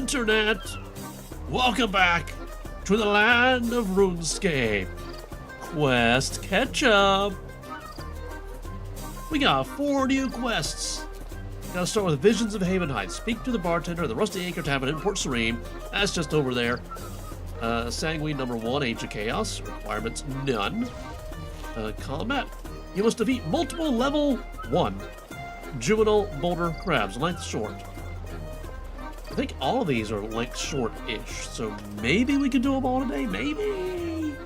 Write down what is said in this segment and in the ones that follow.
Internet! Welcome back to the land of Runescape. Quest Ketchup. We got 4 new quests. Gotta start with Visions of Havenhythe. Speak to the bartender at the Rusty Anchor Tavern in Port Sarim. That's just over there. Sanguine number 1, Age of Chaos. Requirements, none. Combat. You must defeat multiple level 1 juvenile boulder crabs, length short. I think all of these are length short-ish, so maybe we can do them all today, maybe?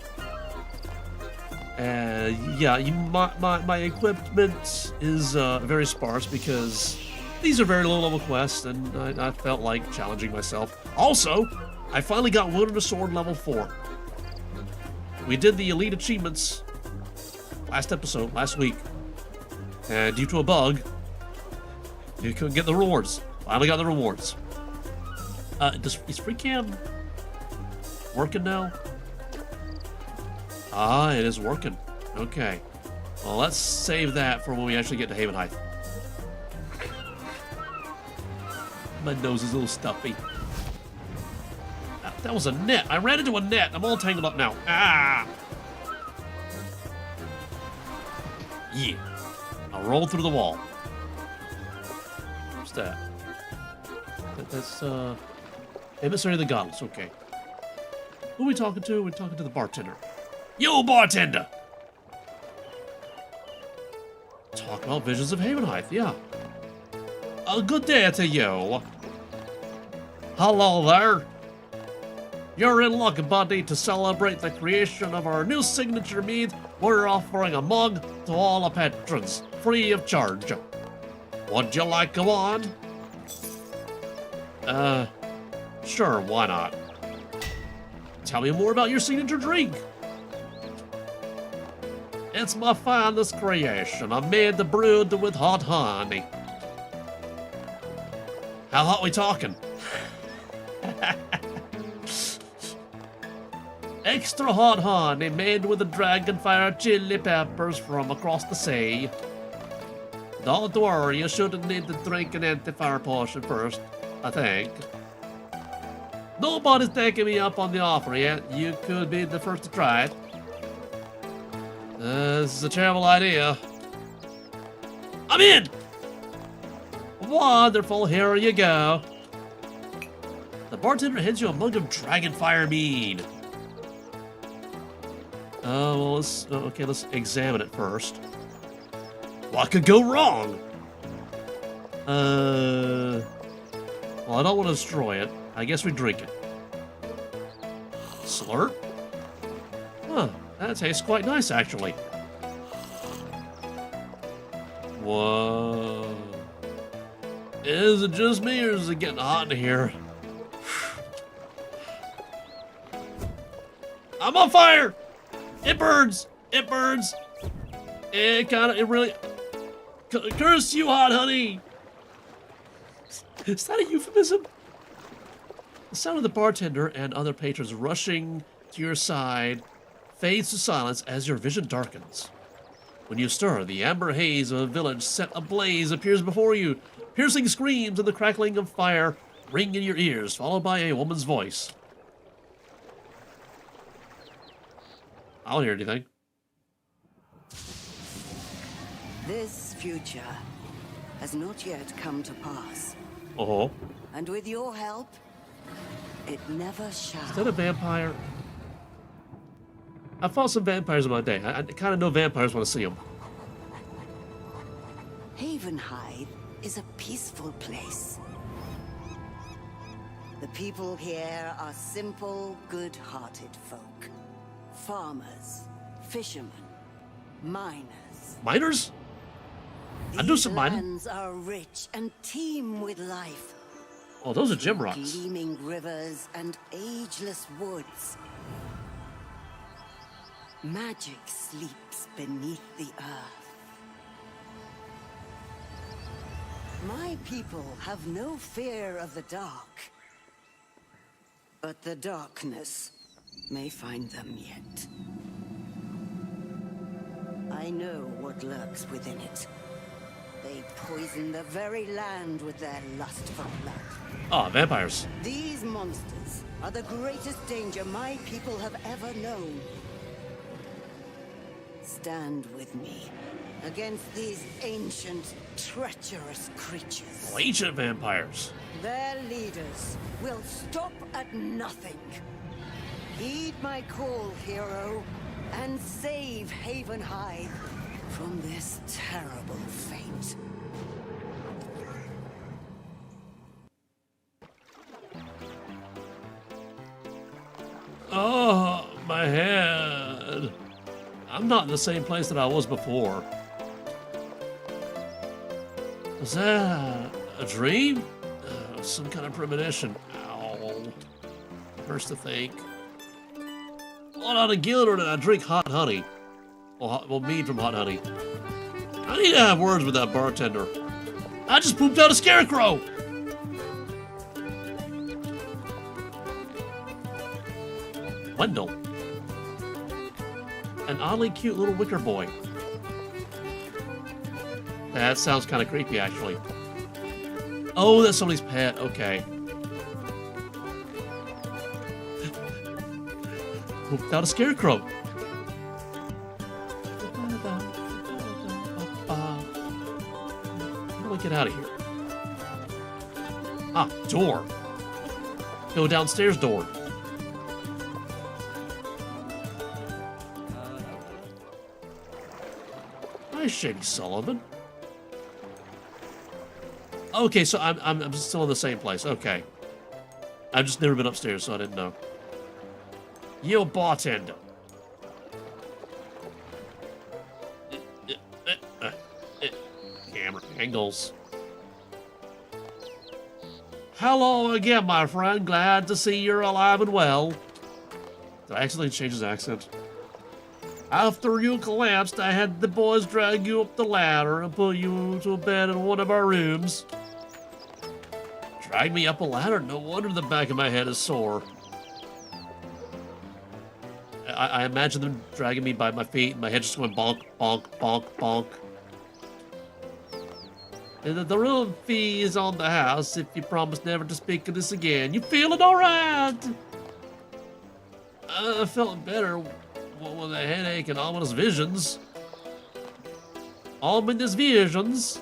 Yeah, my equipment is very sparse because these are very low-level quests, and I felt like challenging myself. Also, I finally got Wilderness Sword level 4. We did the Elite Achievements last week, and due to a bug, you couldn't get the rewards. Finally got the rewards. Is free cam working now? Ah, it is working. Okay. Well, let's save that for when we actually get to Havenhythe. My nose is a little stuffy. That was a net. I ran into a net. I'm all tangled up now. Ah! Yeah. I rolled through the wall. What's that? That's, Emissary of the Goddess. Okay. Who are we talking to? We're talking to the bartender. Yo, bartender! Talk about Visions of Havenhythe, yeah. Good day to you. Hello there. You're in luck, buddy. To celebrate the creation of our new signature mead, we're offering a mug to all the patrons, free of charge. Would you like one? Sure, why not? Tell me more about your signature drink. It's my finest creation. I made the brewed with hot honey. How hot we talking? Extra hot honey made with the dragonfire chili peppers from across the sea. Don't worry, you shouldn't need to drink an anti-fire potion first, I think. Nobody's taking me up on the offer yet. You could be the first to try it. This is a terrible idea. I'm in! Wonderful, here you go. The bartender hands you a mug of dragonfire mead. Well, let's examine it first. What could go wrong? Well, I don't want to destroy it. I guess we drink it. Slurp? Huh, that tastes quite nice, actually. Whoa. Is it just me, or is it getting hot in here? I'm on fire! It burns! It burns! It really... Curse you, hot honey! Is that a euphemism? The sound of the bartender and other patrons rushing to your side fades to silence as your vision darkens. When you stir, the amber haze of a village set ablaze appears before you. Piercing screams and the crackling of fire ring in your ears, followed by a woman's voice. I don't hear anything. This future has not yet come to pass. Oh. And with your help, it never shall. Is that a vampire? I fought some vampires in my day. I kind of know vampires when I see them. Havenhythe is a peaceful place. The people here are simple, good-hearted folk. Farmers, fishermen, miners. Miners? I do some mining. These lands are rich and teem with life. Oh, those are gem rocks. Gleaming rivers and ageless woods. Magic sleeps beneath the earth. My people have no fear of the dark. But the darkness may find them yet. I know what lurks within it. They poison the very land with their lust for blood. Oh, vampires. These monsters are the greatest danger my people have ever known. Stand with me against these ancient, treacherous creatures. Oh, ancient vampires. Their leaders will stop at nothing. Heed my call, hero, and save Havenhythe from this terrible fate. Oh, my head. I'm not in the same place that I was before. Was that a dream? Some kind of premonition. Ow. Hurts to think. What on a guild or did I drink hot honey? Well, mead from hot honey. I need to have words with that bartender. I just pooped out a scarecrow! Wendell. An oddly cute little wicker boy. That sounds kind of creepy, actually. Oh, that's somebody's pet. Okay. Pooped out a scarecrow. How do I get out of here? Ah, door. Go downstairs door. Hi, Shady Sullivan. Okay, so I'm still in the same place. Okay. I've just never been upstairs, so I didn't know. You bartender. Camera angles. Hello again, my friend. Glad to see you're alive and well. Did I accidentally change his accent? After you collapsed, I had the boys drag you up the ladder and put you to a bed in one of our rooms. Drag me up a ladder? No wonder the back of my head is sore. I imagine them dragging me by my feet and my head just going bonk, bonk, bonk, bonk. And the real fee is on the house if you promise never to speak of this again. You feeling alright? I felt better with a headache and ominous visions. Ominous visions?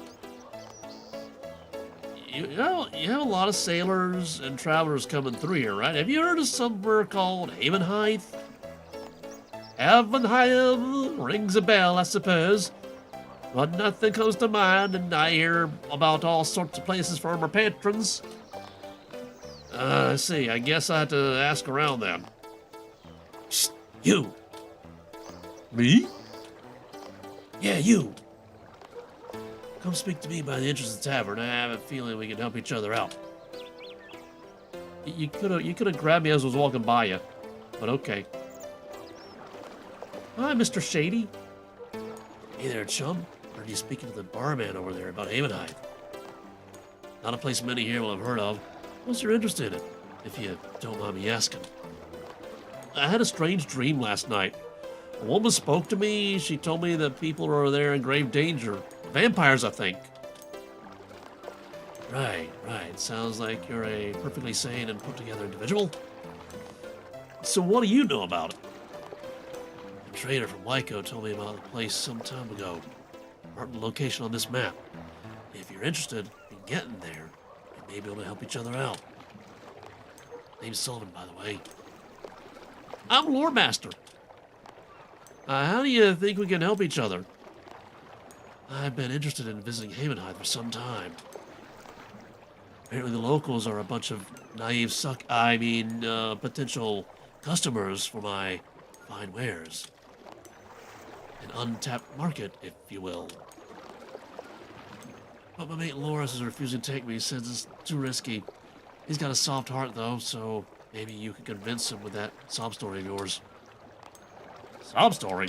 You have a lot of sailors and travelers coming through here, right? Have you heard of somewhere called Havenhythe? Havenhythe rings a bell, I suppose. But nothing comes to mind, and I hear about all sorts of places from our patrons. I see. I guess I have to ask around then. Shh, you. Me? Yeah, you. Come speak to me by the entrance of the tavern. I have a feeling we can help each other out. You could have grabbed me as I was walking by you, but okay. Hi, Mr. Shady. Hey there, chum. Heard you speaking to the barman over there about Havenhythe. Not a place many here will have heard of. What's your interest in it, if you don't mind me asking? I had a strange dream last night. A woman spoke to me. She told me that people are there in grave danger. Vampires, I think. Right. Sounds like you're a perfectly sane and put-together individual. So what do you know about it? A trader from Wyco told me about the place some time ago. Marked the location on this map. If you're interested in getting there, we may be able to help each other out. Name's Sullivan, by the way. I'm Loremaster. How do you think we can help each other? I've been interested in visiting Havenhythe for some time. Apparently the locals are a bunch of naive potential customers for my fine wares. An untapped market, if you will. But my mate Loris is refusing to take me. He says it's too risky. He's got a soft heart, though, so maybe you can convince him with that sob story of yours. Sob story?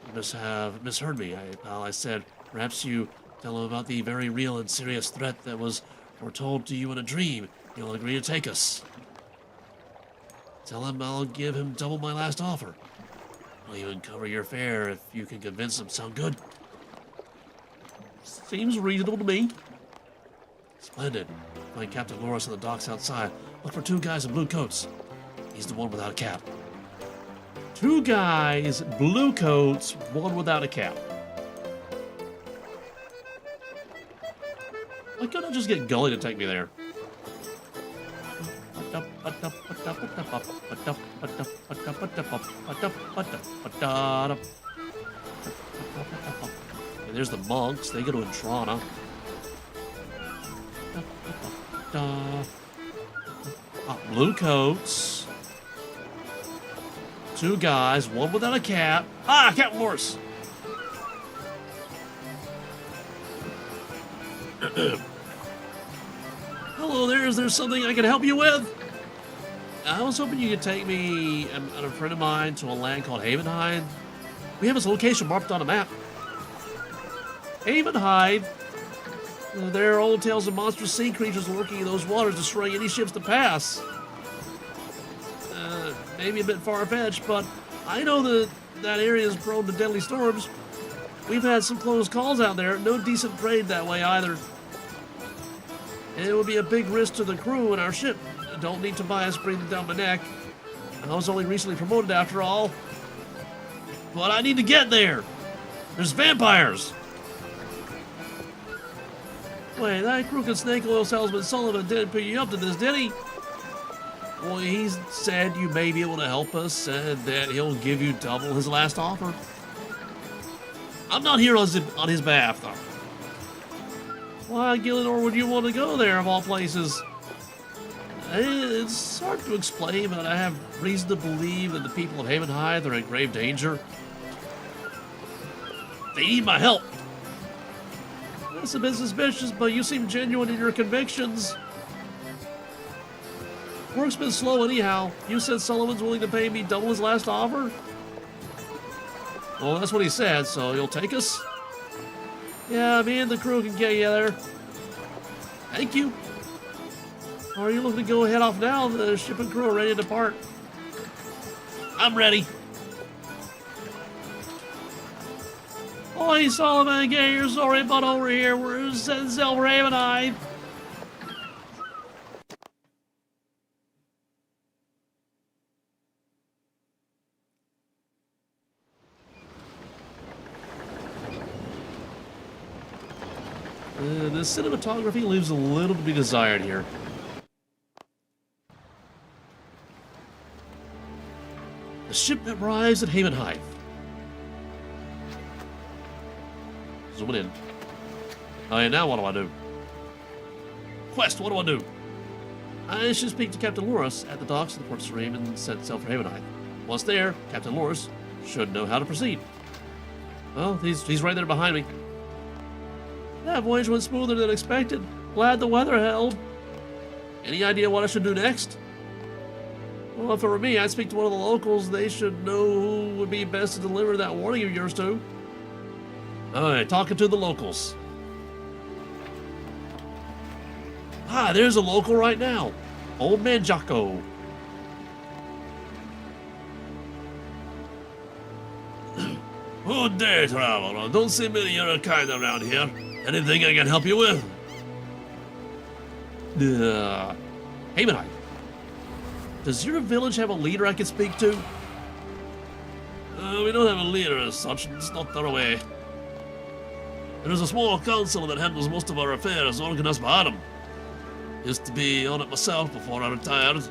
You must have misheard me, pal. I said, perhaps you tell him about the very real and serious threat that was foretold to you in a dream. He'll agree to take us. Tell him I'll give him double my last offer. I'll even cover your fare if you can convince him. Sound good? Seems reasonable to me. Splendid. Find Captain Loris on the docks outside. Look for 2 guys in blue coats. He's the one without a cap. 2 guys, blue coats, 1 without a cap. Why couldn't I just get Gully to take me there? And there's the monks. They go to Intrana. Blue coats. 2 guys, 1 without a cap. Ah, Captain Loris. Hello there, is there something I can help you with? I was hoping you could take me and a friend of mine to a land called Havenhythe. We have its location marked on a map. Havenhythe. There are old tales of monstrous sea creatures lurking in those waters, destroying any ships that pass. Maybe a bit far-fetched, but I know that area is prone to deadly storms. We've had some close calls out there. No decent trade that way either. It would be a big risk to the crew and our ship. Don't need Tobias breathing down my neck. I was only recently promoted after all. But I need to get there. There's vampires. Wait, that crooked snake oil salesman Sullivan didn't pick you up to this, did he? Well, he said you may be able to help us and that he'll give you double his last offer. I'm not here on his behalf, though. Why, Gillinor, would you want to go there, of all places? It's hard to explain, but I have reason to believe that the people of Havenhythe are in grave danger. They need my help. That's a bit suspicious, but you seem genuine in your convictions. Work's been slow anyhow. You said Sullivan's willing to pay me double his last offer? Well, that's what he said, so you'll take us? Yeah, me and the crew can get you there. Thank you. Are you looking to go head off now? The ship and crew are ready to depart. I'm ready. Oi, Sullivan, get your sorry butt over here. We're setting sail for Havenhythe. The cinematography leaves a little to be desired here. The ship arrives at Havenhythe. Zooming in. Oh yeah, now what do I do? Quest, what do I do? I should speak to Captain Loris at the docks of the Port Sarim and set sail for Havenhythe. Once there, Captain Loris should know how to proceed. Well, he's right there behind me. That voyage went smoother than expected. Glad the weather held. Any idea what I should do next? Well, if it were me, I'd speak to one of the locals. They should know who would be best to deliver that warning of yours to. Alright, talking to the locals. Ah, there's a local right now. Old Man Jocko. Good day, traveler. Don't see many of your kind around here. Anything I can help you with? Havenhythe. Does your village have a leader I can speak to? We don't have a leader as such. It's not our way. There is a small council that handles most of our affairs, organized by Adam. Used to be on it myself before I retired.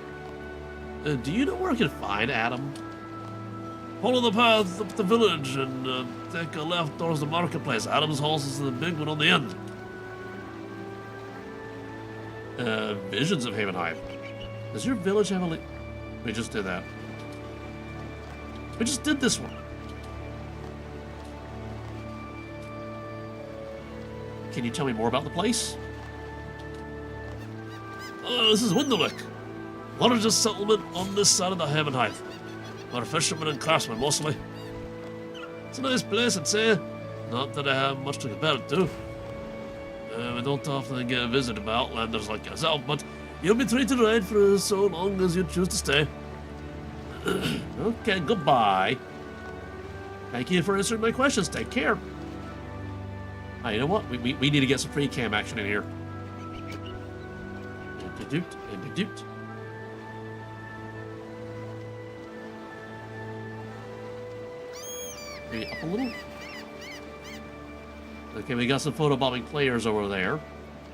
Do you know where I can find Adam? Follow the path up the village and take a left towards the marketplace. Adam's house is the big one on the end. Visions of Havenhythe. Does your village have a We just did that. We just did this one. Can you tell me more about the place? This is Wendlewick. Largest settlement on this side of the Havenhythe. We're fishermen and craftsmen, mostly. It's a nice place, I'd say. Not that I have much to compare it to. We don't often get visited by outlanders like yourself, but you'll be treated right for so long as you choose to stay. Okay, goodbye. Thank you for answering my questions. Take care. You know what? We need to get some free cam action in here. Maybe up a little. Okay, we got some photobombing players over there.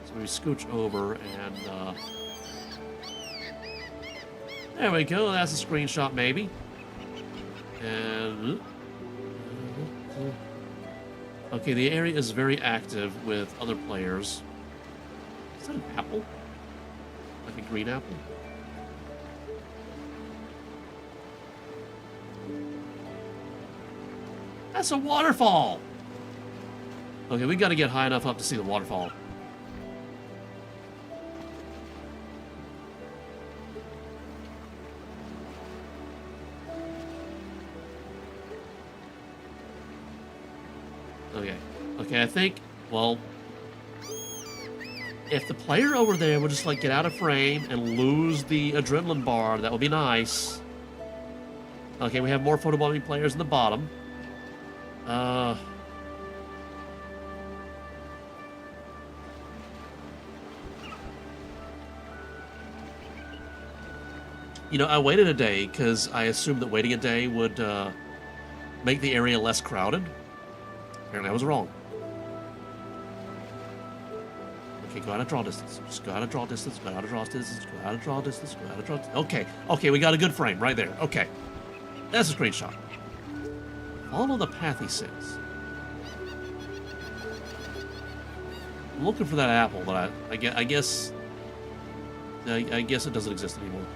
So we scooch over and there we go. That's a screenshot, maybe. And okay, the area is very active with other players. Is that an apple? Like a green apple? That's a waterfall! Okay, we gotta get high enough up to see the waterfall. Okay, I think, well, if the player over there would just, like, get out of frame and lose the adrenaline bar, that would be nice. Okay, we have more photobombing players in the bottom. You know, I waited a day because I assumed that waiting a day would make the area less crowded. Apparently I was wrong. Okay, go out of draw distance. Just go out of draw distance, go out of draw distance, go out of draw distance, go out of draw distance. Okay, we got a good frame right there. Okay. That's a screenshot. Follow the path, he says. I'm looking for that apple, but I guess it doesn't exist anymore.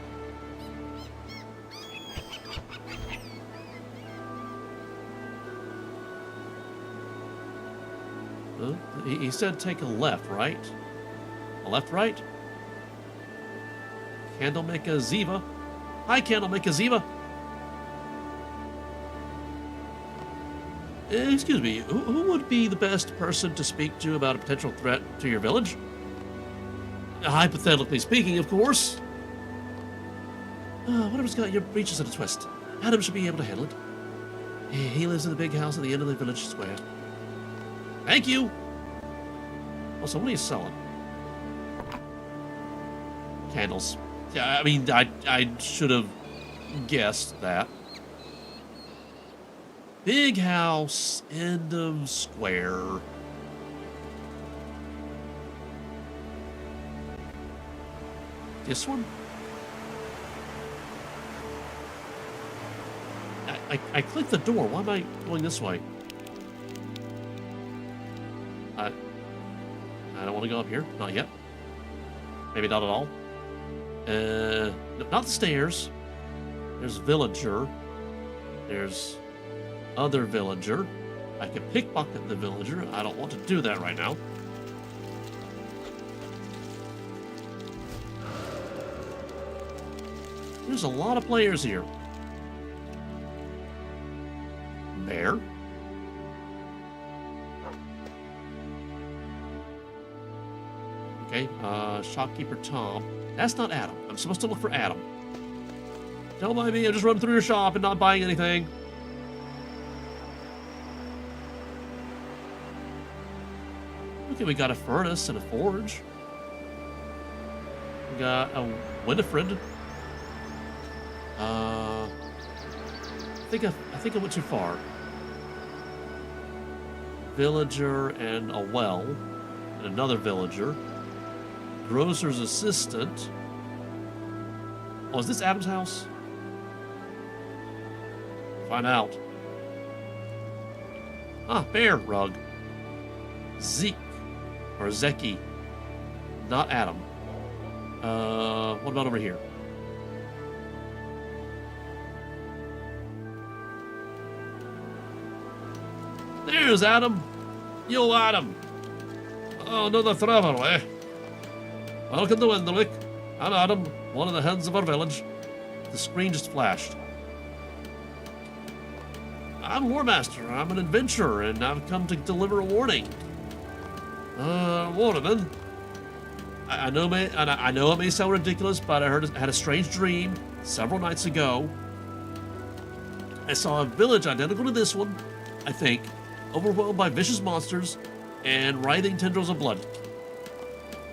He said take a left, right? A left, right? Candlemaker Ziva. Hi, Candlemaker Ziva. Excuse me, who would be the best person to speak to about a potential threat to your village? Hypothetically speaking, of course. Whatever's got your breeches in a twist. Adam should be able to handle it. He lives in the big house at the end of the village square. Thank you! Also, what are you selling? Candles. Yeah, I mean, I should have guessed that. Big house, end of square. This one? I clicked the door. Why am I going this way? I don't want to go up here. Not yet. Maybe not at all. No, not the stairs. There's villager. There's other villager. I could pickpocket the villager. I don't want to do that right now. There's a lot of players here. Bear. Okay, shopkeeper Tom. That's not Adam. I'm supposed to look for Adam. Don't mind me, I'm just running through your shop and not buying anything. Okay, we got a furnace and a forge. We got a Winifred. I think I went too far. Villager and a well, and another villager. Grocer's assistant. Oh, is this Adam's house? Find out. Ah, bear rug. Zeke. Or Zeki. Not Adam. What about over here? There's Adam. Yo, Adam. Oh, another traveler, eh? Welcome to Wendlewick. I'm Adam, one of the heads of our village. The screen just flashed. I'm Loremaster. I'm an adventurer, and I've come to deliver a warning. Warning. I know it may sound ridiculous, but I had a strange dream several nights ago. I saw a village identical to this one, I think, overwhelmed by vicious monsters and writhing tendrils of blood.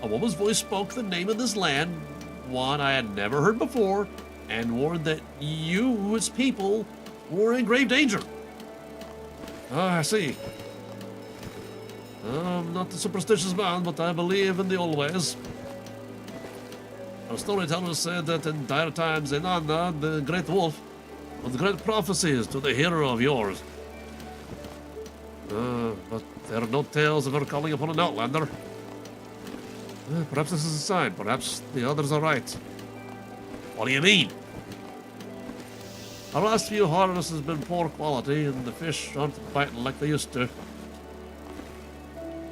A woman's voice spoke the name of this land, one I had never heard before, and warned that you, its people, were in grave danger. Ah, I see. I'm not a superstitious man, but I believe in the old ways. Our storytellers said that in dire times, Inanna, the great wolf, would grant prophecies to the hero of yours. But there are no tales of her calling upon an outlander. Perhaps this is a sign. Perhaps the others are right. What do you mean? Our last few harvests has been poor quality, and the fish aren't biting like they used to.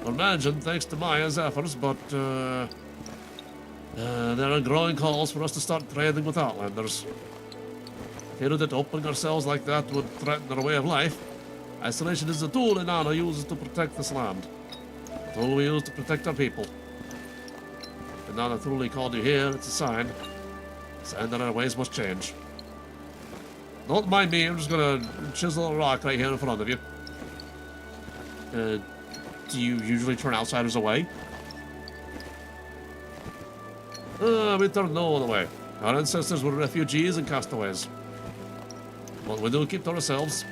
We're managing thanks to Maya's efforts, but there are growing calls for us to start trading with outlanders. Feared that opening ourselves like that would threaten our way of life. Isolation is a tool Inanna uses to protect this land. A tool we use to protect our people. Inanna truly called you here, it's a sign. A sign that our ways must change. Don't mind me, I'm just gonna chisel a rock right here in front of you. Do you usually turn outsiders away? We turn no one away. Our ancestors were refugees and castaways. But we do keep to ourselves.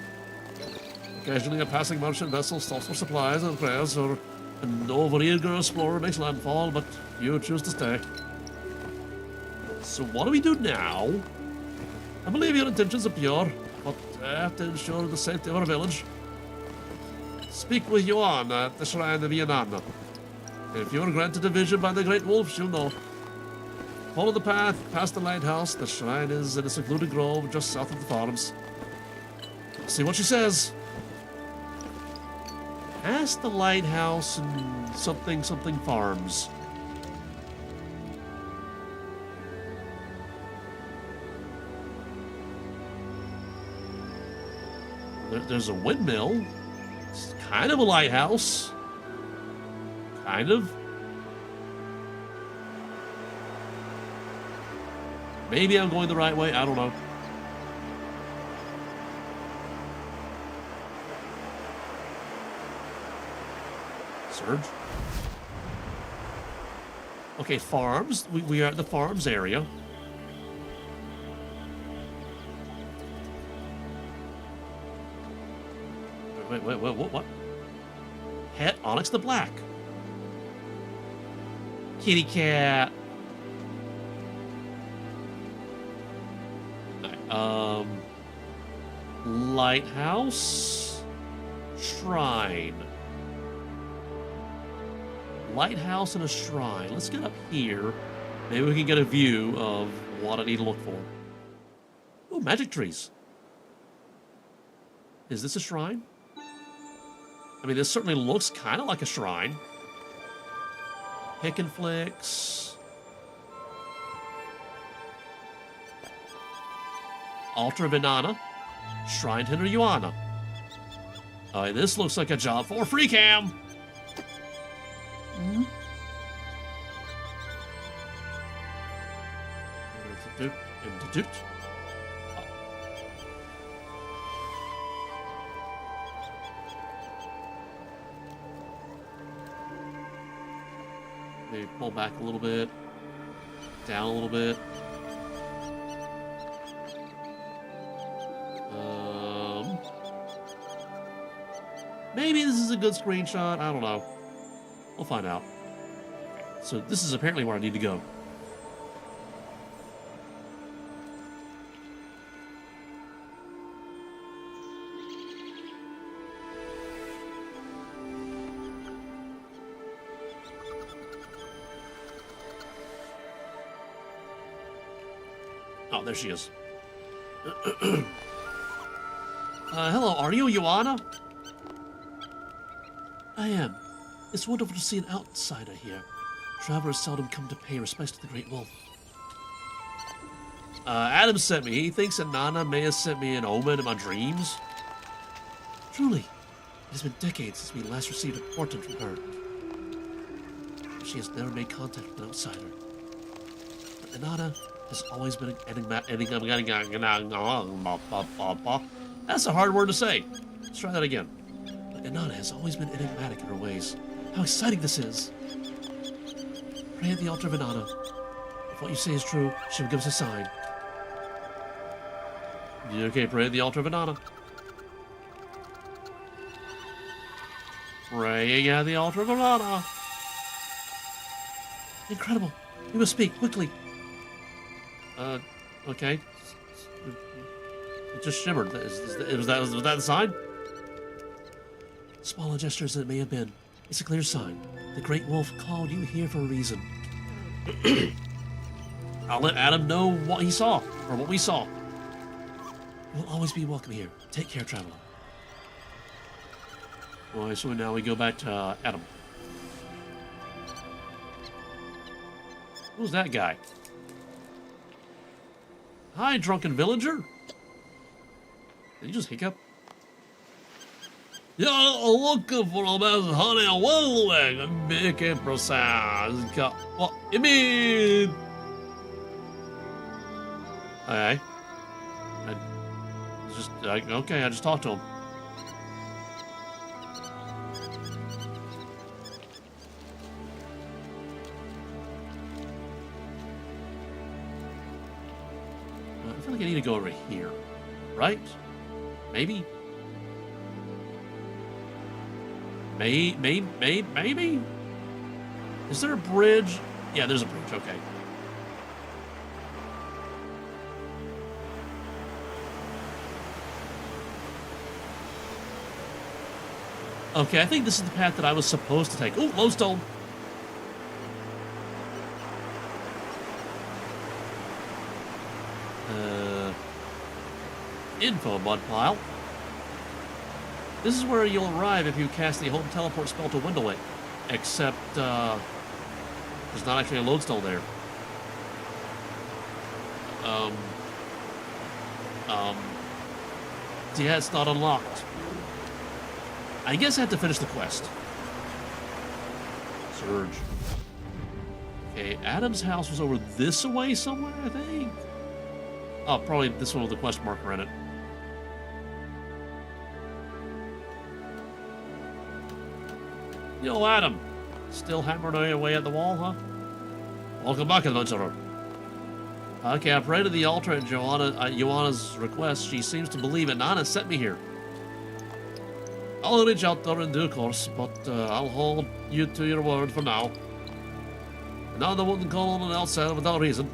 Occasionally a passing merchant vessel stops for supplies and prayers, or an over-eager explorer makes landfall, but you choose to stay. So what do we do now? I believe your intentions are pure, but I have to ensure the safety of our village. Speak with Yuan at the shrine of Inanna. If you are granted a vision by the Great Wolf, you'll know. Follow the path past the lighthouse. The shrine is in a secluded grove just south of the farms. See what she says. Past the lighthouse and something farms. There's a windmill. It's kind of a lighthouse. Kind of. Maybe I'm going the right way. I don't know. Surge. Okay, farms. We are at the farms area. Wait, what? Het Onyx the Black. Kitty cat. Lighthouse. Shrine. Lighthouse and a shrine. Let's get up here. Maybe we can get a view of what I need to look for. Oh, magic trees. Is this a shrine? I mean, this certainly looks kind of like a shrine. Pick and flicks. Altar of Inanna. Shrine Tender Yuana. This looks like a job for free cam. Mm-hmm. Maybe pull back a little bit, down a little bit. Maybe this is a good screenshot. I don't know. We'll find out. So this is apparently where I need to go. Oh, there she is. Hello, are you Yuana? I am. It's wonderful to see an outsider here. Travelers seldom come to pay respects to the Great Wolf. Adam sent me. He thinks Inanna may have sent me an omen in my dreams. Truly, it has been decades since we last received a portent from her. She has never made contact with an outsider. But Inanna has always been That's a hard word to say. Let's try that again. But Inanna has always been enigmatic in her ways. How exciting this is. Pray at the altar of Inanna. If what you say is true, she will give us a sign. Okay, pray at the altar of Inanna. Praying at the altar of Inanna. Incredible. We must speak, quickly. Okay. It just shimmered. Was that the sign? Small gesture as it may have been, it's a clear sign. The Great Wolf called you here for a reason. I'll let Adam know what he saw, or what we saw. You'll always be welcome here. Take care, traveler. Alright, so now we go back to Adam. Who's that guy? Hi, drunken villager. Did you just hiccup? You're looking for a man's honey and Wendlewick and make it process. What you mean? Okay. Okay, I just talked to him. I feel like I need to go over here, right? Maybe? Maybe? Is there a bridge? Yeah, there's a bridge, okay. Okay, I think this is the path that I was supposed to take. Ooh, lodestone. Info mud pile. This is where you'll arrive if you cast the home teleport spell to Wendlewick. Except, there's not actually a lodestone there. Yeah, it's not unlocked. I guess I have to finish the quest. Surge. Okay, Adam's house was over this way somewhere, I think. Oh, probably this one with the quest marker in it. Yo, Adam. Still hammering away at the wall, huh? Welcome back, adventurer. Okay, I prayed to the altar at Joanna's request. She seems to believe it. Nana sent me here. I'll reach out there in due course, but I'll hold you to your word for now. And now they wouldn't call on an outsider without reason.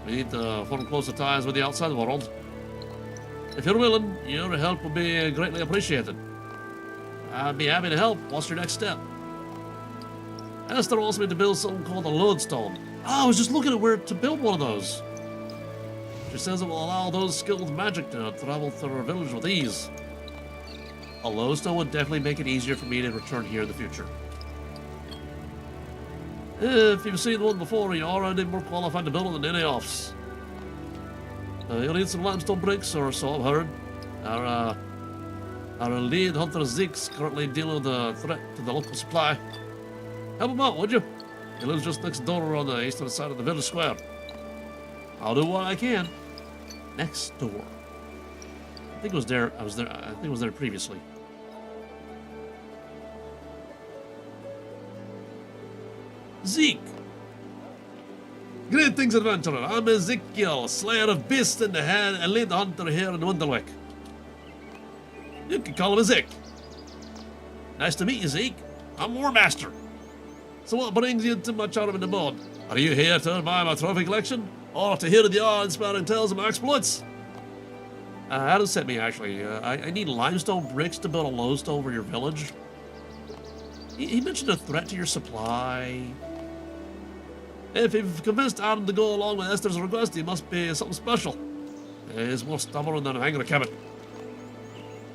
We need to form closer ties with the outside world. If you're willing, your help will be greatly appreciated. I'd be happy to help. What's your next step? Esther wants me to build something called a lodestone. Oh, I was just looking at where to build one of those. She says it will allow those skilled with magic to travel through her village with ease. A lodestone would definitely make it easier for me to return here in the future. If you've seen one before, you're already more qualified to build it than any offs. You'll need some limestone bricks or so, I've heard. Our lead hunter Zeke's currently dealing with a threat to the local supply. Help him out, would you? He lives just next door on the eastern side of the village square. I'll do what I can. Next door. I think it was there. I think it was there previously. Zeke. Greetings, adventurer. I'm Ezekiel, slayer of beasts in the head and lead hunter here in Wendlewick. You can call him Zeke. Nice to meet you, Zeke. I'm Loremaster. So what brings you to my charming abode? Are you here to admire my trophy collection? Or to hear the awe-inspiring tales of my exploits? Adam sent me, actually. I need limestone bricks to build a lodestone for your village. He mentioned a threat to your supply. If you've convinced Adam to go along with Esther's request, he must be something special. He's more stubborn than an angry cabin.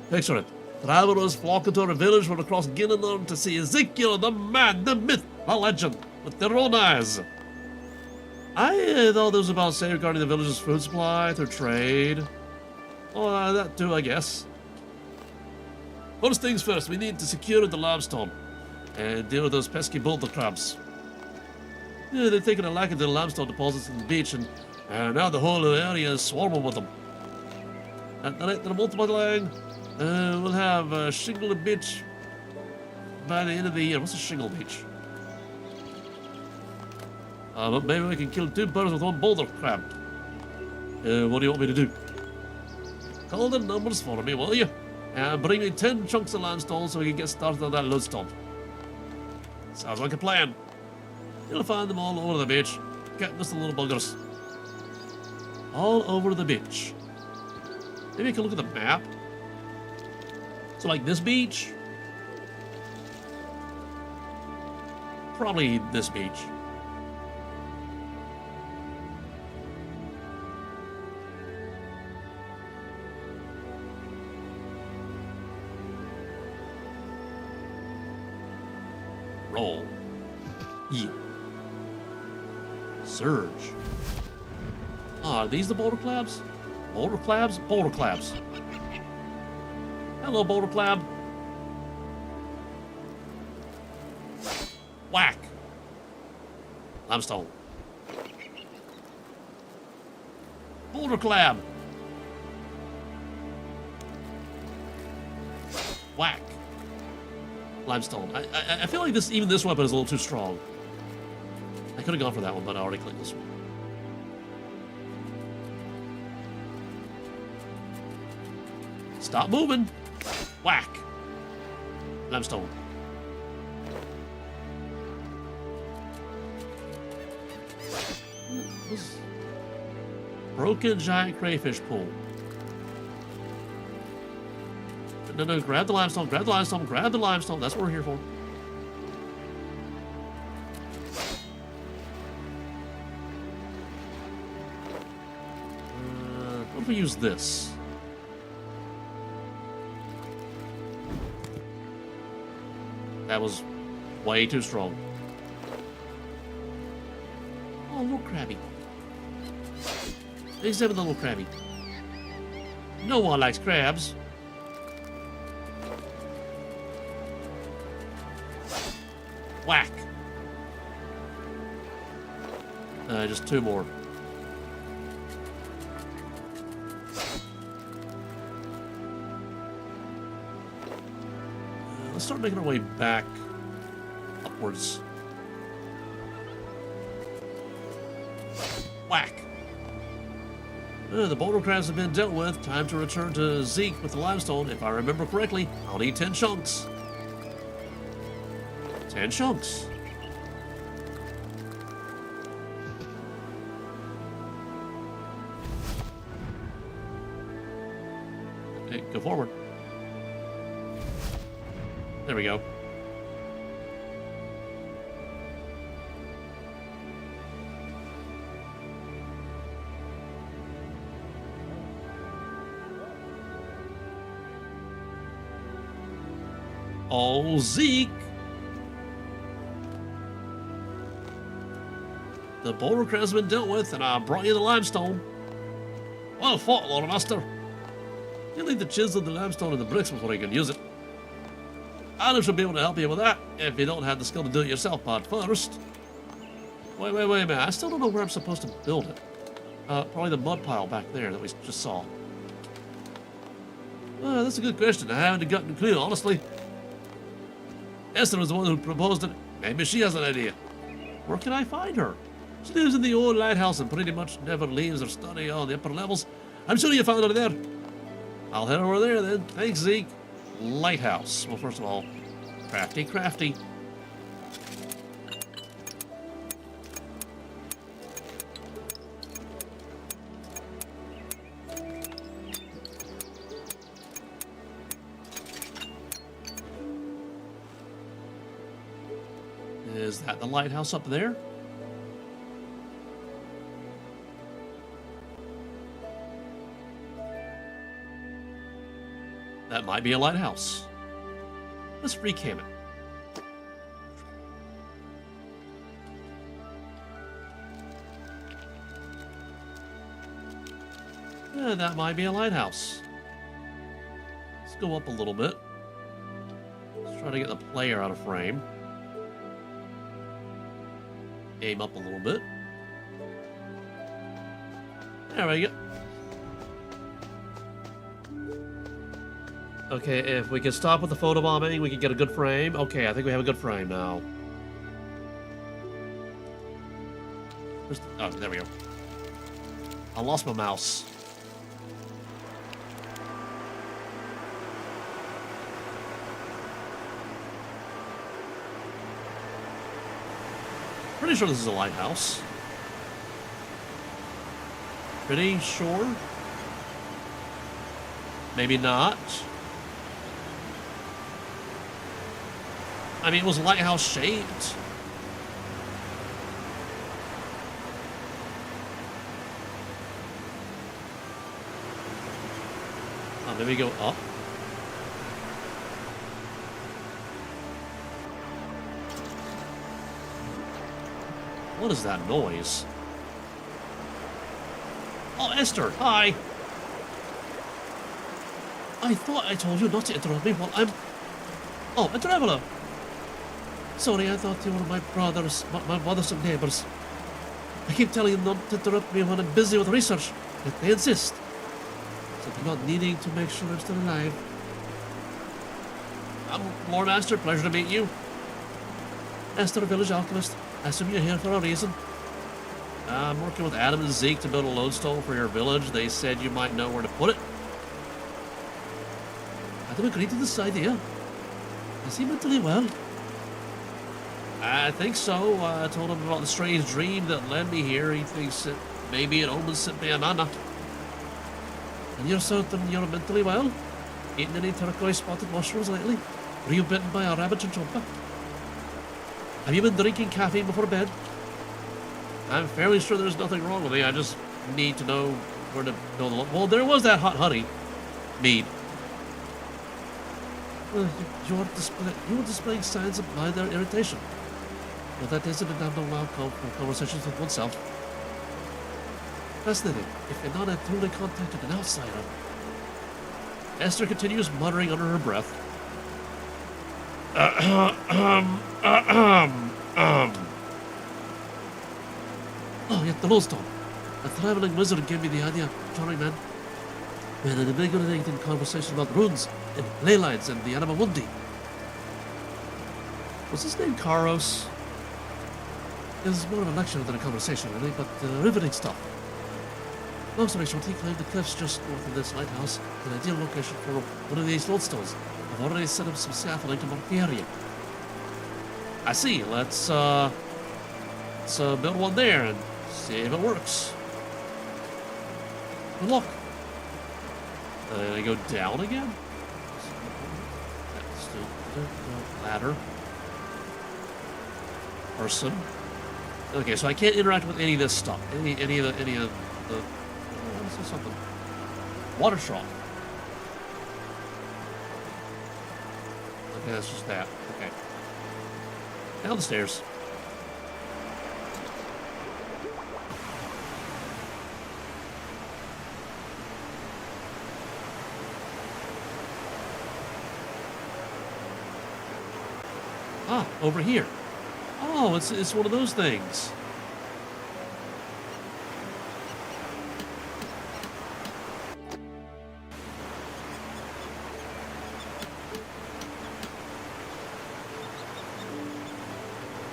Picture it. Travelers flock into our village from across Ginnon to see Ezekiel, the man, the myth, the legend, with their own eyes. I thought this was about safeguarding the village's food supply through trade. Oh, that too, I guess. First things first, we need to secure the limestone and deal with those pesky boulder crabs. Yeah, they're taking a liking to the limestone deposits in the beach, and now the whole area is swarming with them. At the rate they're multiplying, we'll have Shingle Beach by the end of the year. What's a Shingle Beach? But maybe we can kill 2 birds with 1 boulder crab. What do you want me to do? Call the numbers for me, will you? And bring me 10 chunks of limestone so we can get started on that lodestone. Sounds like a plan. You'll find them all over the beach. Get just the little buggers. All over the beach. Maybe I can look at the map. So like this beach? Probably this beach. Roll. Yeah. Surge. Are these the boulder crabs? Boulder crabs? Boulder crabs. Hello, boulder crab. Whack. Limestone. Boulder crab. Whack. Limestone. I feel like even this weapon is a little too strong. I could have gone for that one, but I already clicked this one. Stop moving. Whack. Limestone. Broken giant crayfish pool. No, grab the limestone, grab the limestone, grab the limestone. That's what we're here for. What if we use this? That was way too strong. Oh, little crabby. Examine the little crabby. No one likes crabs. Whack. Just 2 more. Let's start making our way back upwards. Whack. The boulder crabs have been dealt with. Time to return to Zeke with the limestone. If I remember correctly, I'll need 10 chunks. 10 chunks. Okay, go forward. There we go. Oh, Zeke! The boulder crabs have been dealt with, and I brought you the limestone. Well fought, Loremaster. You need the chisel, the limestone, and the bricks before you can use it. I should be able to help you with that, if you don't have the skill to do it yourself, but first... Wait a minute, I still don't know where I'm supposed to build it. Probably the mud pile back there that we just saw. That's a good question. I haven't gotten a clue, honestly. Esther was the one who proposed it. Maybe she has an idea. Where can I find her? She lives in the old lighthouse and pretty much never leaves her study on the upper levels. I'm sure you found her there. I'll head over there then. Thanks, Zeke. Lighthouse. Well, first of all, crafty. Is that the lighthouse up there? That might be a lighthouse. Let's recam it. Yeah, that might be a lighthouse. Let's go up a little bit. Let's try to get the player out of frame. Aim up a little bit. There we go. Okay, if we can stop with the photobombing, we can get a good frame. Okay, I think we have a good frame now. Oh, there we go. I lost my mouse. Pretty sure this is a lighthouse. Pretty sure. Maybe not. I mean, it was lighthouse shaped. Oh, maybe go up. What is that noise? Oh, Esther, hi. I thought I told you not to interrupt me while I'm... Oh, a traveler. Sorry, I thought you were my brothers, my bothersome neighbors. I keep telling them not to interrupt me when I'm busy with research, but they insist. So they're not needing to make sure I'm still alive. I'm Loremaster, pleasure to meet you. Esther, village alchemist. I assume you're here for a reason. I'm working with Adam and Zeke to build a lodestone for your village. They said you might know where to put it. Adam agreed to this idea. Is he mentally well? I think so. I told him about the strange dream that led me here. He thinks that maybe it omens sent me a nana. And you're certain you're mentally well? Eaten any turquoise-spotted mushrooms lately? Were you bitten by a rabbit chinchompa? Have you been drinking caffeine before bed? I'm fairly sure there's nothing wrong with me. I just need to know where to build the... Well, there was that hot honey mead. You are displaying signs of minor irritation. Well, that isn't an abnormal outcome from conversations with oneself. Fascinating. If Inanna had truly contacted an outsider. Esther continues muttering under her breath. Oh, yet the lodestone. A traveling wizard gave me the idea, charming man. We had an invigorating conversation about runes and ley lines and the anima mundi. Was his name Karos? It was more of a lecture than a conversation, really, but riveting stuff. Long story short, he claimed the cliffs just north of this lighthouse, an ideal location for one of these lodestones. I've already set up some scaffolding to mark the area. I see. Let's build one there and see if it works. Good luck. I go down again? Ladder. Person. Okay, so I can't interact with any of this stuff. Any of the let's see something. Water trough. Okay, that's just that. Okay. Down the stairs. Ah, over here. Oh, it's one of those things.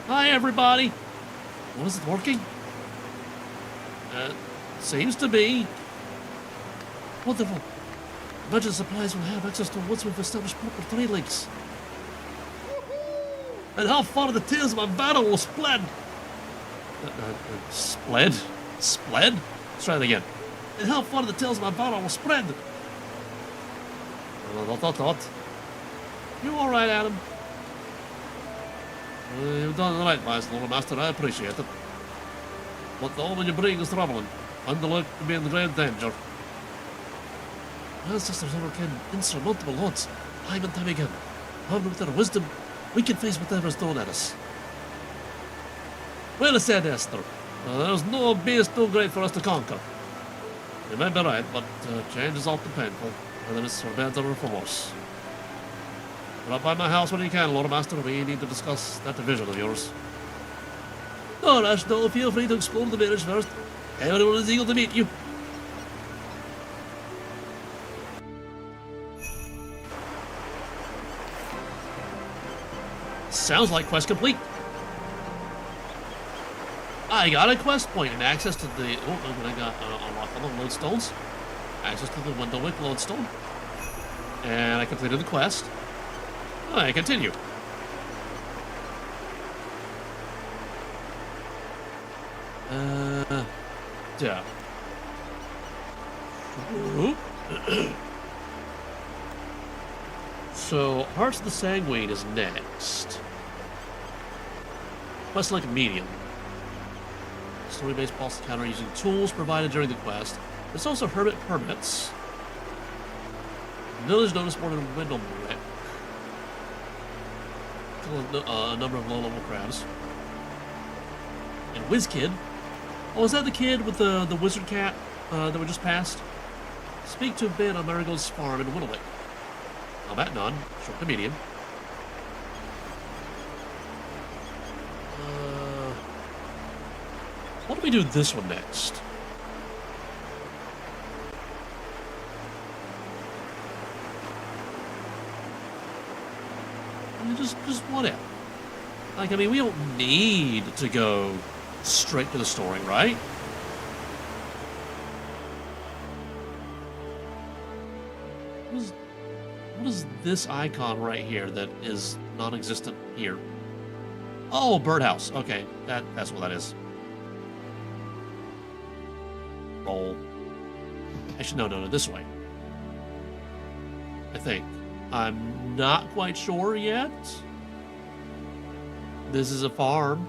Hi, everybody. Well, is it working? Seems to be. Wonderful. Imagine supplies will have access to once we've established proper trade links. And how far the tails of my battle will spread. Spread? Spread? Let's try it again. And how far the tails of my battle will spread. You alright, Adam? You've done the right, Loremaster. I appreciate it. But the omen you bring is troubling. Wendlewick to be in grave danger. My ancestors overcame insurmountable odds, time and time again. Armed with their wisdom, we can face whatever's thrown at us. Well said, Esther. There's no beast too great for us to conquer. You may be right, but change is often painful, whether it's for better or for worse. Drop by my house when you can, Loremaster. We need to discuss that vision of yours. No rush, though. Feel free to explore the village first. Everyone is eager to meet you. Sounds like quest complete. I got a quest point and access to the... Oh, and I got unlocked all the lodestones. Access to the Wendlewick lodestone. And I completed the quest. I continue. Yeah. So, Hearts of the Sanguine is next. Quest like medium. Story-based boss encounter using tools provided during the quest. There's also hermit permits. Village notice board in Wendlewick. A number of low-level crabs. And WizKid. Oh, is that the kid with the wizard cat that we just passed? Speak to Ben on Marigold's farm in Wendlewick. Combat none. Short to medium. Why don't we do this one next? I mean, just what if? Like, I mean, we don't need to go straight to the story, right? What is this icon right here that is non-existent here? Oh, birdhouse. Okay, that's what that is. Roll. Actually, no, this way. I think. I'm not quite sure yet. This is a farm.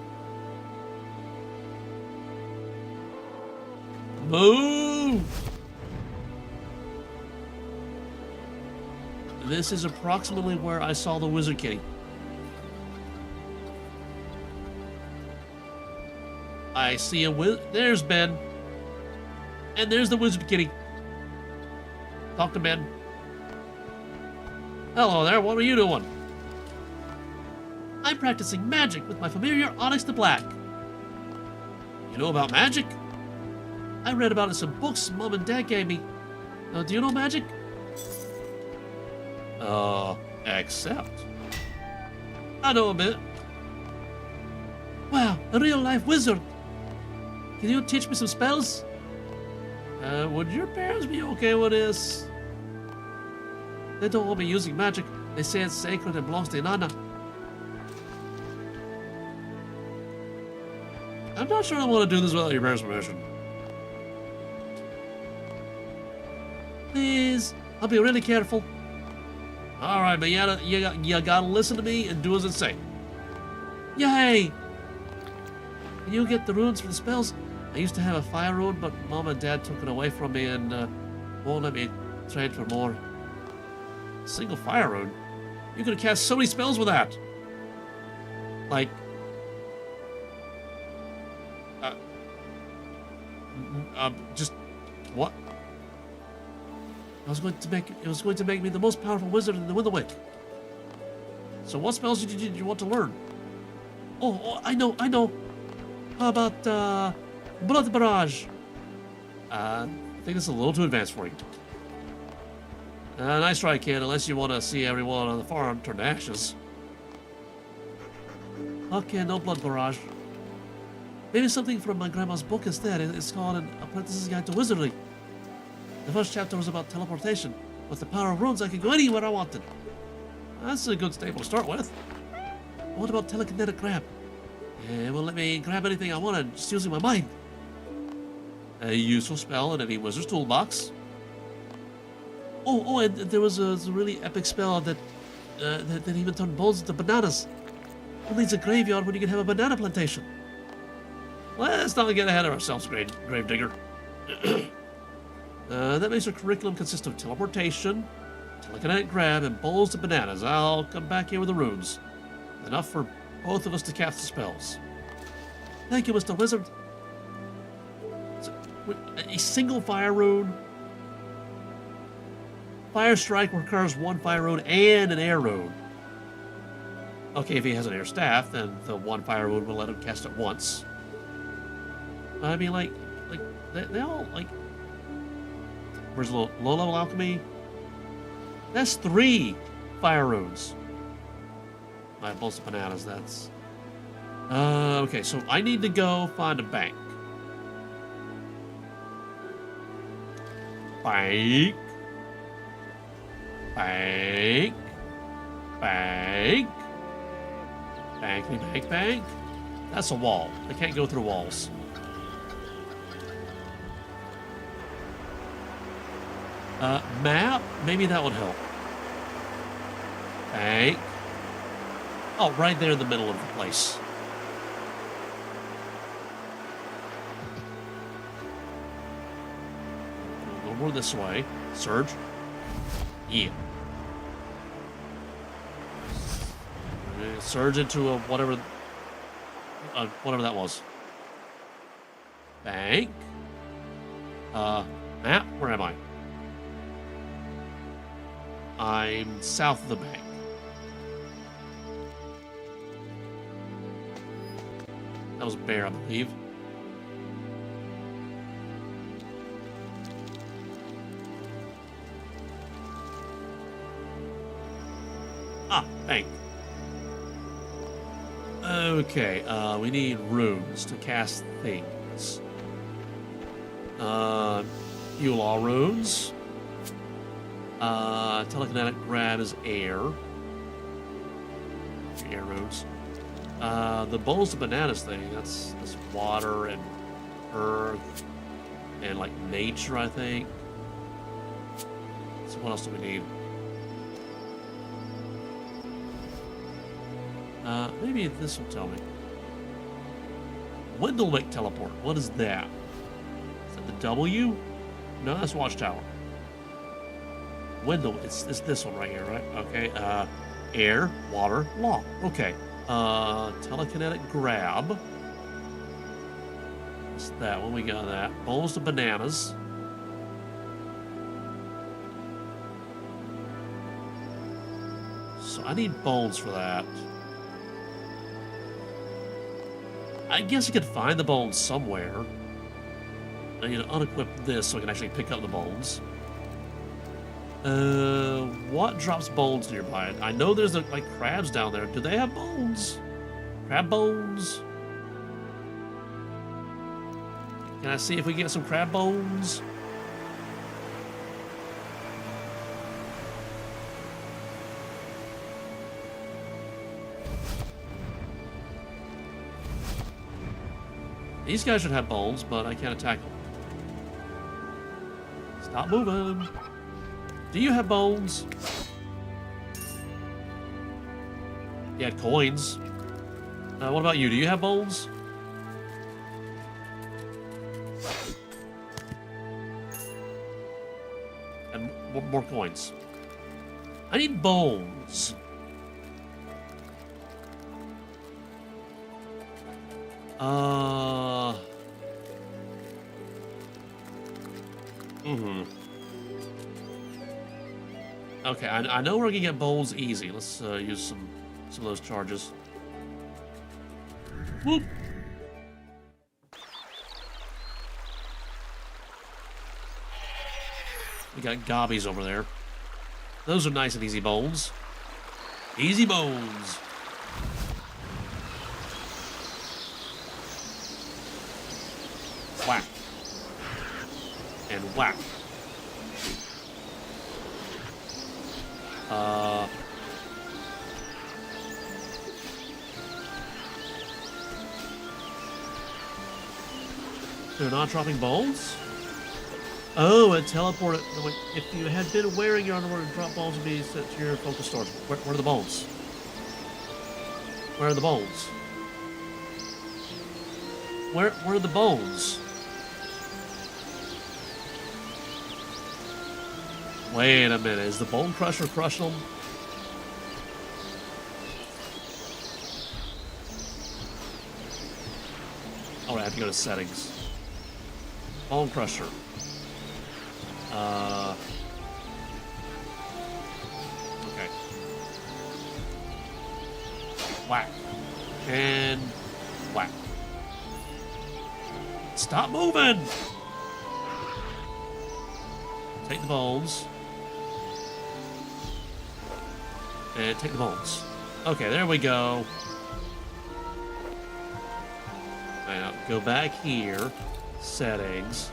Move! This is approximately where I saw the wizard kitty. I see there's Ben. And there's the wizard kitty. Talk to Ben. Hello there, what are you doing? I'm practicing magic with my familiar Onyx the Black. You know about magic? I read about it in some books Mom and Dad gave me. Do you know magic? Except. I know a bit. Wow, a real-life wizard. Can you teach me some spells? Would your parents be okay with this? They don't want me using magic. They say it's sacred and belongs to Inanna. I'm not sure I want to do this without your parents' permission. Please, I'll be really careful. Alright, but you gotta listen to me and do as I say. Yay! Can you get the runes for the spells? I used to have a fire rune, but Mom and Dad took it away from me and won't let me trade for more. A single fire rune? You could have cast so many spells with that! Like... just... what? It was going to make me the most powerful wizard in the Wendlewick. So what spells did you want to learn? Oh, I know. How about, Blood Barrage? I think it's a little too advanced for you. Nice try, kid, unless you want to see everyone on the farm turn to ashes. Okay, no Blood Barrage. Maybe something from my grandma's book instead. It's called An Apprentice's Guide to Wizardry. The first chapter was about teleportation. With the power of runes, I could go anywhere I wanted. That's a good staple to start with. What about telekinetic grab? It will let me grab anything I wanted, just using my mind. A useful spell in any wizard's toolbox. Oh, and there was a really epic spell that even turned bones into bananas. Who needs a graveyard when you can have a banana plantation? Let's not get ahead of ourselves, Gravedigger. That makes our curriculum consist of teleportation, telekinetic grab, and bowls of bananas. I'll come back here with the runes. Enough for both of us to cast the spells. Thank you, Mr. Wizard. So, a single fire rune. Fire Strike requires one fire rune and an air rune. Okay, if he has an air staff, then the one fire rune will let him cast it once. I mean, like they all, like... Where's low-level alchemy? That's 3 fire runes. My bowls of bananas, that's Okay, so I need to go find a bank. Bank. Bank. Bank. Bank, bank, bank. That's a wall. I can't go through walls. Map? Maybe that would help. Bank. Oh, right there in the middle of the place. We'll go more this way. Surge. Yeah. Surge into a whatever that was. Bank. Map, where am I? I'm south of the bank. That was bear, I believe. Ah, bank. Okay, we need runes to cast things. Fuel all runes. Telekinetic grab is air. Air runes. The bowls of bananas thing, that's water and earth and like nature, I think. So what else do we need? Maybe this will tell me. Wendlewick teleport. What is that? Is that the W? No, that's Watchtower. Wendell, it's this one right here, right? Okay. Air, water, law. Okay. Telekinetic grab. What's that? When we got that? Bowls of bananas. So I need bones for that. I guess I could find the bones somewhere. I need to unequip this so I can actually pick up the bones. What drops bones nearby? I know there's like crabs down there. Do they have bones? Crab bones? Can I see if we get some crab bones? These guys should have bones, but I can't attack them. Stop moving. Do you have bones? You had coins. What about you? Do you have bones? And more coins. I need bones. Okay, I know we're gonna get bones easy. Let's use some of those charges. Whoop. We got gobbies over there. Those are nice and easy bones. Easy bones. Whack. And whack. They're not dropping bones? Oh, it teleported. If you had been wearing your underwear, drop bones would be sent to your focus storage. Where are the bones? Where are the bones? Where are the bones? Wait a minute, is the Bone Crusher crushing them? Oh, I have to go to settings. Bone Crusher. Okay. Whack. And whack. Stop moving! Take the bones. And take the bones. Okay, there we go. Now, go back here. Settings.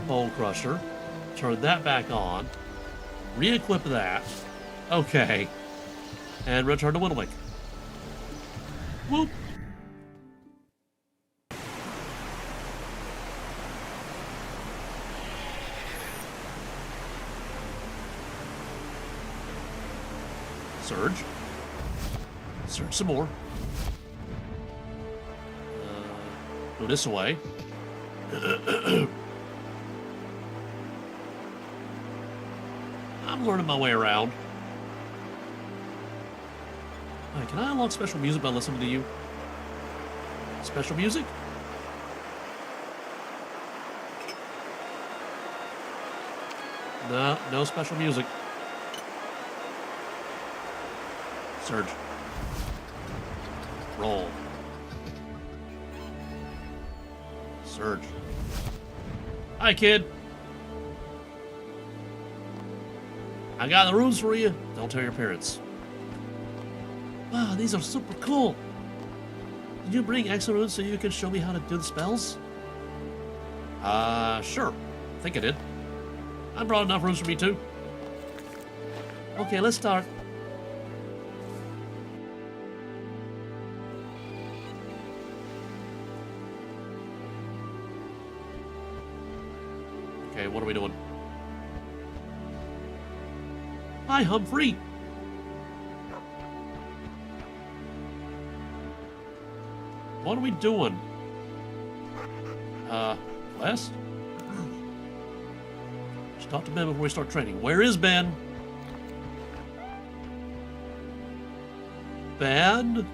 Bone Crusher. Turn that back on. Re-equip that. Okay. And return to Wendlewick. Whoop. Surge. Surge some more. Go this way. I'm learning my way around. Alright, can I unlock special music by listening to you? Special music? No, no special music. Surge. Roll. Surge. Hi, kid. I got the runes for you. Don't tell your parents. Wow, these are super cool. Did you bring extra runes so you can show me how to do the spells? Sure. I think I did. I brought enough runes for me too. Okay, let's start. Okay, what are we doing? Hi, Humphrey. What are we doing? West? Just talk to Ben before we start training. Where is Ben? Ben?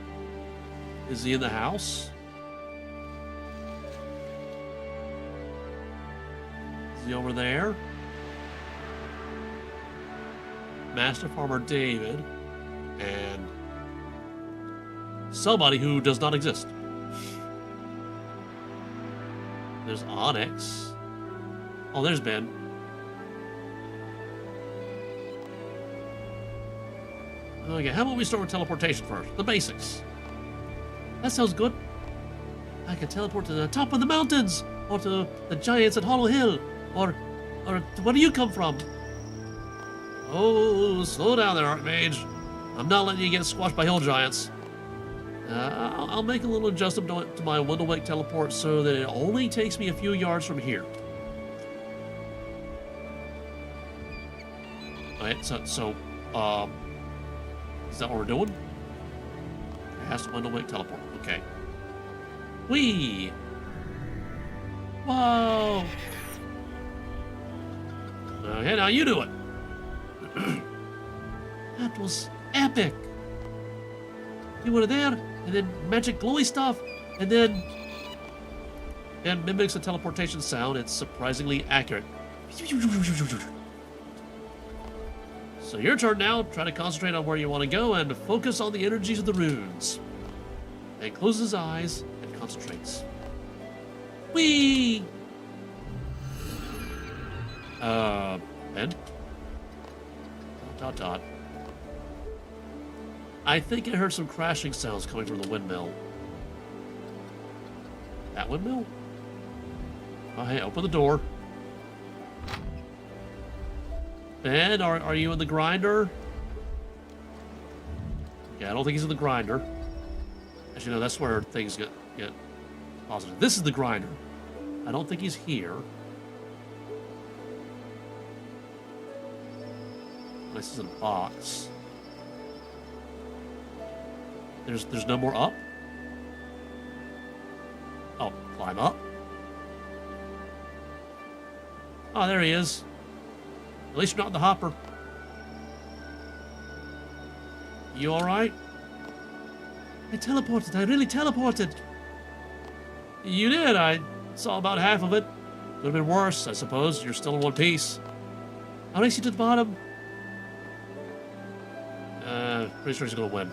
Is he in the house? Is he over there? Master Farmer David and somebody who does not exist. There's Onyx. Oh, there's Ben. Okay, how about we start with teleportation first? The basics. That sounds good. I can teleport to the top of the mountains, or to the giants at Hollow Hill, or where do you come from? Oh, slow down there, Archmage. I'm not letting you get squashed by hill giants. I'll make a little adjustment to my Wendlewick teleport so that it only takes me a few yards from here. Alright, so, is that what we're doing? Cast Wendlewick teleport. Okay. Whee! Whoa! Okay, now you do it. That was epic. You were there, and then magic glowy stuff, and then mimics a teleportation sound. It's surprisingly accurate. So your turn now. Try to concentrate on where you want to go and focus on the energies of the runes. And closes his eyes and concentrates. Whee! Ben? Dot, dot, dot. I think I heard some crashing sounds coming from the windmill. That windmill? Oh, hey, open the door. Ben, are you in the grinder? Yeah, I don't think he's in the grinder. Actually, no, that's where things get positive. This is the grinder. I don't think he's here. This is a box. There's no more up? Oh, climb up? Oh, there he is. At least you're not in the hopper. You alright? I teleported. I really teleported. You did. I saw about half of it. Would have been worse, I suppose. You're still in one piece. I'll race you to the bottom. Pretty sure he's gonna win.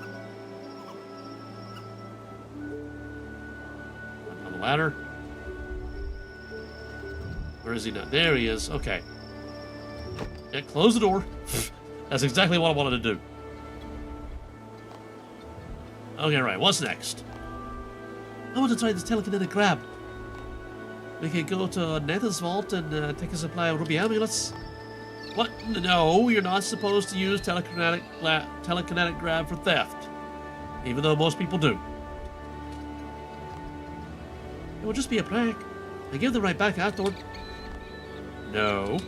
On the ladder. Where is he now? There he is. Okay. Yeah, close the door. That's exactly what I wanted to do. Okay, right. What's next? I want to try this telekinetic grab. We can go to Nathan's vault and take a supply of ruby amulets. What? No, you're not supposed to use telekinetic grab for theft. Even though most people do. It will just be a prank. I give them right back afterward. No.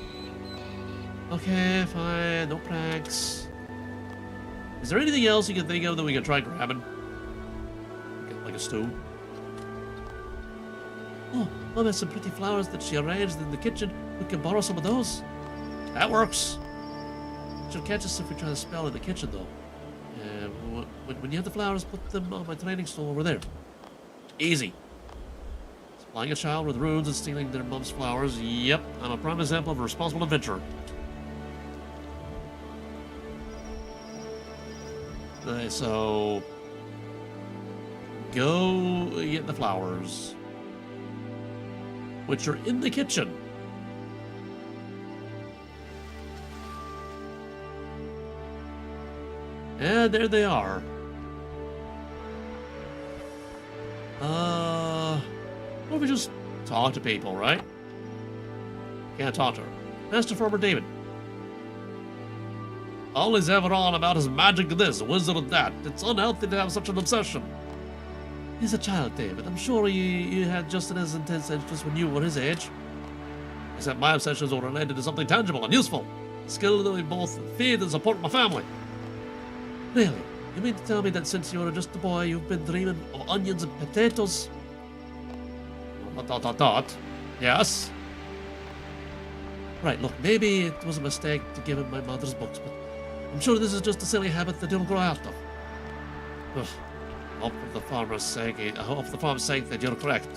Okay, fine. No pranks. Is there anything else you can think of that we can try grabbing? Like a stool? Oh, Mom has some pretty flowers that she arranged in the kitchen. We can borrow some of those. That works. She'll catch us if we try to spell in the kitchen, though. When you have the flowers, put them on my training stool over there. Easy. Supplying a child with runes and stealing their mom's flowers. Yep, I'm a prime example of a responsible adventurer. Okay, so... go get the flowers. Which are in the kitchen. And there they are. What if we just talk to people, right? Can't talk to her. Master Farmer David. Always have it on about his magic this, wizard of that. It's unhealthy to have such an obsession. He's a child, David. I'm sure you had just as intense interest when you were his age. Except my obsessions are related to something tangible and useful. A skill that we both feed and support my family. Really? You mean to tell me that since you were just a boy, you've been dreaming of onions and potatoes? ... Yes? Right, look, maybe it was a mistake to give him my mother's books, but I'm sure this is just a silly habit that he'll grow out of. Ugh. I hope for the farmer's sake that you're correct.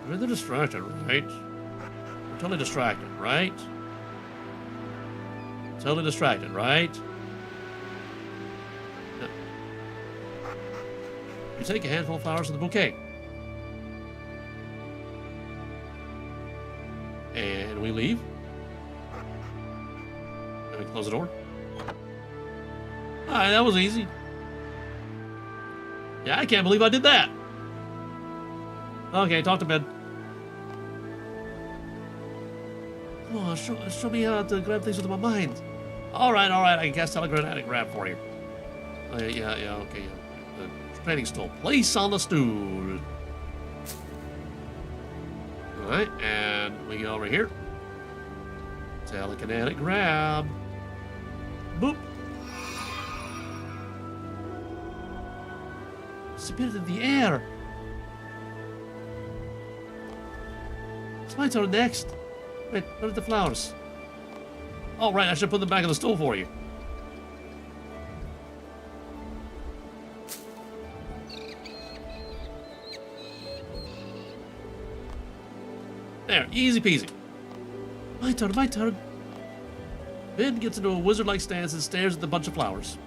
You're really distracted, right? You're totally distracted, right? Totally distracted, right? Yeah. You take a handful of flowers from the bouquet. And we leave. And we close the door. Alright, that was easy. Yeah, I can't believe I did that. Okay, talk to Ben. Come on, show me how to grab things with my mind. Alright, I guess telekinetic grab for you. Yeah, okay. The training stool. Place on the stool. Alright, and we go over here. Telekinetic grab. Boop. Spirit in the air. It's my turn next. Wait, where are the flowers? Oh, right, I should put them back on the stool for you. There, easy peasy. My turn. Ben gets into a wizard-like stance and stares at the bunch of flowers.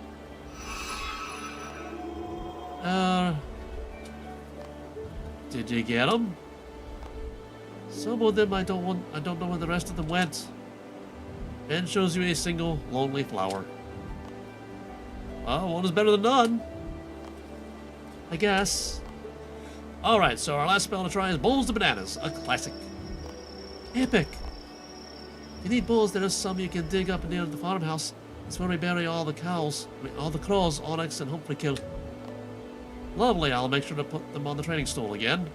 Did you get them? Some of them I don't know where the rest of them went. Ben shows you a single lonely flower. Well, one is better than none, I guess. Alright, so our last spell to try is Bowls to Bananas, a classic. Epic! If you need bowls, there are some you can dig up near the farmhouse. It's where we bury all the crows, onyx, and hopefully kill. Lovely, I'll make sure to put them on the training stool again.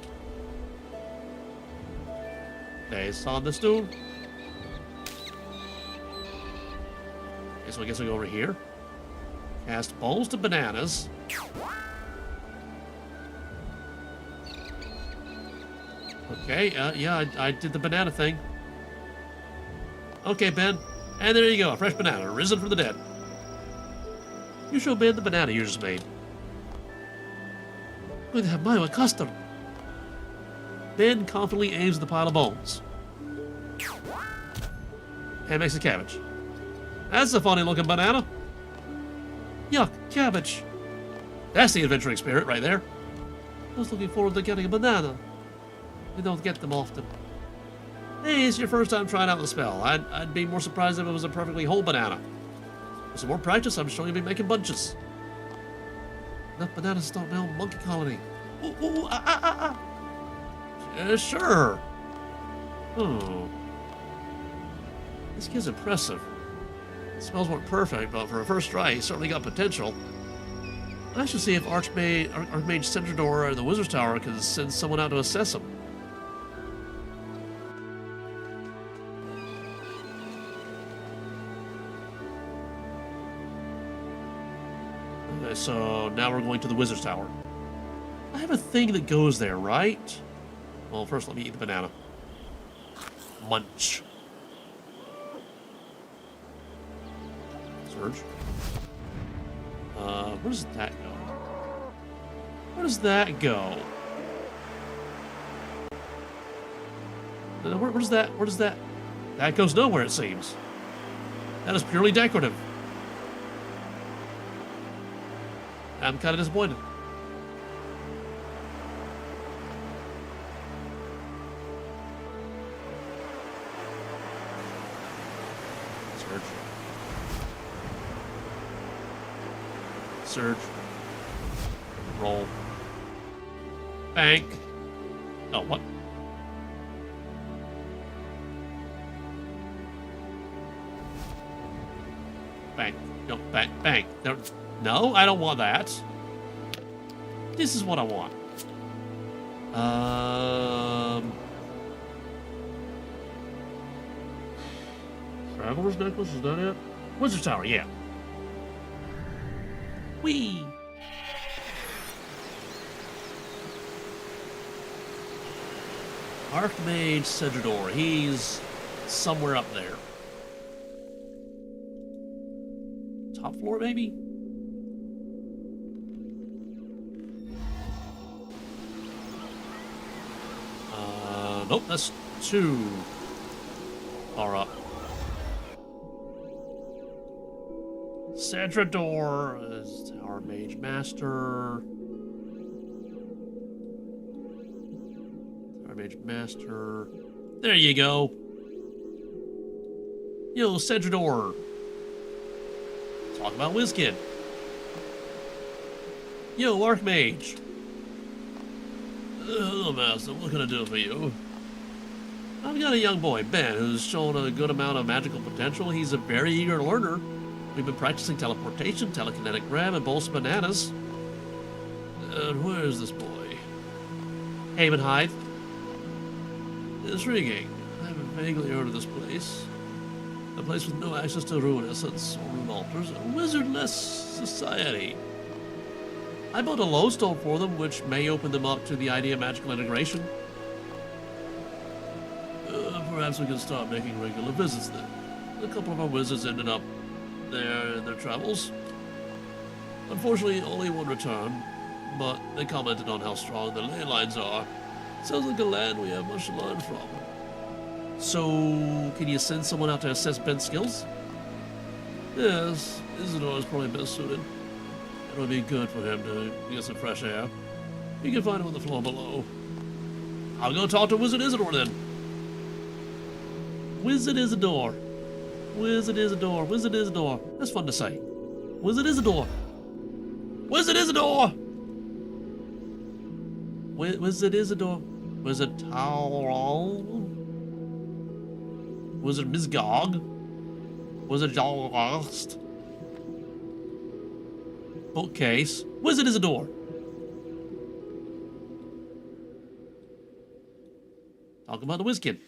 Place on the stool. Okay, so I guess we'll go over here. Cast Bowls to Bananas. Okay, yeah, I did the banana thing. Okay, Ben. And there you go, a fresh banana, risen from the dead. You show Ben the banana you just made. I'm going to have mine with custard. Ben confidently aims at the pile of bones. And makes a cabbage. That's a funny looking banana. Yuck, cabbage. That's the adventuring spirit right there. I was looking forward to getting a banana. We don't get them often. Hey, it's your first time trying out the spell. I'd be more surprised if it was a perfectly whole banana. With some more practice, I'm sure you'll be making bunches. Enough bananas to start my own monkey colony. Ooh, sure. Hmm. This kid's impressive. Smells weren't perfect, but for a first try, he certainly got potential. I should see if Archmage Centrador or the Wizard's Tower can send someone out to assess him. Okay, so now we're going to the Wizard's Tower. I have a thing that goes there, right? Well, first let me eat the banana. Munch. Surge. Where does that go? Where does that go? Where does that? Where does that? That goes nowhere, it seems. That is purely decorative. I'm kind of disappointed. Surge. Surge. Roll. Bank. Oh, what? Bank. No, bank. Bank. No, I don't want that. This is what I want. Traveler's Necklace, is that it? Wizard's Tower, yeah. Whee! Archmage Centrador, he's somewhere up there. Top floor, maybe? Nope, that's too far up. Centrador is Tower Mage Master. Tower Mage Master. There you go. Yo, Centrador. Talk about WizKid. Yo, Archmage. Hello, Master. What can I do for you? I've got a young boy, Ben, who's shown a good amount of magical potential. He's a very eager learner. We've been practicing teleportation, telekinetic grab, and bowls of bananas. And where is this boy? Havenhythe. Intriguing. I haven't vaguely heard of this place. A place with no access to rune essence or rune altars. A wizardless society. I built a lodestone for them, which may open them up to the idea of magical integration. Perhaps we can start making regular visits then. A couple of our wizards ended up there in their travels. Unfortunately, only one returned, but they commented on how strong the ley lines are. Sounds like a land we have much to learn from. So, can you send someone out to assess Ben's skills? Yes, Isidore is probably best suited. It would be good for him to get some fresh air. You can find him on the floor below. I'll go talk to Wizard Isidore then. Wizard Isidore. Wizard Isidore. Wizard Isidore. That's fun to say. Wizard Isidore. Wizard Isidore! Wizard Isidore. Wizard Taural. Wizard Misgog. Wizard Jalgast. Bookcase. Wizard Isidore. Talk about the WizKid.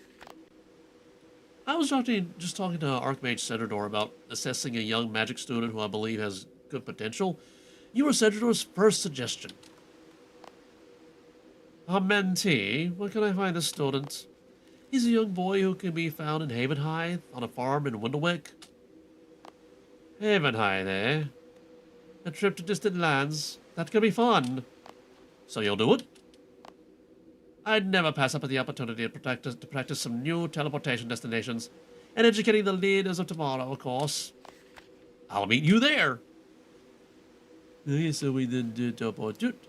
I was just talking to Archmage Centrador about assessing a young magic student who I believe has good potential. You were Centrador's first suggestion. A mentee? Where can I find this student? He's a young boy who can be found in Havenhythe on a farm in Wendlewick. Havenhythe, eh? A trip to distant lands. That could be fun. So you'll do it? I'd never pass up the opportunity to practice some new teleportation destinations and educating the leaders of tomorrow, of course. I'll meet you there. Okay, so we then do double doot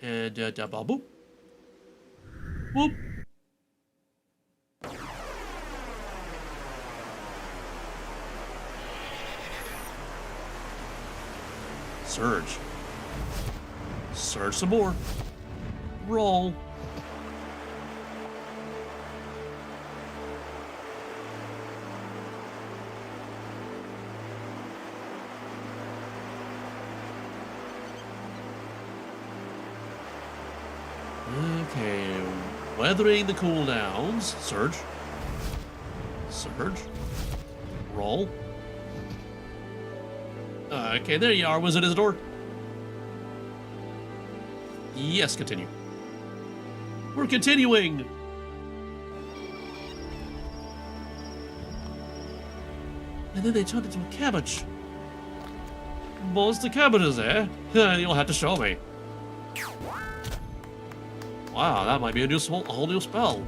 and double boop. Whoop. Surge. Surge some more. Roll. Okay, weathering the cooldowns. Surge. Surge. Roll. Okay, there you are, Wizard Isidore. Yes, continue. We're continuing. And then they turned into a cabbage. Monster cabbages, eh? You'll have to show me. Wow, that might be a whole new spell.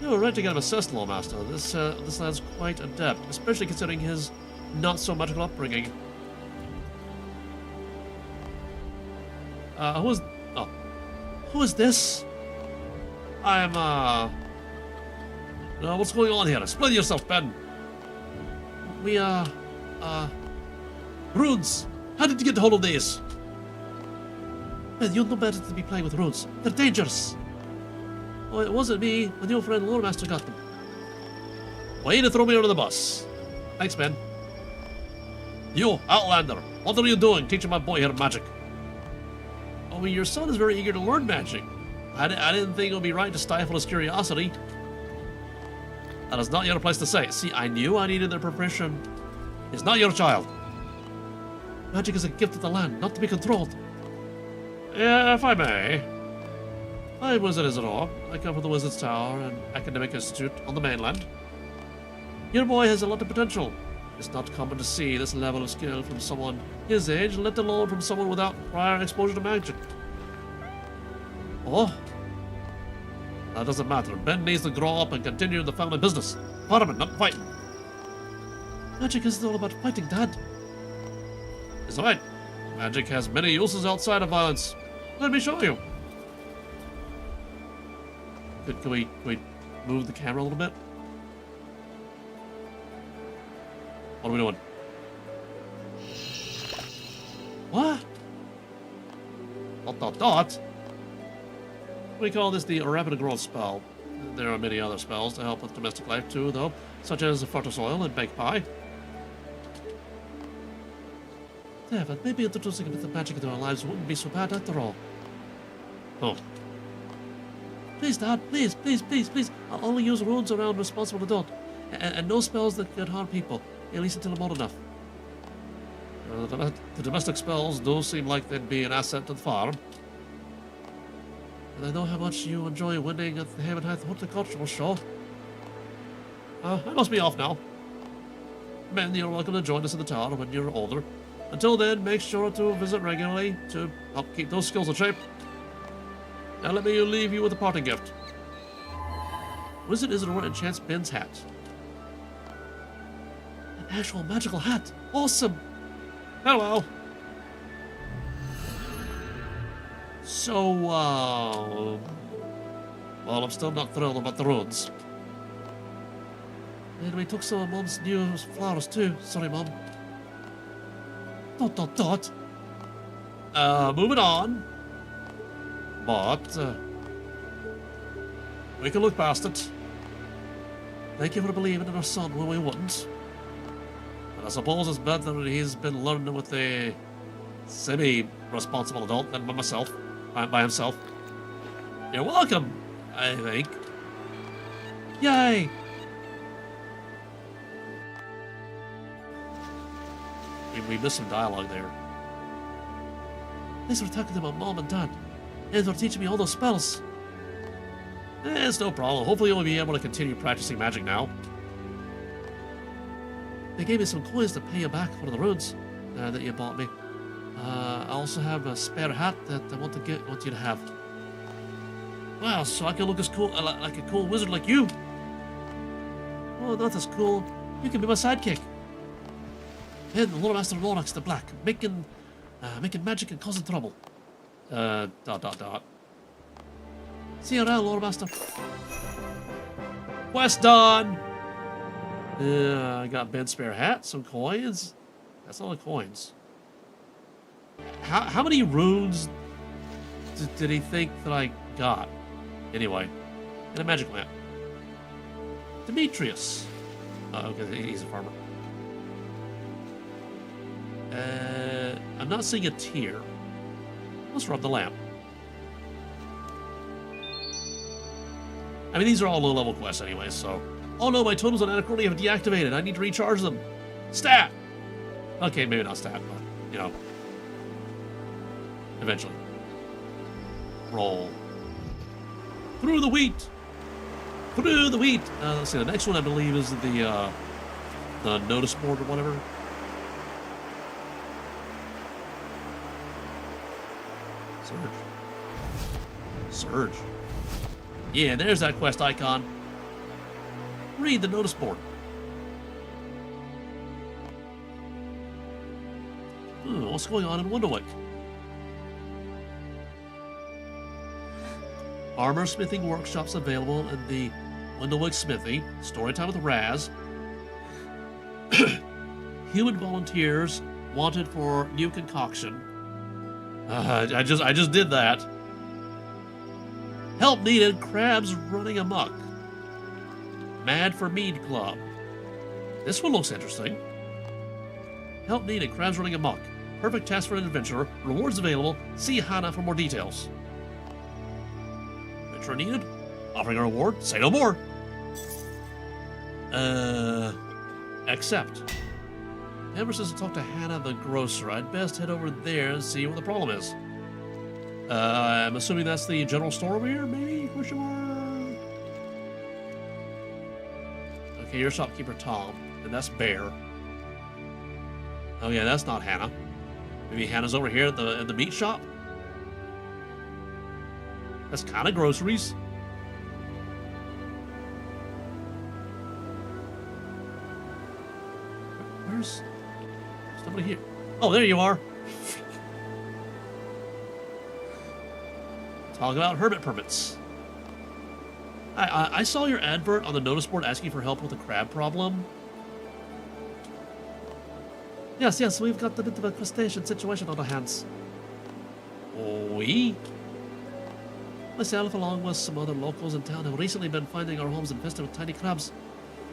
You're right to get him assessed, Loremaster. This lad's quite adept, especially considering his not-so-magical upbringing. Who is this? What's going on here? Explain yourself, Ben. Runes! How did you get hold of these? Ben, you'd know better to be playing with runes. They're dangerous. Oh, it wasn't me, but your friend Loremaster got them. Way to throw me under the bus. Thanks, Ben. You, Outlander, what are you doing teaching my boy here magic? Oh, well, your son is very eager to learn magic. I didn't think it would be right to stifle his curiosity. That is not your place to say. See, I knew I needed their permission. It's not your child. Magic is a gift of the land, not to be controlled. Yeah, if I may. I'm Wizard Isidore. I come from the Wizard's Tower, an academic institute on the mainland. Your boy has a lot of potential. It's not common to see this level of skill from someone his age, let alone from someone without prior exposure to magic. Oh? That doesn't matter. Ben needs to grow up and continue the family business. Farming, not fighting. Magic isn't all about fighting, Dad. It's right. Magic has many uses outside of violence. Let me show you. Can we move the camera a little bit? What are we doing? What? Dot. We call this the rapid growth spell. There are many other spells to help with domestic life too, though, such as fertile soil and baked pie. Yeah, but maybe introducing a bit of magic into our lives wouldn't be so bad after all. Oh. Please, Dad, please. I'll only use runes around responsible adult. And no spells that could harm people, at least until I'm old enough. The domestic spells do seem like they'd be an asset to the farm. And I know how much you enjoy winning at the Havenhythe Horticultural Show. I must be off now. Men, you're welcome to join us in the tower when you're older. Until then, make sure to visit regularly to help keep those skills in shape. Now let me leave you with a parting gift. Wizard Isidore enchants Ben's hat. An actual magical hat. Awesome. Hello. So, well, I'm still not thrilled about the runes. And we took some of Mom's new flowers too. Sorry, Mom. Dot. Moving on. But, we can look past it. Thank you for believing in our son when we wouldn't. And I suppose it's better that he's been learning with a semi-responsible adult than by himself. You're welcome, I think. Yay! We missed some dialogue there. Thanks for talking to my mom and dad, and for teaching me all those spells. It's no problem. Hopefully you'll be able to continue practicing magic now. They gave me some coins to pay you back for the runes that you bought me. I also have a spare hat that I want you to have. Wow, so I can look as cool, like a cool wizard like you. Oh, not as cool. You can be my sidekick. And the Loremaster Lorax the Black, making magic and causing trouble. Dot. See you around, Loremaster. Quest done! I got Ben's spare hat, some coins. That's all the coins. How many runes did he think that I got? Anyway, and a magic lamp. Demetrius. Okay, he's a farmer. I'm not seeing a tier. Let's rub the lamp. I mean, these are all low-level quests anyway, so... Oh no, my totems on Anachrony have deactivated. I need to recharge them. Stat! Okay, maybe not stat, but, you know. Eventually. Roll. Through the wheat! Through the wheat! Let's see, the next one I believe is the notice board or whatever. Surge. Yeah, there's that quest icon. Read the notice board. What's going on in Wendlewick? Armor smithing workshops available in the Wendlewick Smithy. Storytime with Raz. Human volunteers wanted for new concoction. I just did that. Help needed. Crabs running amok. Mad for Mead Club. This one looks interesting. Help needed. Crabs running amok. Perfect task for an adventurer. Rewards available. See Hannah for more details. Adventurer needed. Offering a reward. Say no more. Accept. Amber says to talk to Hannah the grocer. I'd best head over there and see what the problem is. I'm assuming that's the general store over here, maybe? Question mark? Okay, you're shopkeeper Tom, and that's Bear. Oh yeah, that's not Hannah. Maybe Hannah's over here at the meat shop? That's kind of groceries. Where's somebody here? Oh, there you are. Talk about hermit permits. I saw your advert on the notice board asking for help with the crab problem. Yes, we've got a bit of a crustacean situation on our hands. We? Myself, along with some other locals in town, have recently been finding our homes infested with tiny crabs.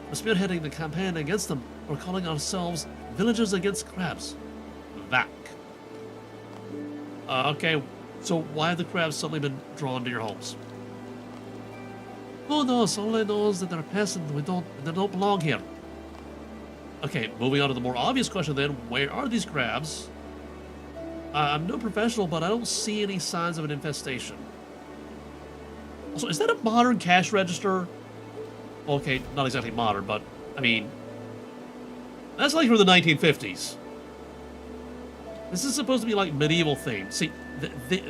We're spearheading the campaign against them. We're calling ourselves Villagers Against Crabs. VAC. Okay, so why have the crabs suddenly been drawn to your homes? Who knows? All I know is that they're pests and they don't belong here. Okay, moving on to the more obvious question then, where are these crabs? I'm no professional, but I don't see any signs of an infestation. Also, is that a modern cash register? Okay, not exactly modern, but, I mean, that's like from the 1950s. This is supposed to be like medieval themed. See,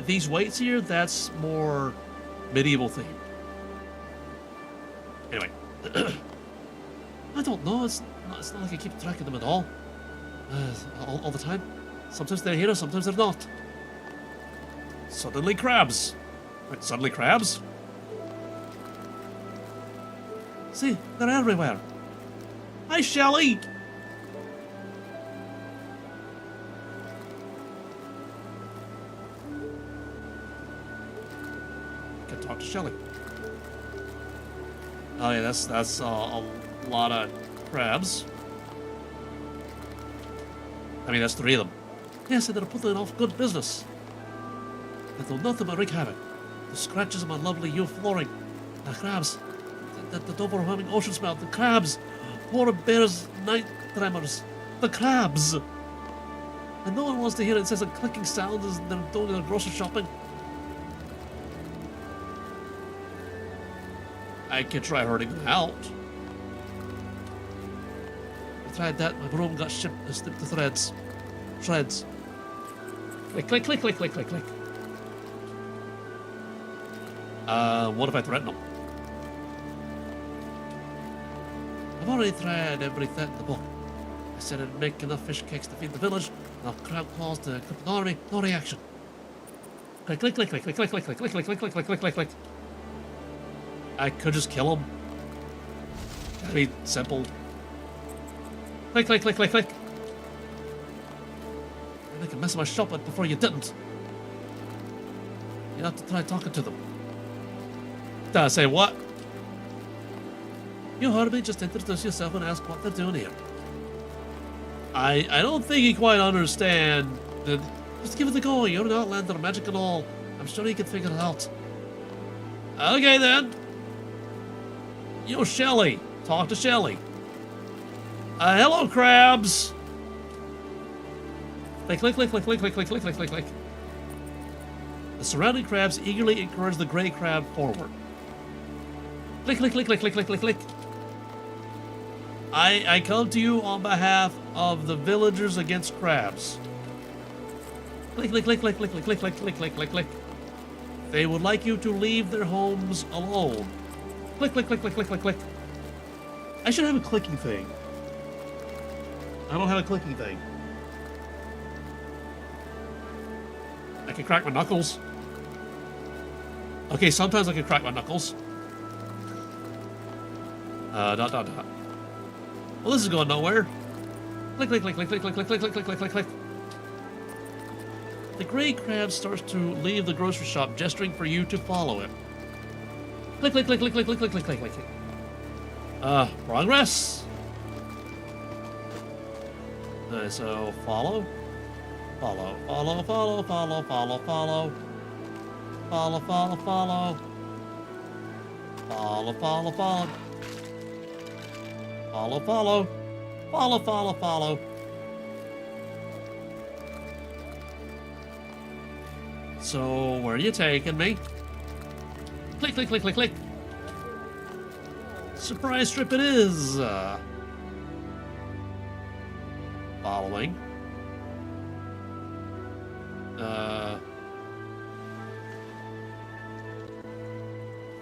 these weights here, that's more medieval themed. Anyway. I don't know, it's not like I keep track of them at all. All the time. Sometimes they're here, sometimes they're not. Suddenly crabs. Wait, suddenly crabs? See, they're everywhere. Hi, Shelly! Can talk to Shelly. Oh yeah, that's a lot of crabs. I mean, that's 3 of them. Yes, and they're putting off good business. They do nothing but wreak havoc. The scratches on my lovely new flooring. The crabs. The overwhelming ocean smell. The crabs. Poor bear's night tremors. The crabs. And no one wants to hear incessant clicking sounds as they're doing their grocery shopping. I could try herding them out. I tried that. My broom got snipped to threads. Shreds. Click, click, click, click, click, click, click. What if I threaten them? I've already tried every threat in the book. I said I'd make enough fish cakes to feed the village, enough crab claws to equip an army. No reaction. Click, click, click, click, click, click, click, click, click, click, click, click, click, click, click, click. I could just kill him. That'd be simple. Click, click, click, click, click. I can mess my shop up before you didn't. You have to try talking to them. Did I say what? You heard me, just introduce yourself and ask what they're doing here. I don't think he quite understands. Just give it a go. You're an outlander, magic and all. I'm sure he can figure it out. Okay then. Yo, Shelly. Talk to Shelly. Hello, crabs. Click, click, click, click, click, click, click, click, click, click, click. The surrounding crabs eagerly encourage the gray crab forward. Click, click, click, click, click, click, click, click. I come to you on behalf of the villagers against crabs. Click, click, click, click, click, click, click, click, click, click, click, click. They would like you to leave their homes alone. Click, click, click, click, click, click, click. I should have a clicking thing. I don't have a clicking thing. I can crack my knuckles. Okay, sometimes I can crack my knuckles. Dot, dot, dot. Well, this is going nowhere. Click, click, click, click, click, click, click, click, click, click, click, click, click. The gray crab starts to leave the grocery shop, gesturing for you to follow it. Click, click, click, click, click, click, click, click, click, click. Progress. So follow. Follow, follow, follow, follow, follow, follow. Follow, follow, follow. Follow, follow, follow. Follow, follow. Follow, follow, follow. So, where are you taking me? Click, click, click, click, click. Surprise strip it is. Following.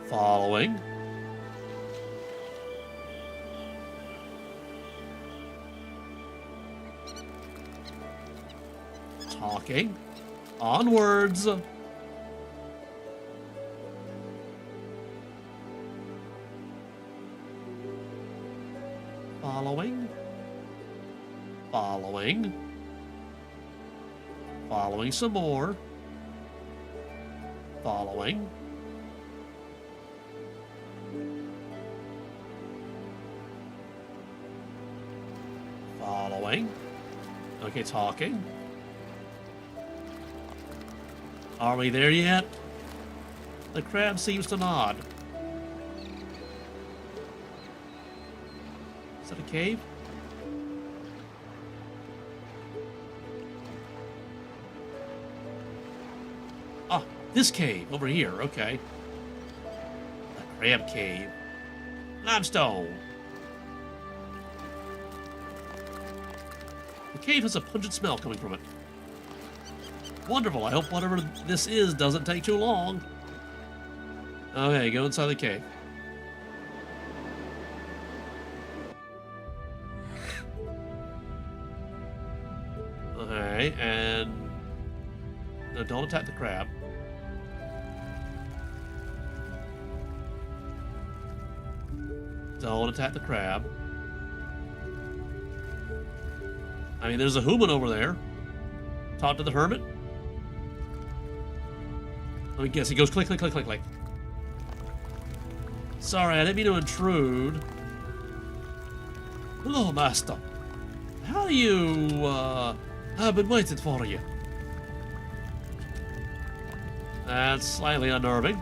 Following. Talking. Onwards. Following. Following. Following some more. Following. Following. Okay, talking. Are we there yet? The crab seems to nod. Is that a cave? Ah, this cave over here, okay. The crab cave. Limestone. The cave has a pungent smell coming from it. Wonderful. I hope whatever this is doesn't take too long. Okay, go inside the cave. Okay, and no, don't attack the crab. Don't attack the crab. I mean, there's a human over there. Talk to the hermit. Let me guess. He goes click, click, click, click, click. Sorry, I didn't mean to intrude. Hello, master. How do you, I've been waiting for you. That's slightly unnerving.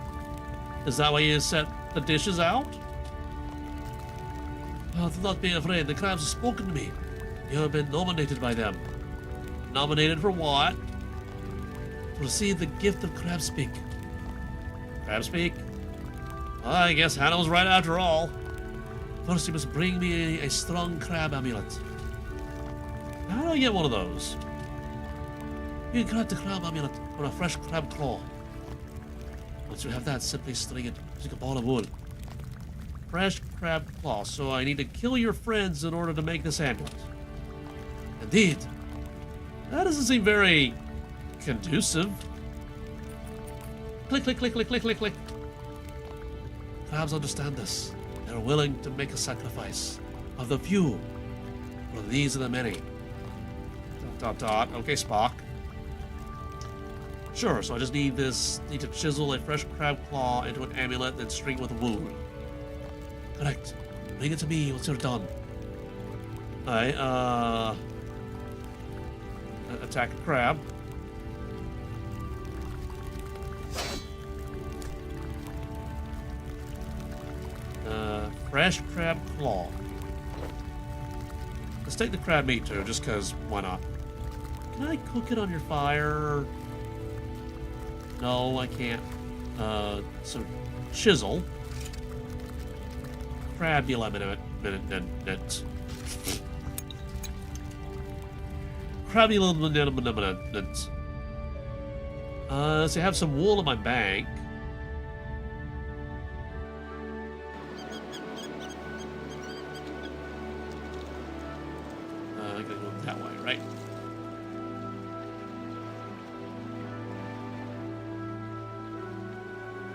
Is that why you set the dishes out? Oh, do not be afraid. The crabs have spoken to me. You have been nominated by them. Nominated for what? To receive the gift of crab speak. Crab speak? Well, I guess Hannah was right after all. First, you must bring me a strong crab amulet. How do I get one of those? You can grab the crab amulet or a fresh crab claw. Once you have that, simply string it using a ball of wool. Fresh crab claw. So I need to kill your friends in order to make this amulet. Indeed. That doesn't seem very conducive. Click, click, click, click, click, click, click. Crabs understand this. They're willing to make a sacrifice of the few for these are the many. Dot, dot, dot. Okay, Spock. Sure, so I just need to chisel a fresh crab claw into an amulet, then string with a wound. Correct. Bring it to me once you're done. Alright, attack a crab. Fresh crab claw. Let's take the crab meat too, just cause why not? Can I cook it on your fire? No, I can't. So chisel. Crab minute. Crabby little minute. So I have some wool in my bank. I gotta go that way, right?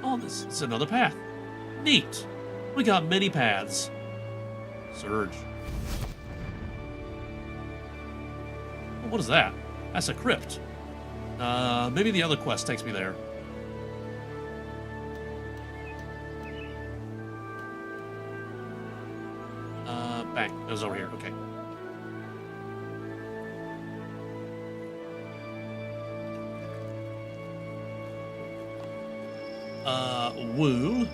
Oh, this is another path. Neat. We got many paths. Surge. Oh, what is that? That's a crypt. Maybe the other quest takes me there. Bang. It was over here. Okay. Wool.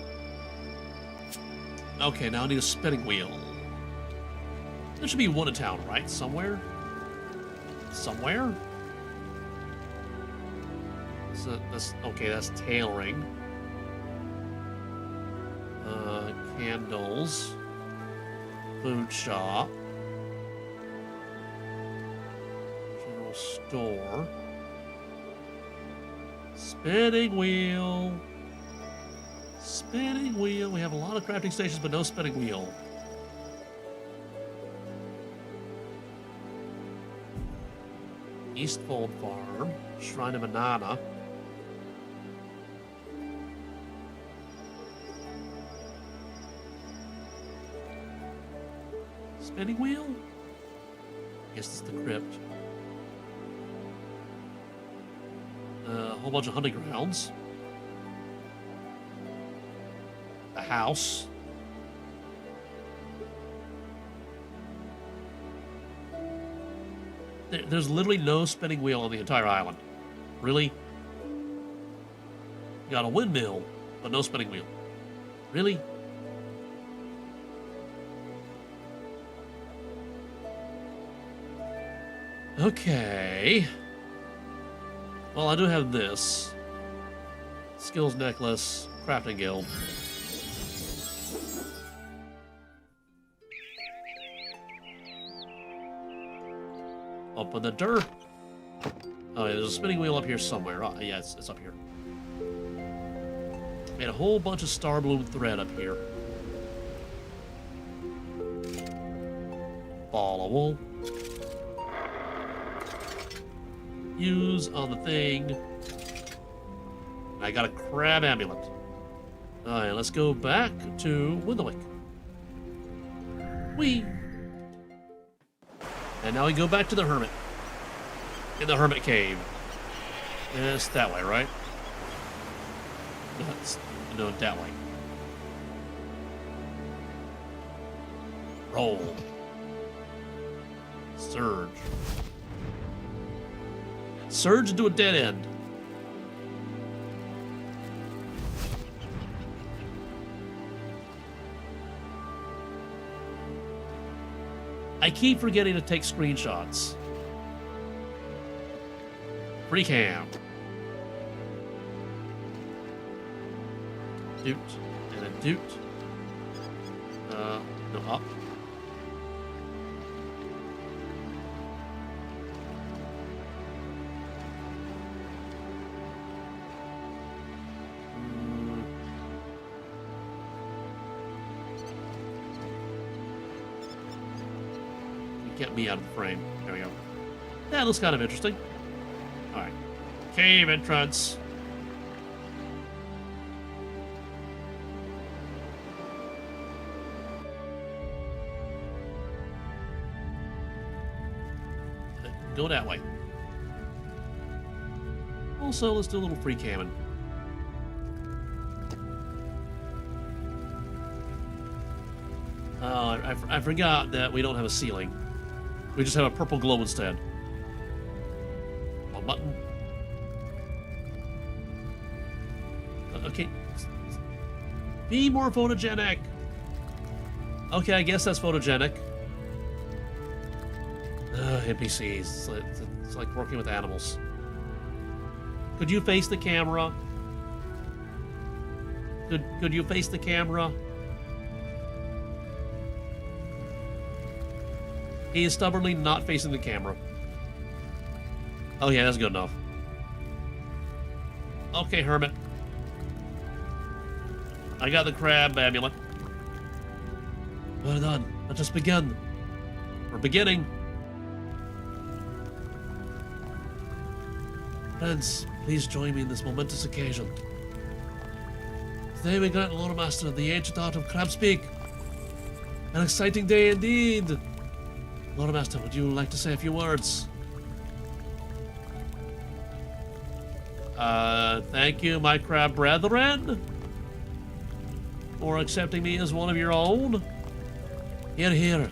Okay, now I need a spinning wheel. There should be one in town, right? Somewhere? Somewhere? So that's okay, that's tailoring. Candles. Food shop. General store. Spinning wheel. Spinning wheel. We have a lot of crafting stations, but no spinning wheel. Eastfold Farm. Shrine of Banana. Spinning wheel? I guess it's the crypt. A whole bunch of hunting grounds. A house. There's literally no spinning wheel on the entire island. Really? You got a windmill, but no spinning wheel. Really? Okay. Well, I do have this. Skills necklace, crafting guild. Open the door. Oh, yeah, there's a spinning wheel up here somewhere. Oh, yeah, it's up here. Made a whole bunch of star bloom thread up here. Ball of wool. Use on the thing. I got a crab amulet. Alright, let's go back to Wendlewick. Whee! And now we go back to the hermit. In the hermit cave. It's that way, right? No, that way. Roll. Surge. Surge into a dead end. I keep forgetting to take screenshots. Free cam. Doot. And a doot. No, up. Get me out of the frame. There we go. That looks kind of interesting. Alright. Cave entrance. Go that way. Also, let's do a little free camming. Oh, I forgot that we don't have a ceiling. We just have a purple glow instead. One button. Okay. Be more photogenic. Okay, I guess that's photogenic. NPCs. It's like working with animals. Could you face the camera? Could you face the camera? He is stubbornly not facing the camera. Oh yeah, that's good enough. Okay, Hermit. I got the crab amulet. Well done. Let us begin. We're beginning. Friends, please join me in this momentous occasion. Today we grant Loremaster the ancient art of Crabspeak. An exciting day indeed. Loremaster, would you like to say a few words? Thank you, my crab brethren, for accepting me as one of your own. Hear, hear.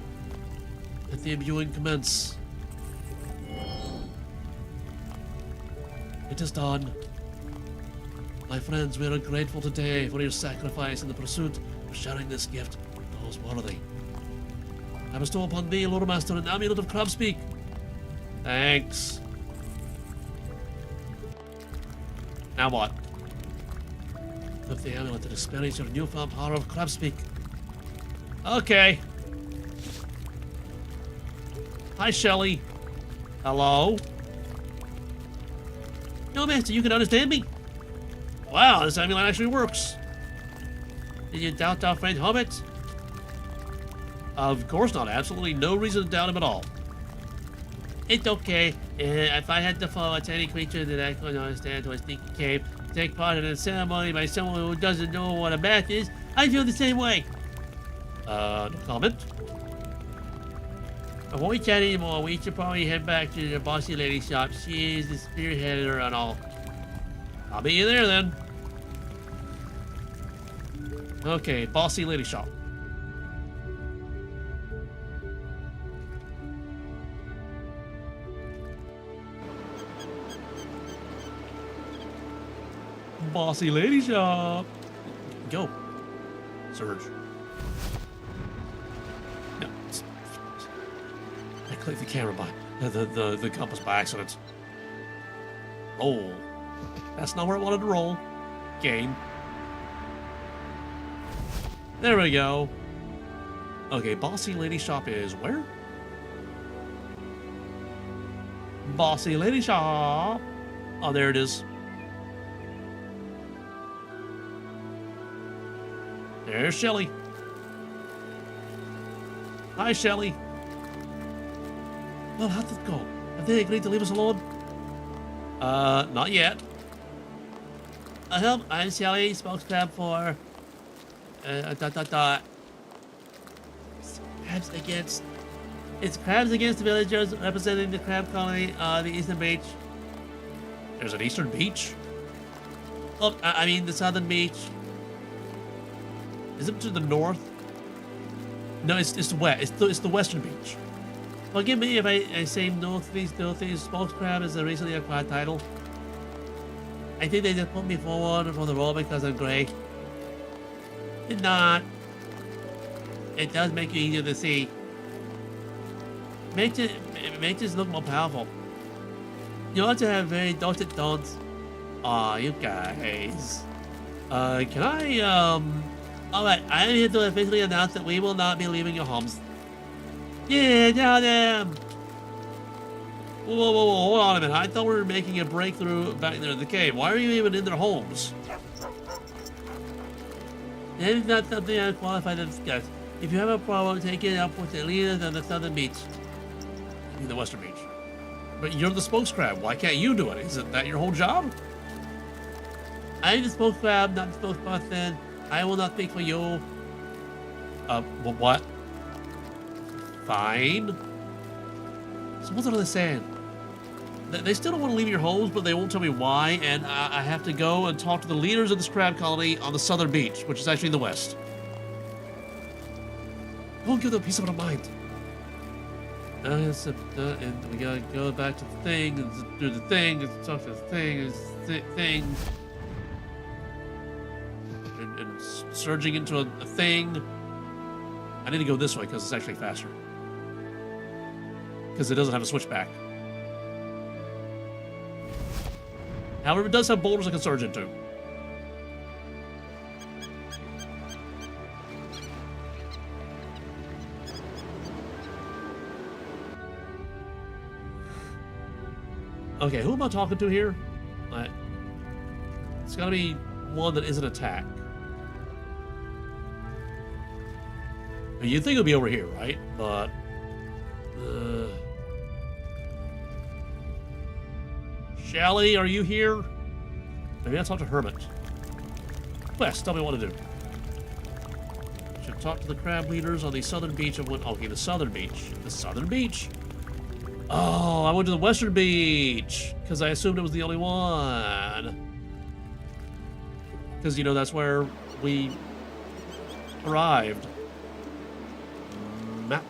Let the imbuing commence. It is done. My friends, we are grateful today for your sacrifice in the pursuit of sharing this gift with those worthy. I bestow upon thee, Loremaster, an amulet of Crabspeak. Thanks. Now what? With the amulet to experience your newfound power of Crabspeak. Okay. Hi, Shelly. Hello? No, Master, you can understand me. Wow, this amulet actually works. Did you doubt our friend Hobbit? Of course not. Absolutely no reason to doubt him at all. It's okay. If I had to follow a tiny creature that I couldn't understand to a sneaky cave, take part in a ceremony by someone who doesn't know what a bath is, I feel the same way. No comment. Before we chat anymore, we should probably head back to the bossy lady shop. She is the spearheader and all. I'll meet you there then. Okay, bossy lady shop. Bossy lady shop. Go. Surge. No. I clicked the camera by the compass by accident. Roll. That's not where I wanted to roll. Game. There we go. Okay, bossy lady shop is where? Bossy lady shop. Oh, there it is. There's Shelly. Hi, Shelly. Well, how'd it go? Have they agreed to leave us alone? Not yet. Hello, I'm Shelly, spokescrab for... It's crabs against the villagers representing the crab colony on the eastern beach. There's an eastern beach? Oh, I mean the southern beach. Is it to the north? No, it's west. It's the western beach. Forgive me if I say northeast spokescrab is a recently acquired title. I think they just put me forward for the role because I'm gray. Did not. It does make you easier to see. Makes it look more powerful. You also have very dotted tones. Aw, you guys. Can I, Alright, I am here to officially announce that we will not be leaving your homes. Yeah, tell them! Whoa, hold on a minute. I thought we were making a breakthrough back there in the cave. Why are you even in their homes? That is not something I'm qualified to discuss. If you have a problem, take it up with the leaders on the southern beach. I mean the western beach. But you're the spokescrab. Why can't you do it? Isn't that your whole job? I'm the spokescrab, not the spokesperson. I will not speak for you. Well, what? Fine. So what are they saying? They still don't want to leave your homes, but they won't tell me why, and I have to go and talk to the leaders of this crab colony on the southern beach, which is actually in the west. I won't give them a piece of my mind. And we gotta go back to the thing, and do the thing, and talk to the thing, and surging into a thing. I need to go this way because it's actually faster. Because it doesn't have a switchback. However, it does have boulders I can surge into. Okay, who am I talking to here? It's gotta be one that isn't attack. You'd think it would be over here, right? But... Shelly, are you here? Maybe I'll talk to Hermit. Quest, tell me what to do. Should talk to the crab leaders on the southern beach of okay, the southern beach. The southern beach? Oh, I went to the western beach because I assumed it was the only one. Because, you know, that's where we arrived. Map.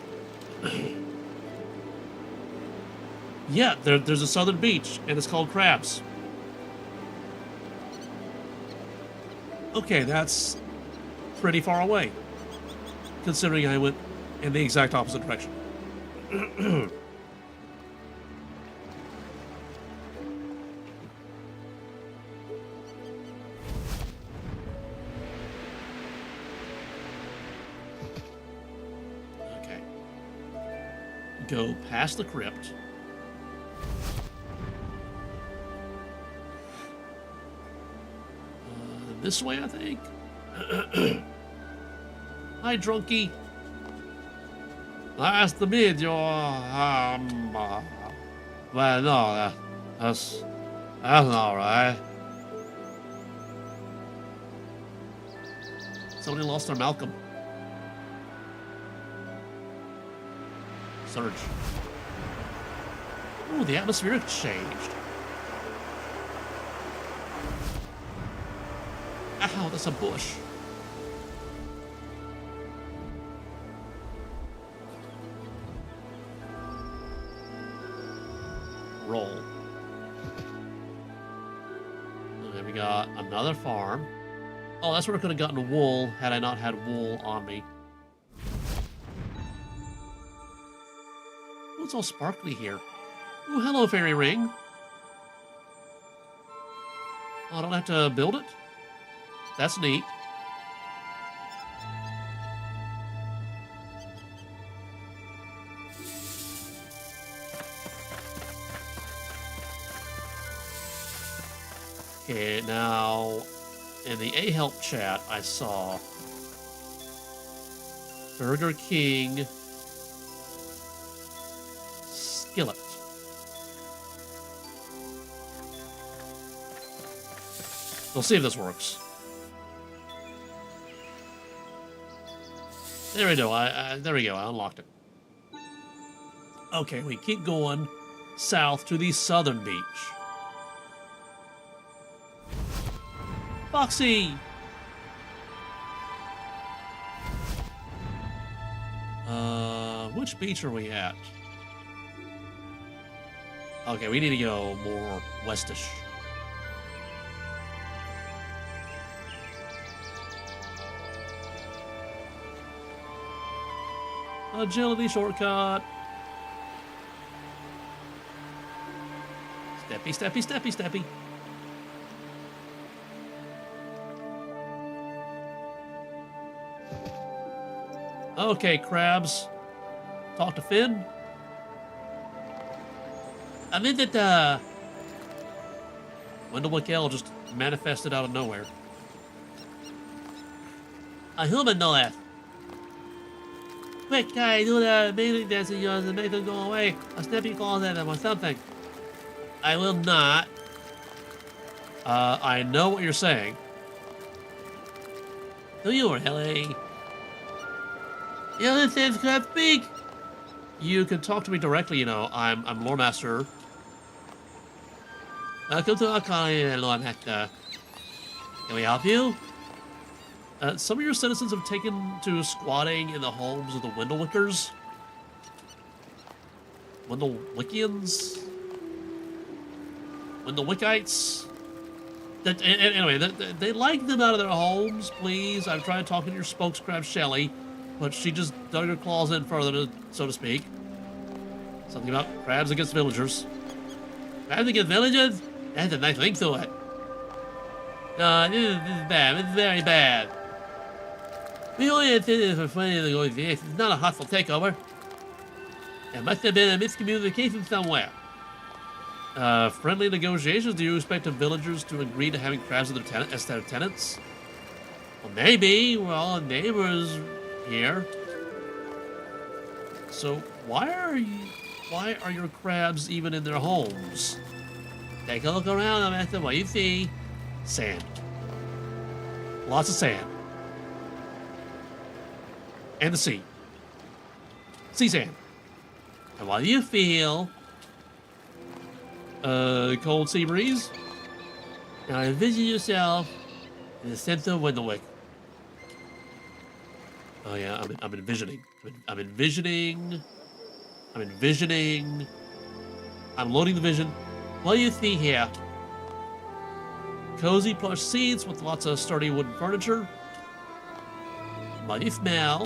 Yeah, there's a southern beach, and it's called Crabs. Okay, that's pretty far away, considering I went in the exact opposite direction. Okay. Go past the crypt. This way, I think. Hi, drunkie. Nice to meet you. Well, no, that's all right. Somebody lost their Malcolm. Surge. Ooh, the atmosphere changed. Ow, that's a bush. Roll. Okay, we got another farm. Oh, that's where I could have gotten wool had I not had wool on me. Oh, it's all sparkly here. Oh, hello, fairy ring. Oh, I don't have to build it? That's neat. Okay, now in the A-Help chat I saw Burger King Skillet. We'll see if this works. There we go. There we go. I unlocked it. Okay, we keep going south to the southern beach. Foxy! Which beach are we at? Okay, we need to go more westish. Agility shortcut. Steppy, steppy, steppy, steppy. Okay, crabs. Talk to Finn. I mean that, Wendlewick L just manifested out of nowhere. A human, no less. Quick, guy, do that amazing dance of yours and make them go away. I'll snap your claws at them or something. I will not. I know what you're saying. Do you really? You understand can't speak? You can talk to me directly, you know. I'm Loremaster. Welcome to our colony, Loremaster. Can we help you? Some of your citizens have taken to squatting in the homes of the Wendlewickers. Wendlewickians? Wendlewickites? Anyway, they like them out of their homes, please. I've tried talking to your spokescraft, Shelly, but she just dug her claws in further, so to speak. Something about crabs against villagers. Crabs against villagers? That's a nice link to it. No, this is bad. This is very bad. We only intended for friendly negotiations. It's not a hostile takeover. There must have been a miscommunication somewhere. Friendly negotiations? Do you expect the villagers to agree to having crabs as their tenants? Well, maybe. We're all neighbors here. So why are your crabs even in their homes? Take a look around, Master. What do you see? Sand. Lots of sand. And the sea. Sea sand. And what do you feel? Cold sea breeze. Now envision yourself in the center of Wendlewick. Oh yeah, I'm envisioning. I'm envisioning. I'm loading the vision. What do you see here? Cozy plush seats with lots of sturdy wooden furniture. What do you smell?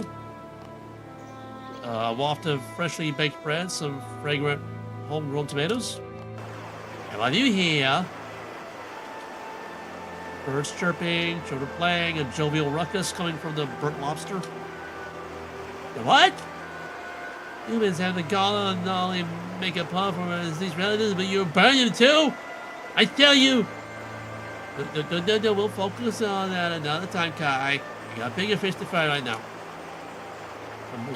A waft of freshly baked bread, some fragrant homegrown tomatoes. And what do you hear? Birds chirping, children playing, a jovial ruckus coming from the burnt lobster. The what? Humans have the gall to not only make a pun for these relatives, but you burn them too? I tell you! No, we'll focus on that another time, Kai. You got bigger fish to fry right now. Come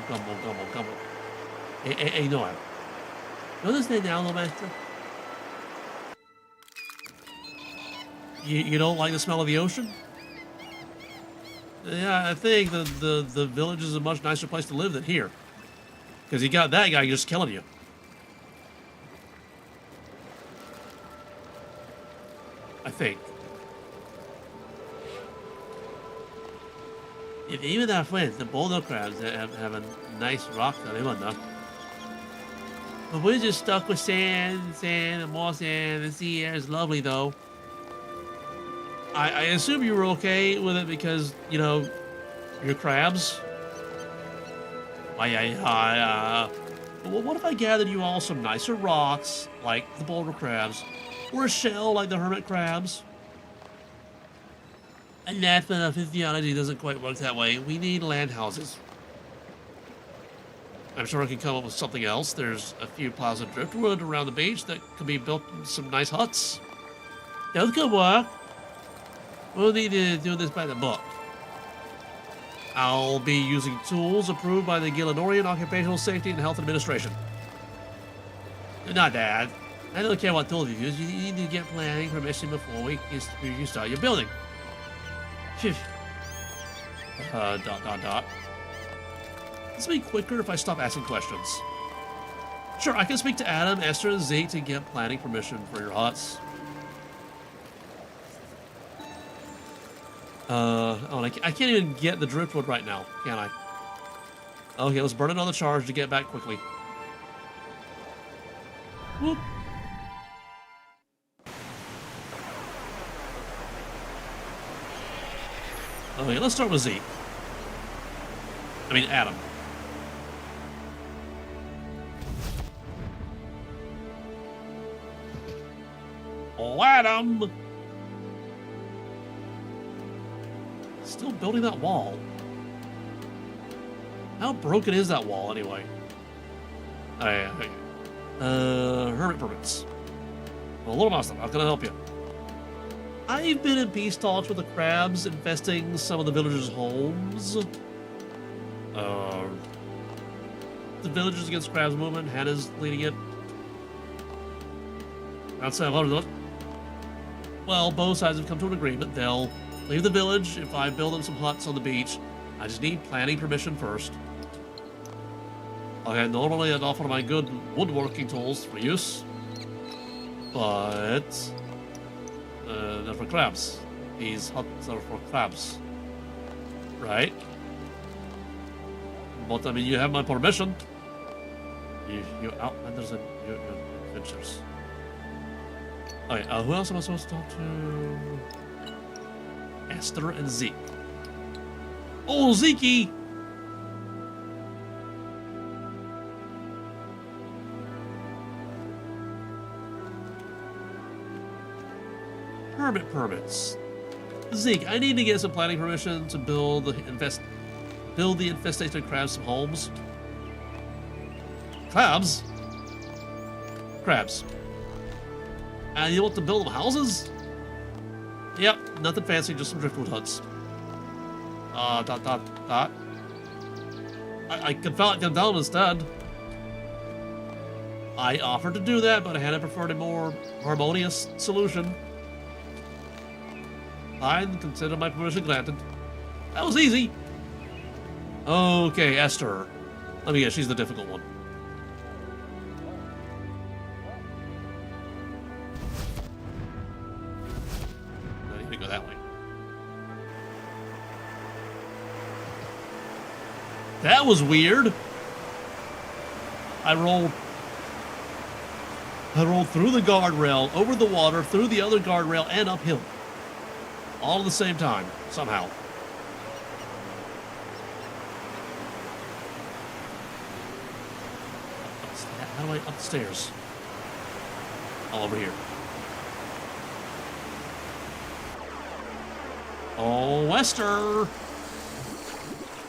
on. Hey, Noah. You understand now, Loremaster? You don't like the smell of the ocean? Yeah, I think the village is a much nicer place to live than here. Because you got that guy just killing you. I think. If even our friends, the boulder crabs, have a nice rock to live under. But we're just stuck with sand, and more sand. The sea air is lovely, though. I assume you were okay with it because, you know, you're crabs. Well, what if I gathered you all some nicer rocks, like the boulder crabs, or a shell like the hermit crabs? And that's when our physiology doesn't quite work that way. We need land houses. I'm sure I can come up with something else. There's a few piles of driftwood around the beach that could be built in some nice huts. Those could work. We'll need to do this by the book. I'll be using tools approved by the Gillenorian Occupational Safety and Health Administration. Not bad. I don't care what tools you use. You need to get planning permission before you start your building. Phew. This will be quicker if I stop asking questions. Sure, I can speak to Adam, Esther, and Zeke to get planning permission for your huts. I can't even get the driftwood right now, can I? Okay, let's burn another charge to get back quickly. Whoop. Okay, let's start with Zeke. I mean, Adam. Oh, Adam! Still building that wall. How broken is that wall, anyway? Hermit permits. Well, Loremaster, how can I help you? I've been in peace talks with the crabs infesting some of the villagers' homes. The Villagers Against Crabs movement, Hannah's leading it. Outside of well, both sides have come to an agreement. They'll leave the village if I build them some huts on the beach. I just need planning permission first. Okay, normally I'd offer my good woodworking tools for use, but they're for crabs. These huts are for crabs. Right? But I mean, you have my permission. You outlanders and your adventures. Okay, who else am I supposed to talk to? Esther and Zeke. Oh, Zeke! Permits. Zeke, I need to get some planning permission to build the infestation of crabs some homes. Crabs? Crabs. And you want to build them houses? Yep, nothing fancy, just some driftwood huts. I could come down instead. I offered to do that, but I had preferred a more harmonious solution. Fine, consider my permission granted. That was easy. Okay, Esther. Let me guess, she's the difficult one. I need to go that way. That was weird. I rolled through the guardrail, over the water, through the other guardrail, and uphill. All at the same time, somehow. How do I up the stairs? Oh, over here. Oh, Wester!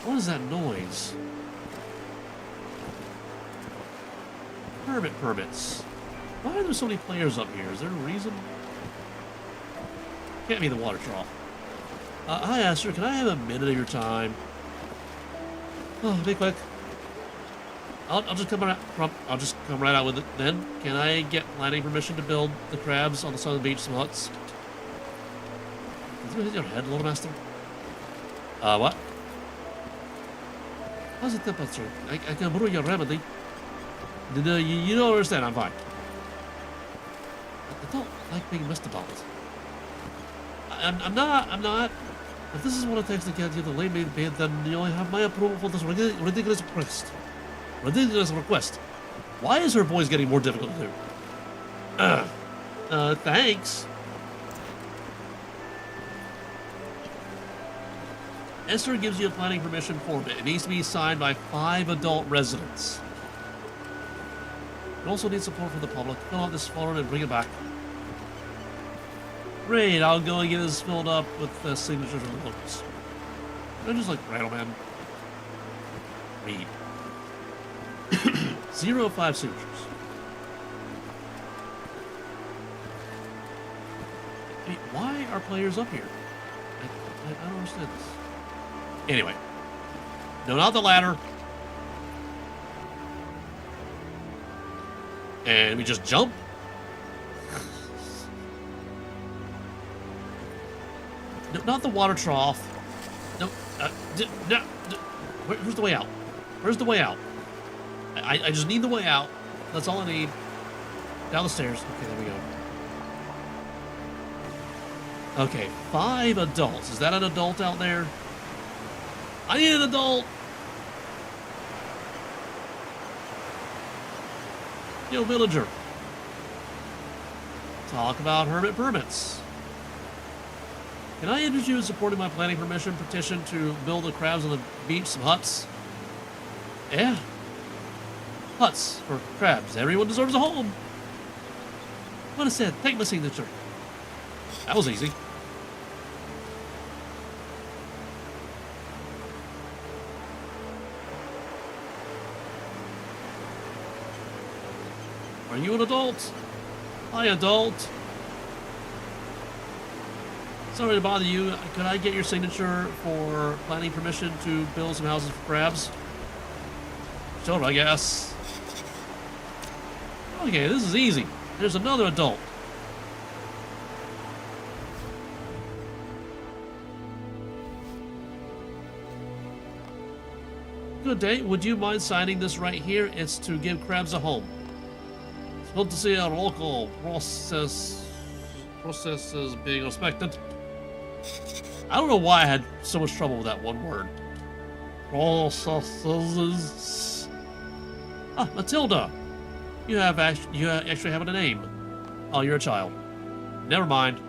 What is that noise? Permits. Why are there so many players up here? Is there a reason? Can't be the water trough. Hi, Esther. Can I have a minute of your time? Oh, be quick. I'll just come right. I'll just come right out with it. Then, can I get planning permission to build the crabs on the side of the beach, some huts? Did you hit your head, Loremaster? What? How's the temperature? I can brew your remedy. You don't understand. I'm fine. I don't like being messed about. I'm not. If this is what it takes to get you to lay me in bed, then you only have my approval for this ridiculous request. Why is her voice getting more difficult to do? Thanks. Esther gives you a planning permission form. It needs to be signed by 5 adult residents. You also need support from the public. Fill out this form and bring it back. Great, I'll go and get this filled up with signatures from the locals. I just like Rattleman. Read. 0 of 5 signatures. Wait, why are players up here? I don't understand this. Anyway. No, not the ladder. And we just jump. No, not the water trough. No, where's the way out? Where's the way out? I just need the way out. That's all I need. Down the stairs. Okay, there we go. Okay, 5 adults. Is that an adult out there? I need an adult. Yo, villager. Talk about hermit permits. Can I interest you in supporting my planning permission petition to build the crabs on the beach some huts? Yeah. Huts for crabs. Everyone deserves a home. What I said, take my signature. That was easy. Are you an adult? Hi, adult. Sorry to bother you. Could I get your signature for planning permission to build some houses for crabs? Sure, I guess. Okay, this is easy. There's another adult. Good day. Would you mind signing this right here? It's to give crabs a home. It's good to see a local process is being inspected. I don't know why I had so much trouble with that one word. Processes. Ah, Matilda. You actually have a name. Oh, you're a child. Never mind.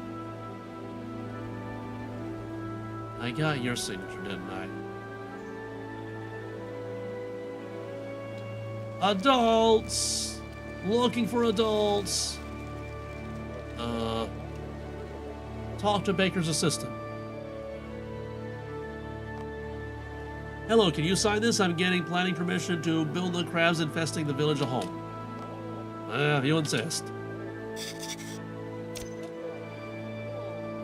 I got your signature, didn't I? Adults! Looking for adults. Talk to Baker's assistant. Hello, can you sign this? I'm getting planning permission to build the crabs infesting the village a home. If you insist.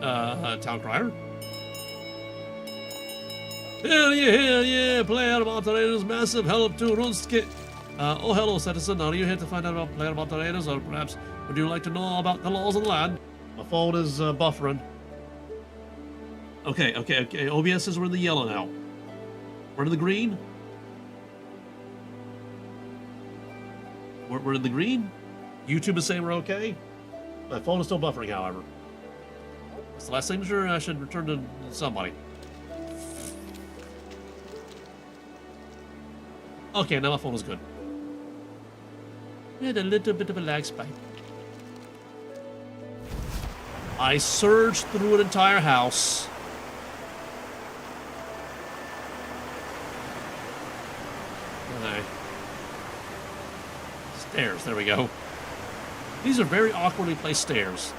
Town crier? Hell yeah, Player Moderators, massive help to Runescape. Oh, hello, citizen. Are you here to find out about Player Moderators, or perhaps would you like to know about the laws of the land? My phone is buffering. Okay. OBS says we're in the yellow now. We're in the green? We're in the green? YouTube is saying we're okay? My phone is still buffering, however. It's the last signature. I should return to somebody. Okay, now my phone is good. We had a little bit of a lag spike. I surged through an entire house. Okay. Stairs, there we go. These are very awkwardly placed stairs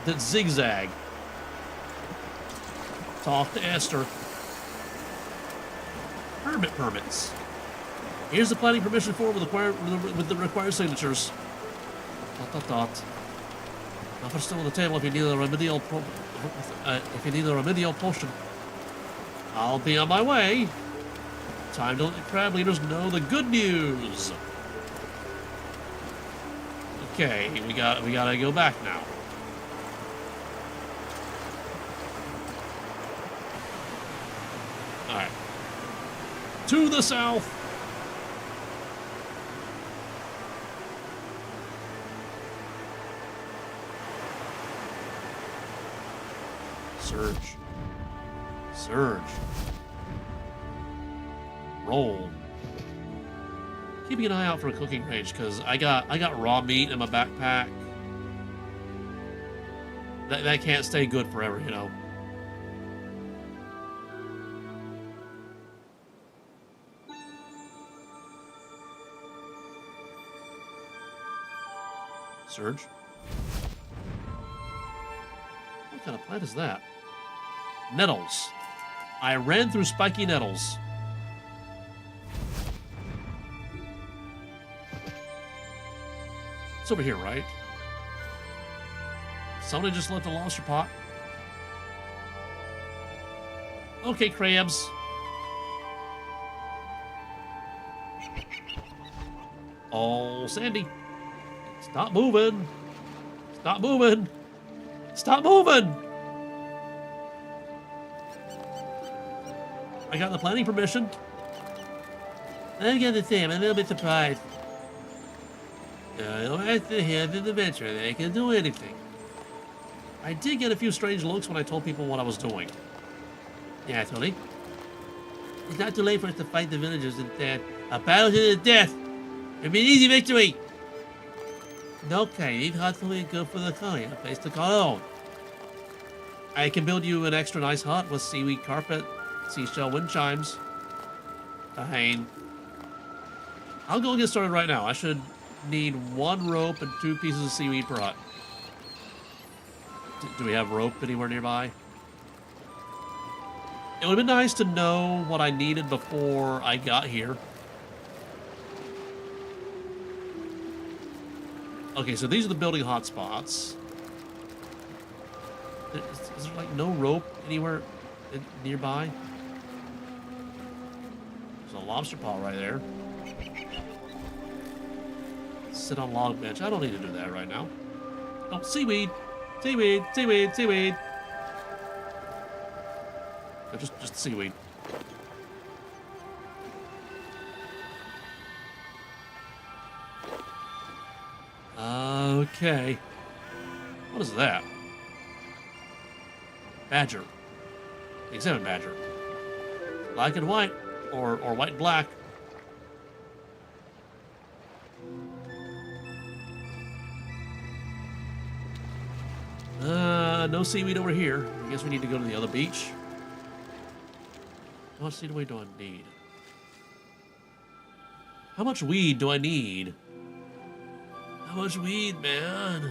that zigzag. Talk to Esther. Permits. Here's the planning permission form with the required signatures. ... Offer still on the table if you need a remedial potion. I'll be on my way. Time to let the crab leaders know the good news. Okay, we gotta go back now. All right. To the south. Surge. Roll. Keeping an eye out for a cooking range because I got raw meat in my backpack. That can't stay good forever, you know. Surge. What kind of plant is that? Nettles. I ran through spiky nettles. It's over here, right? Somebody just left a lobster pot. Okay, crabs. Oh, Sandy. Stop moving. Stop moving. Stop moving. I got the planning permission. I gotta say, I'm a little bit surprised. I don't have to have an adventure. They can do anything. I did get a few strange looks when I told people what I was doing. Yeah, Tony. It's not too late for us to fight the villagers instead. A battle to the death. It'll be an easy victory. Okay, need hopefully good for the colony. A place to call home. I can build you an extra nice hut with seaweed carpet, seashell wind chimes. Fine. I'll go get started right now. I should need 1 rope and 2 pieces of seaweed per hut. Do we have rope anywhere nearby? It would have been nice to know what I needed before I got here. Okay, so these are the building hotspots. Is there like no rope anywhere nearby? There's a lobster pot right there. Sit on log bench. I don't need to do that right now. Oh, seaweed! Seaweed! Seaweed! Seaweed! No, just seaweed. Okay. What is that? Badger. Examine badger. Black and white, or white and black. No seaweed over here. I guess we need to go to the other beach. How much seaweed do I need? How much weed do I need? How much weed, man?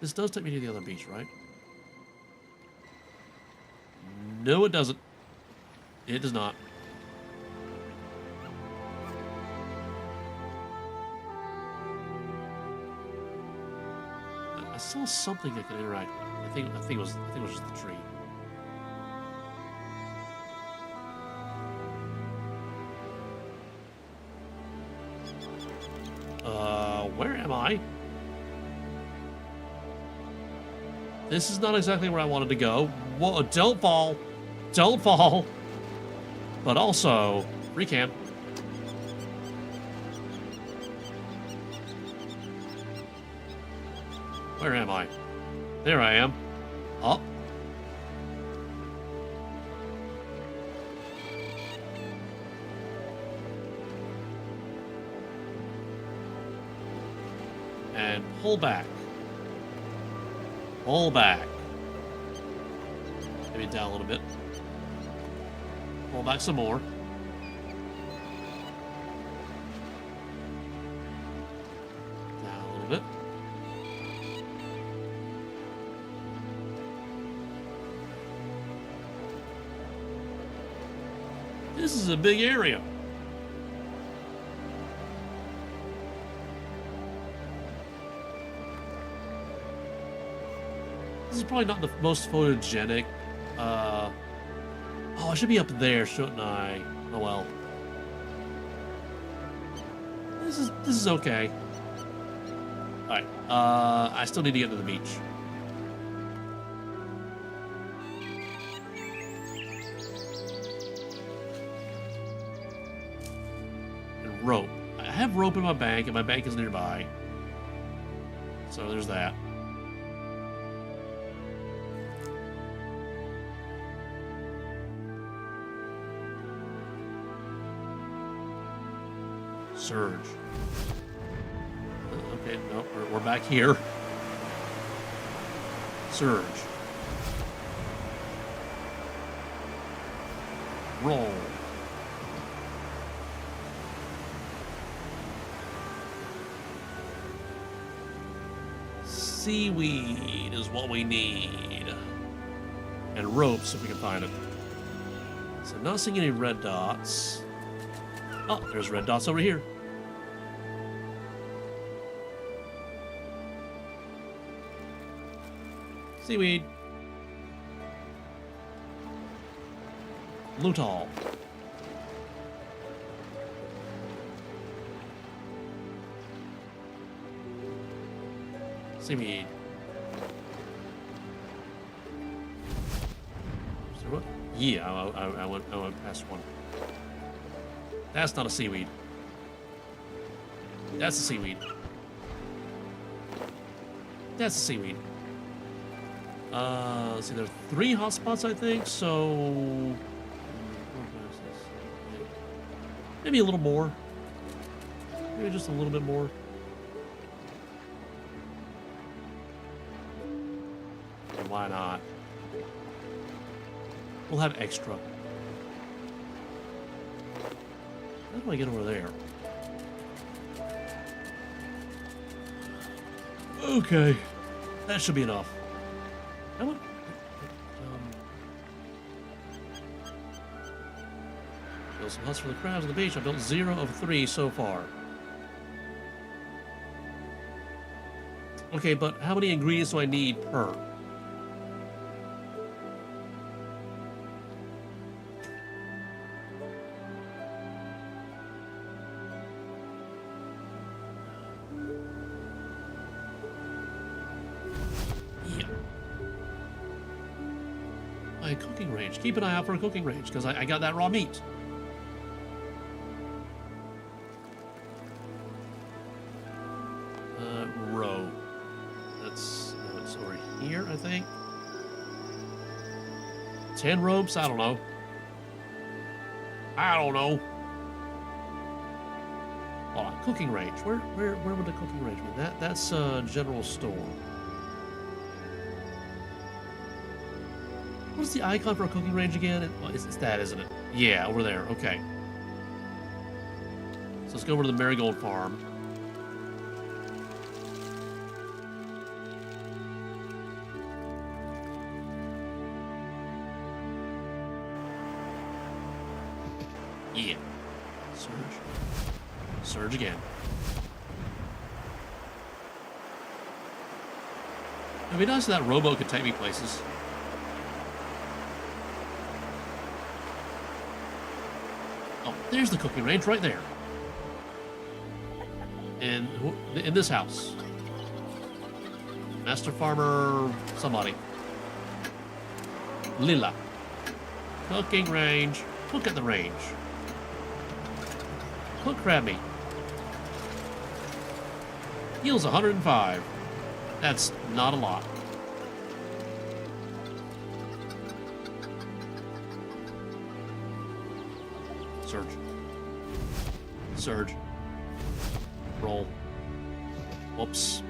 This does take me to the other beach, right? No, it doesn't. It does not. I saw something I could interact with. I think it was just the tree. Where am I? This is not exactly where I wanted to go. Whoa, don't fall. Don't fall. But also, free camp. Where am I? There I am. Up. And pull back. Pull back. Maybe down a little bit. Pull back some more. Down a little bit. This is a big area. This is probably not the most photogenic. Oh, I should be up there, shouldn't I? Oh well. This is okay. Alright, I still need to get to the beach. And rope. I have rope in my bank, and my bank is nearby. So there's that. Surge. Okay, no, we're back here. Surge. Roll. Seaweed is what we need. And ropes if we can find it. So I'm not seeing any red dots. Oh, there's red dots over here. Seaweed. Lutal. Seaweed. Is there what? Yeah, I went past one. That's not a seaweed. That's a seaweed. That's a seaweed. Let's see, there are 3 hotspots, I think, so... Maybe a little more. Maybe just a little bit more. And why not? We'll have extra. How do I get over there? Okay. That should be enough. How about... build some huts for the crabs on the beach. I've built 0 of 3 so far. Okay, but how many ingredients do I need per? A cooking range. Keep an eye out for a cooking range, because I got that raw meat. Row. No, it's here, I think. 10 ropes? I don't know. I don't know. Hold on, cooking range. Where would the cooking range be? That's general store. What's the icon for a cooking range again? Well, it's that, isn't it? Yeah, over there. Okay. So let's go over to the Marigold Farm. Yeah. Surge. Surge again. It'd be nice if that rowboat could take me places. Oh, there's the cooking range right there. And in this house. Master Farmer somebody. Lila. Cooking range. Cook at the range. Cook crab meat. Yields 105. That's not a lot. Surge. Surge. Roll. Whoops.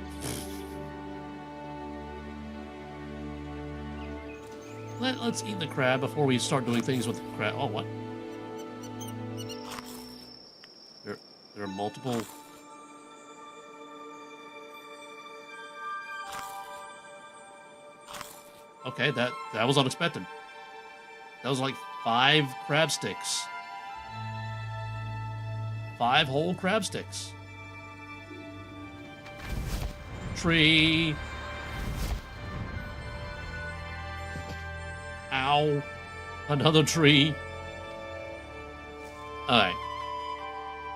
Let's eat the crab before we start doing things with the crab. Oh, what? There are multiple... Okay, that was unexpected. That was like 5 crab sticks. 5 whole crab sticks. Tree. Ow. Another tree. Alright.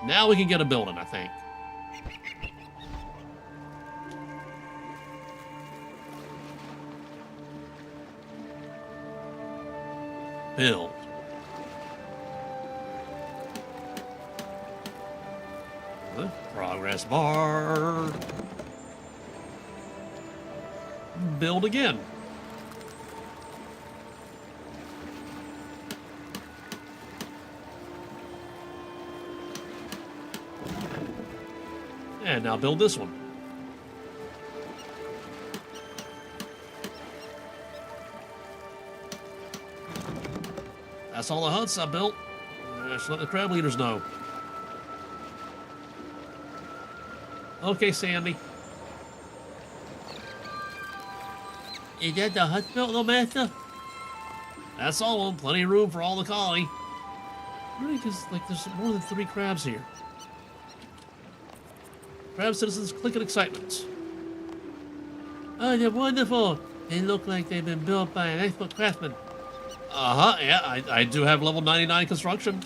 Now we can get a building, I think. Build. The progress bar. Build again. And now build this one. That's all the huts I built. Just let the crab leaders know. Okay, Sandy. Is that the hut built, Loremaster? That's all of them. Plenty of room for all the colony. Really, because like there's more than 3 crabs here. Crab citizens click at excitement. Oh, they're wonderful. They look like they've been built by an expert craftsman. Uh-huh, yeah, I do have level 99 construction.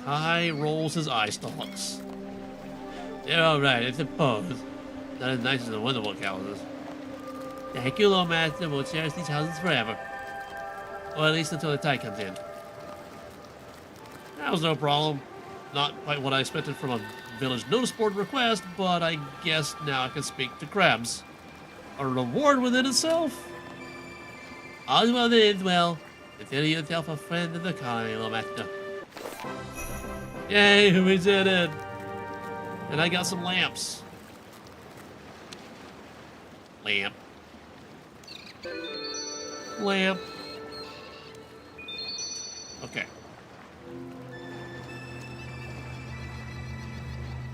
Kai rolls his eye stalks. They're alright, I suppose. Not as nice as the Wendlewick houses. Thank you, Loremaster. We'll cherish these houses forever. Or at least until the tide comes in. That was no problem. Not quite what I expected from a village notice board request, but I guess now I can speak to crabs. A reward within itself? All's well that ends well. Consider yourself a friend of the colony, Loremaster. Yay, we did it! And I got some lamps. Lamp. Lamp. Okay.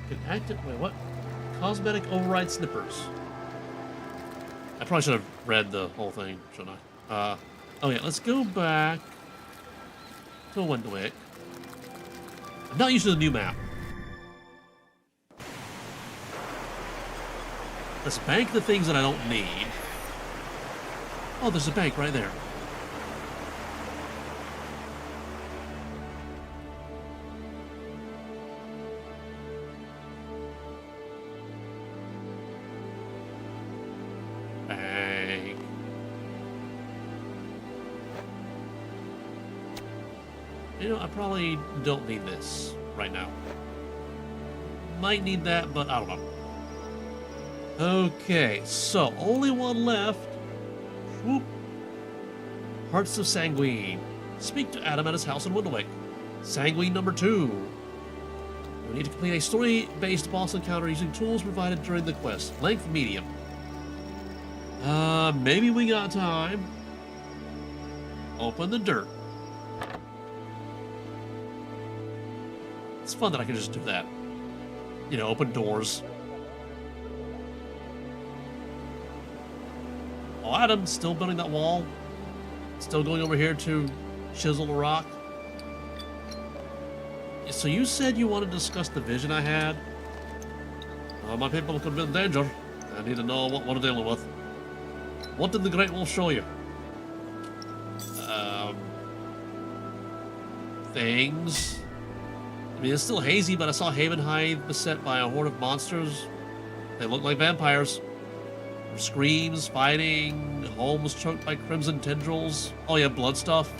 Can active. Wait, what? Cosmetic override snippers. I probably should have read the whole thing, shouldn't I? Oh yeah, let's go back to Wendlewick. I'm not used to the new map. Let's bank the things that I don't need. Oh, there's a bank right there. Bank. You know, I probably don't need this right now. Might need that, but I don't know. Okay, so only one left. Whoop. Hearts of Sanguine. Speak to Adam at his house in Wendlewick. Sanguine number 2. We need to complete a story-based boss encounter using tools provided during the quest. Length medium. Maybe we got time. Open the dirt. It's fun that I can just do that. You know, open doors. Oh, Adam, still building that wall. Still going over here to chisel the rock. So you said you wanted to discuss the vision I had? My people could be in danger. I need to know what we're dealing with. What did the Great Wolf show you? Things. I mean, it's still hazy, but I saw Havenhythe beset by a horde of monsters. They look like vampires. Screams, fighting, homes choked by crimson tendrils. Oh yeah, blood stuff.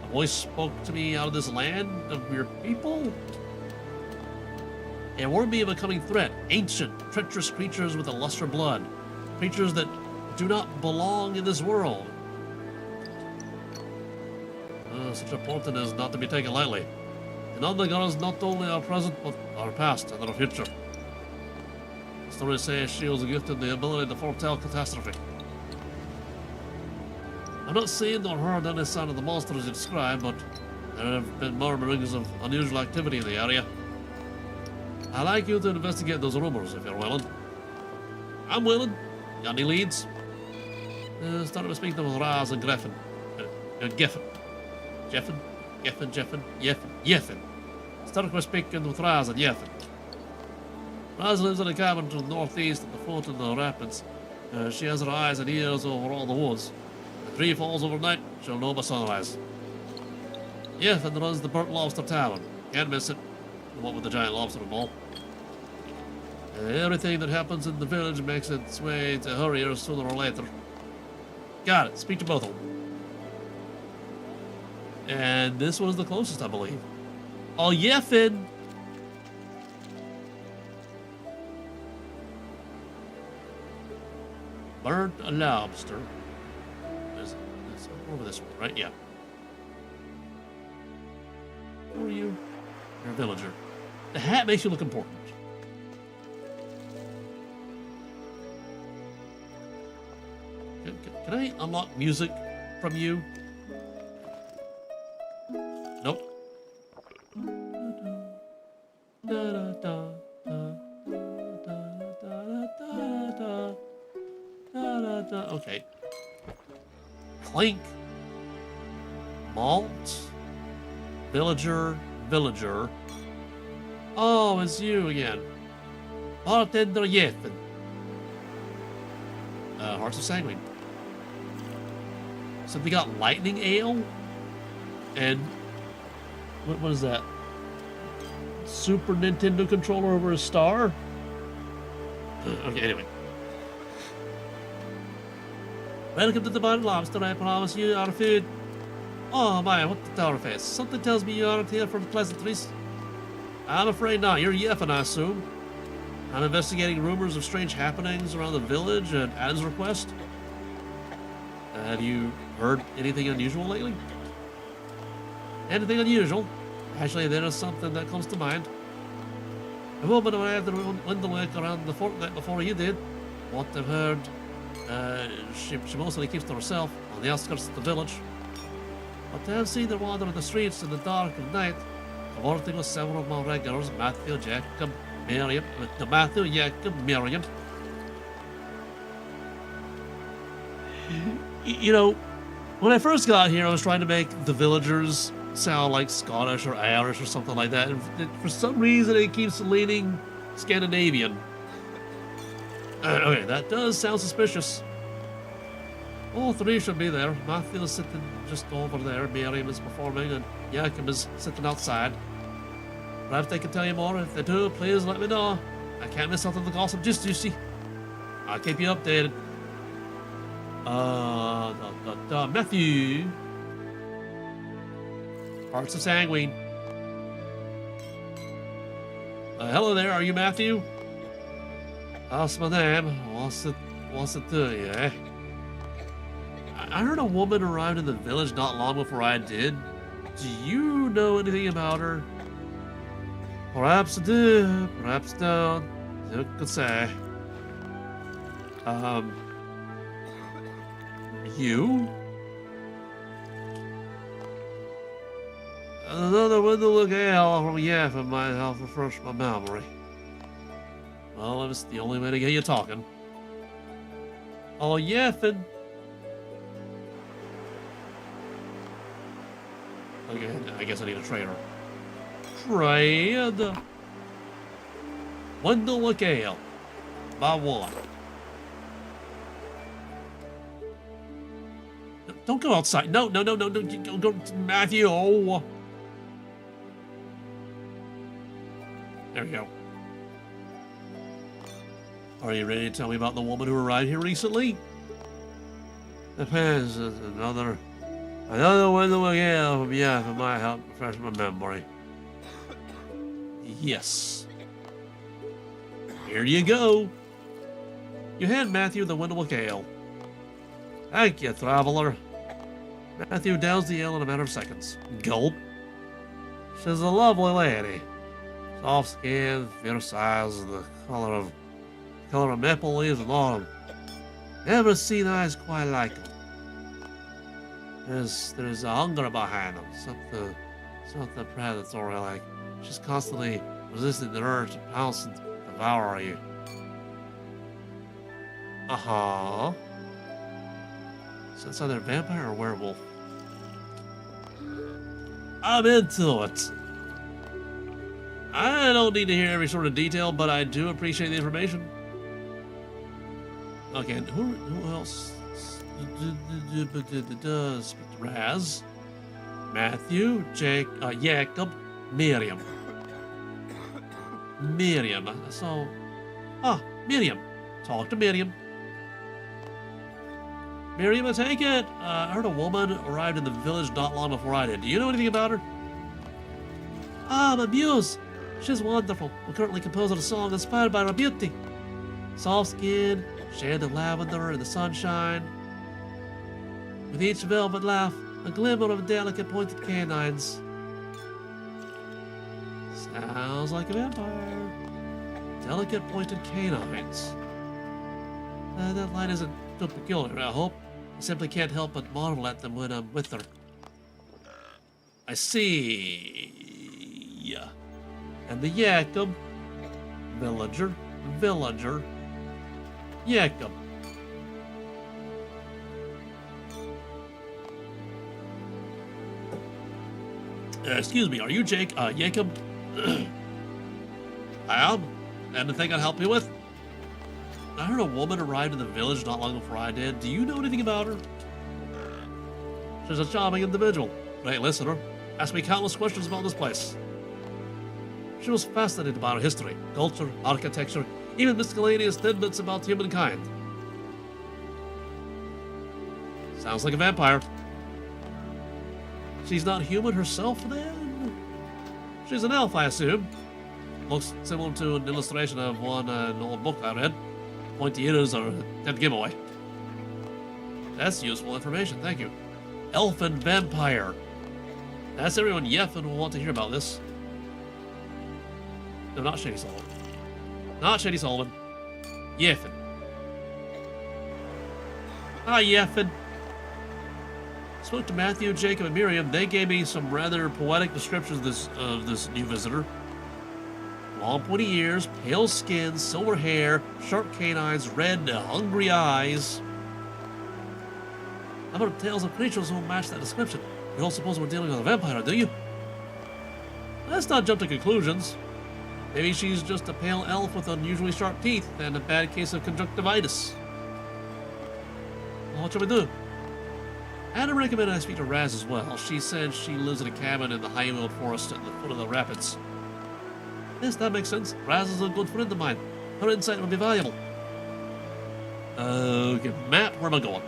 A voice spoke to me out of this land of your people. It warned me of a coming threat. Ancient, treacherous creatures with a lust for blood. Creatures that do not belong in this world. Such a portent is not to be taken lightly. And all the gods not only our present, but our past and our future. Stories say she was gifted the ability to foretell catastrophe. I've not seen nor heard any sign of the monsters you describe, but there have been murmurings of unusual activity in the area. I'd like you to investigate those rumors if you're willing. I'm willing. Got any leads? Started to speak to Raz and Geffen. Geffen. Started speaking with Raz and Geffen. Raz lives in a cabin to the northeast at the foot of the rapids. She has her eyes and ears over all the woods. If the tree falls overnight, she'll know by sunrise. Geffen runs the Burnt Lobster Tavern. Can't miss it. What with the giant lobster ball. Everything that happens in the village makes its way to her ears sooner or later. Got it. Speak to both of them. And this was the closest, I believe. Oh, Geffen! Burnt a lobster. There's over this one, right? Yeah. Who are you? You're a villager. The hat makes you look important. Can I unlock music from you? Nope. Okay. Clink. Malt. Villager. Oh, it's you again. Bartender Geffen. Hearts of Sanguine. So we got lightning ale. And what is that? Super Nintendo controller over a star? Okay, anyway. Welcome to the Burnt Lobster. I promise you our food. Oh my, what the tower face. Something tells me you aren't here for the pleasantries. I'm afraid not. You're Geffen, I assume. I'm investigating rumors of strange happenings around the village at Adam's request. Have you heard anything unusual lately? Anything unusual? Actually, there is something that comes to mind. A woman arrived in Wendlewick around the fortnight before you did. What I've heard, she mostly keeps to herself on the outskirts of the village. But I have seen her wander in the streets in the dark of night, cavorting with several of my regulars, Matthew, Jacob, Miriam. You know, when I first got here, I was trying to make the villagers sound like Scottish or Irish or something like that, and for some reason it keeps leaning Scandinavian. Okay, that does sound suspicious. All three should be there. Matthew is sitting just over there, Miriam is performing, and Jacob is sitting outside. Perhaps they can tell you more. If they do, please let me know. I can't miss out on the gossip just you see. I'll keep you updated. Matthew. Hearts of Sanguine. Hello there, are you Matthew? That's my name. What's it to you, eh? I heard a woman arrived in the village not long before I did. Do you know anything about her? Perhaps I do, perhaps don't. Who could say? You? Another Wendlewick ale from Yaffin might help refresh my memory. Well, it's the only way to get you talking. Oh, Yaffin. Okay, I guess I need a trader. Trade. Wendlewick ale. By one. Don't go outside. No. Go, Matthew. Oh. There we go. Are you ready to tell me about the woman who arrived here recently? Depends. Another Wendlewick ale from Yaffin might help refresh my memory. Yes. Here you go. You hand Matthew the Wendlewick ale. Thank you, traveler. Matthew downs the ale in a matter of seconds. Gulp. She's a lovely lady. Soft skin, fierce eyes, the color of maple leaves in autumn. Never seen eyes quite like them. There's a hunger behind them, something predatory, like she's constantly resisting the urge to pounce and devour you. So it's either vampire or werewolf. I'm into it. I don't need to hear every sort of detail, but I do appreciate the information. Okay, who else? Speak to Raz, Matthew, Jacob, Miriam. So, Miriam. Talk to Miriam. Miriam, I take it. I heard a woman arrived in the village not long before I did. Do you know anything about her? My muse. She's wonderful. We're currently composing a song inspired by her beauty. Soft skin, shade of lavender in the sunshine. With each velvet laugh, a glimmer of delicate pointed canines. Sounds like a vampire. Delicate pointed canines. That line isn't too peculiar, I hope. I simply can't help but marvel at them when I'm with her. I see. And the Jacob. Villager. Jacob. Excuse me, are you Jacob? I am. Anything I can help you with? I heard a woman arrived in the village not long before I did. Do you know anything about her? She's a charming individual. Great listener. Asked me countless questions about this place. She was fascinated by our history, culture, architecture, even miscellaneous tidbits about humankind. Sounds like a vampire. She's not human herself, then? She's an elf, I assume. Looks similar to an illustration of one in an old book I read. Pointy ears are a dead giveaway. That's useful information, thank you. Elf and vampire. That's everyone Yeffin will want to hear about this. No, not Shady Solomon. Not Shady Solomon. Yeffin. Hi, Yeffin. Spoke to Matthew, Jacob, and Miriam. They gave me some rather poetic descriptions of this new visitor. Long pointy ears, pale skin, silver hair, sharp canines, red, hungry eyes. I've heard tales of creatures who match that description. You don't suppose we're dealing with a vampire, do you? Let's not jump to conclusions. Maybe she's just a pale elf with unusually sharp teeth and a bad case of conjunctivitis. Well, what should we do? Adam recommended I speak to Raz as well. She said she lives in a cabin in the high-wheeled forest at the foot of the rapids. Yes, that makes sense. Raz is a good friend of mine. Her insight would be valuable. Okay, Matt, where am I going?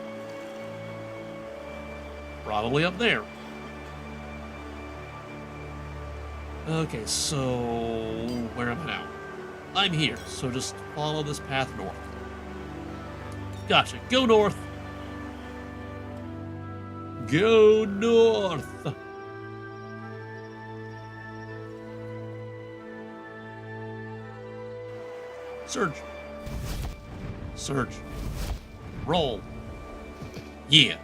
Probably up there. Okay, so where am I now? I'm here, so just follow this path north. Gotcha. Go north. Go north. Surge. Surge. Roll. Yeah.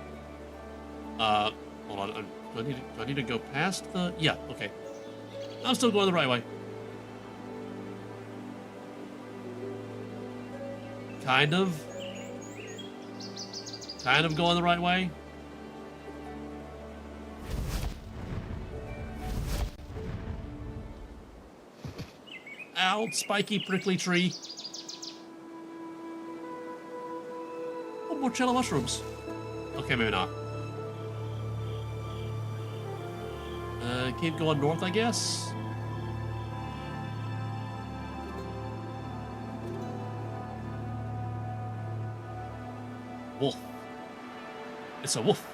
Hold on. Do I need to go past the... Yeah, okay. I'm still going the right way. Kind of going the right way. Ow, spiky, prickly tree. Oh, more cello mushrooms. Okay, maybe not. Keep going north, I guess. Wolf. It's a wolf.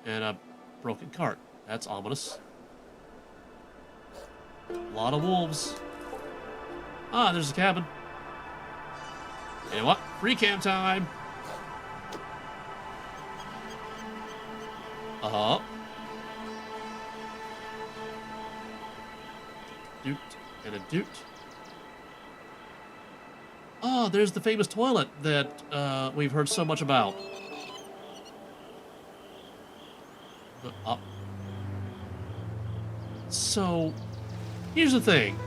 And a broken cart. That's ominous. A lot of wolves. Ah, there's a cabin. You know what? Free camp time. Uh-huh. Doot and a doot. Oh, there's the famous toilet that we've heard so much about. Up. So, here's the thing.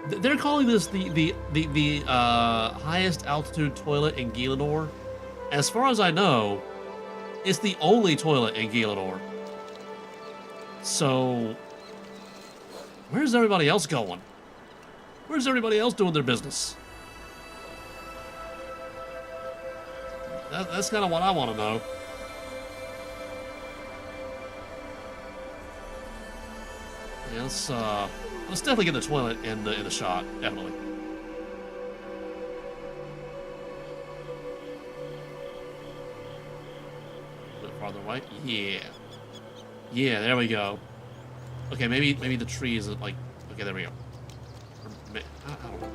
They're calling this the highest altitude toilet in Gielinor. As far as I know, it's the only toilet in Gielinor. So, where's everybody else going? Where's everybody else doing their business? That's kind of what I want to know. Yeah, let's definitely get the toilet in the shot, definitely. A bit farther away, yeah, yeah. There we go. Okay, maybe the tree isn't like. Okay, there we go. I don't know.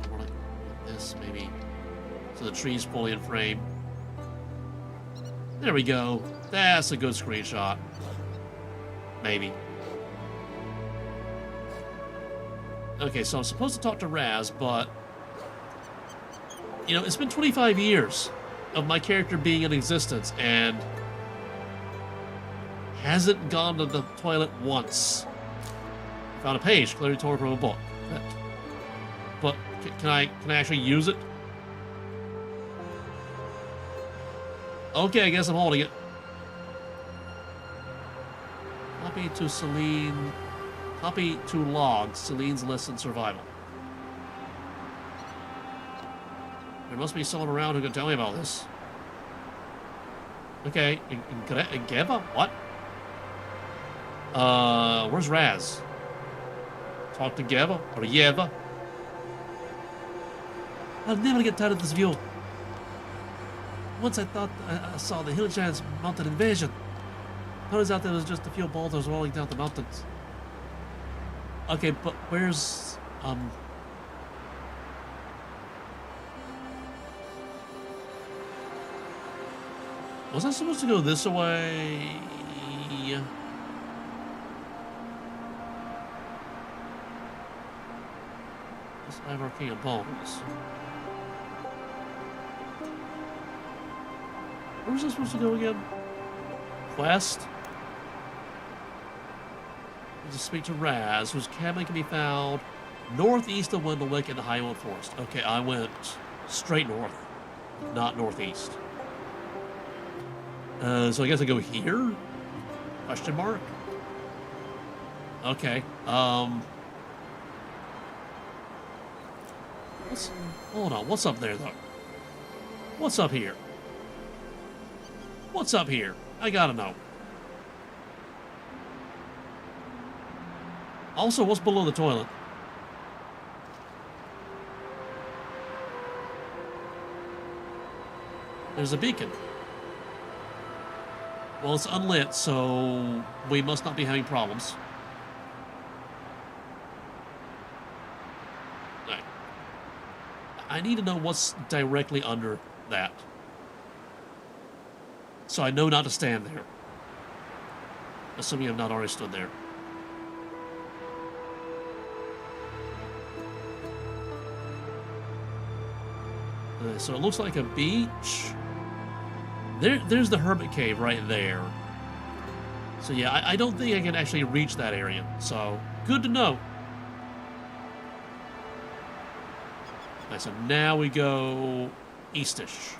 More like this, maybe. So the tree's fully in frame. There we go. That's a good screenshot. Maybe. Okay, so I'm supposed to talk to Raz, but... You know, it's been 25 years of my character being in existence, and... hasn't gone to the toilet once. Found a page, clearly torn from a book. But can I actually use it? Okay, I guess I'm holding it. Copy to Celine. Copy to log Celine's lesson survival. There must be someone around who can tell me about this. Okay, in Geva? What? Where's Raz? Talk to Geva or Yeva? I'll never get tired of this view. Once I thought I saw the hill giants mountain invasion. Turns out there was just a few boulders rolling down the mountains. Okay, but where's was I supposed to go this way? This Ivar King of Bones. Where was I supposed to go again? Quest? To speak to Raz, whose cabin can be found northeast of Wendlewick in the Highland Forest. Okay, I went straight north, not northeast. So I guess I go here? Question mark? Okay, hold on, what's up there, though? What's up here? What's up here? I gotta know. Also, what's below the toilet? There's a beacon. Well, it's unlit, so we must not be having problems. I need to know what's directly under that. So I know not to stand there. Assuming I've not already stood there. So it looks like a beach. There's the hermit cave right there. So yeah, I don't think I can actually reach that area. So, good to know. Alright, so now we go eastish.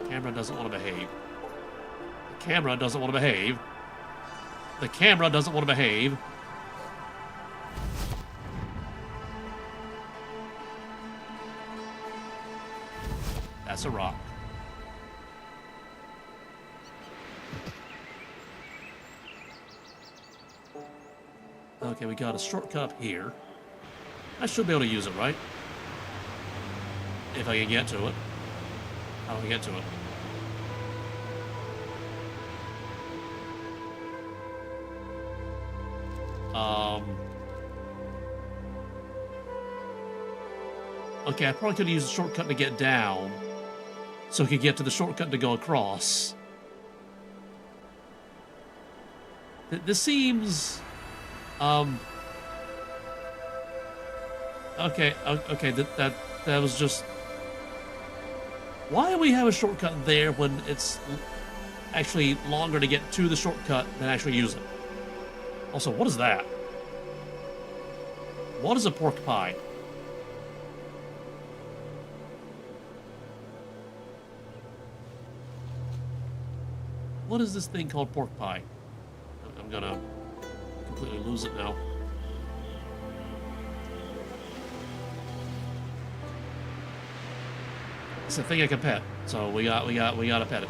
Camera doesn't want to behave. The camera doesn't want to behave. The camera doesn't want to behave. That's a rock. Okay, we got a shortcut up here. I should be able to use it, right? If I can get to it. How do I get to it? Okay, I probably could have used a shortcut to get down, so I could get to the shortcut to go across. This seems... Okay, that was just... Why do we have a shortcut there when it's actually longer to get to the shortcut than actually use it? Also, what is that? What is a pork pie? What is this thing called pork pie? I'm gonna completely lose it now. It's a thing I can pet, so we gotta pet it.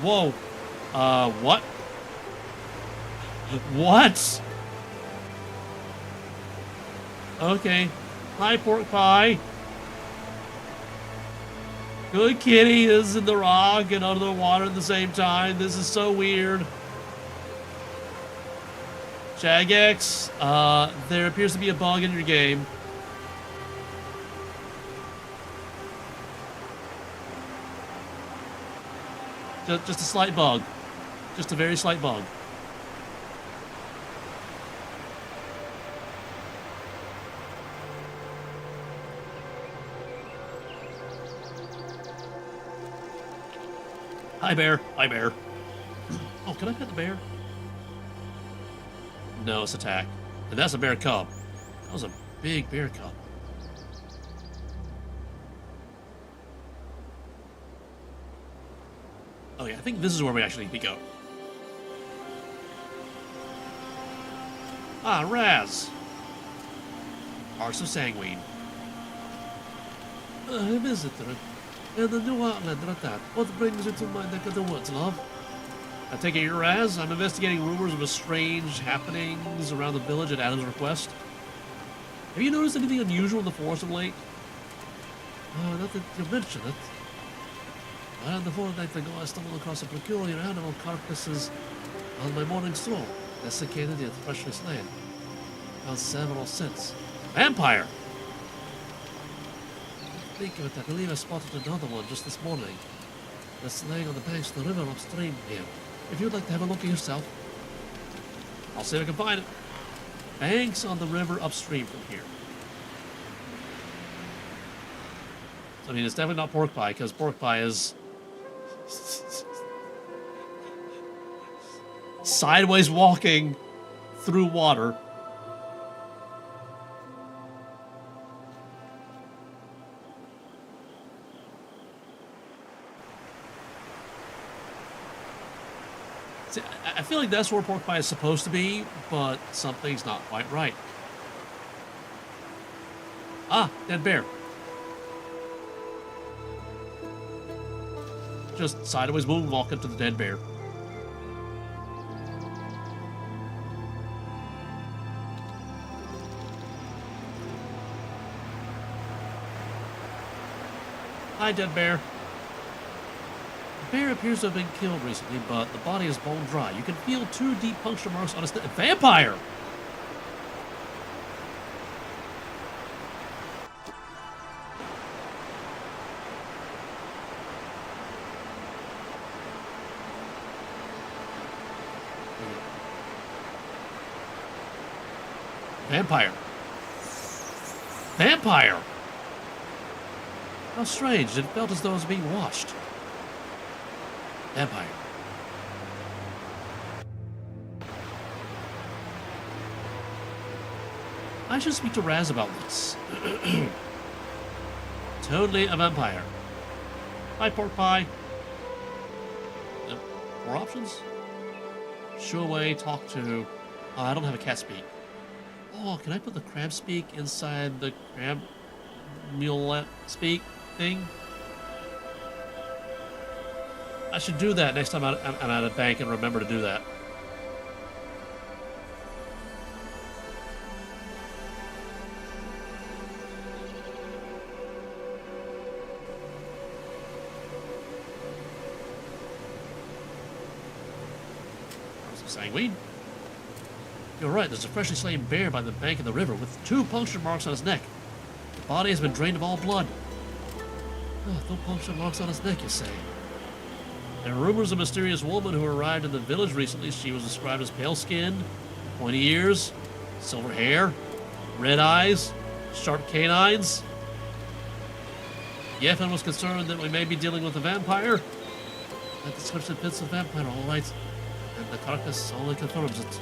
Whoa. What? What? Okay. Hi, pork pie. Good kitty. This is in the rock and under the water at the same time. This is so weird. Jagex, there appears to be a bug in your game. Just a slight bug. Just a very slight bug. Hi, bear. Hi, bear. Oh, can I pet the bear? No, it's attack. And that's a bear cub. That was a big bear cub. Oh yeah, I think this is where we actually need to go. Ah, Raz. Hearts of Sanguine. A visitor. And a new outlander at that. What brings you to my neck of the woods, love? I take it you're Raz. I'm investigating rumors of strange happenings around the village at Adam's request. Have you noticed anything unusual in the forest of late? Not that you mention it. The fortnight ago, I stumbled across a peculiar animal carcasses on my morning stroll. Desiccated yet freshly slain. Found several since. Vampire! Think of it, I believe I spotted another one just this morning. It's laying on the banks of the river upstream here. If you'd like to have a look at yourself, I'll see if I can find it. Banks on the river upstream from here. I mean, it's definitely not pork pie, because pork pie is sideways walking through water. See, I feel like that's where pork pie is supposed to be, but something's not quite right. Ah, dead bear. Just sideways moonwalking to the dead bear. Hi, dead bear. bear appears to have been killed recently, but the body is bone dry. You can feel 2 deep puncture marks on its neck. Vampire! Vampire. Vampire! How strange. It felt as though it was being washed. Vampire. I should speak to Raz about this. Totally a vampire. Hi, pork pie. 4 options? Shoo away, talk to... Oh, I don't have a cat speak. Oh, can I put the crab speak inside the crab mulette speak thing? I should do that next time I'm at a bank and remember to do that. Sanguine? You're right, there's a freshly slain bear by the bank of the river with 2 puncture marks on his neck. The body has been drained of all blood. Oh, no puncture marks on his neck, you say? There are rumors of a mysterious woman who arrived in the village recently. She was described as pale-skinned, pointy ears, silver hair, red eyes, sharp canines. Yefan was concerned that we may be dealing with a vampire. That description fits the vampire, all right. And the carcass only confirms it.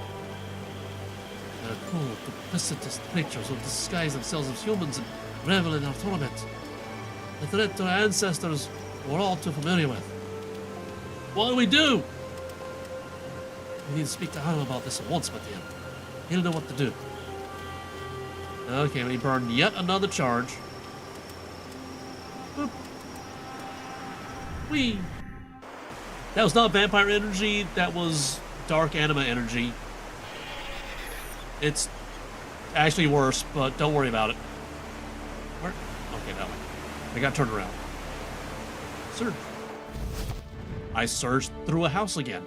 They're cool, duplicitous creatures who disguise themselves as humans and revel in our torment. The threat to our ancestors we're all too familiar with. What do we do? We need to speak to Hanno about this at once, but he'll know what to do. Okay, we burn yet another charge. Boop. Whee! That was not vampire energy, that was dark anima energy. It's actually worse, but don't worry about it. Where? Okay, that way. I got turned around. Surge. I surged through a house again.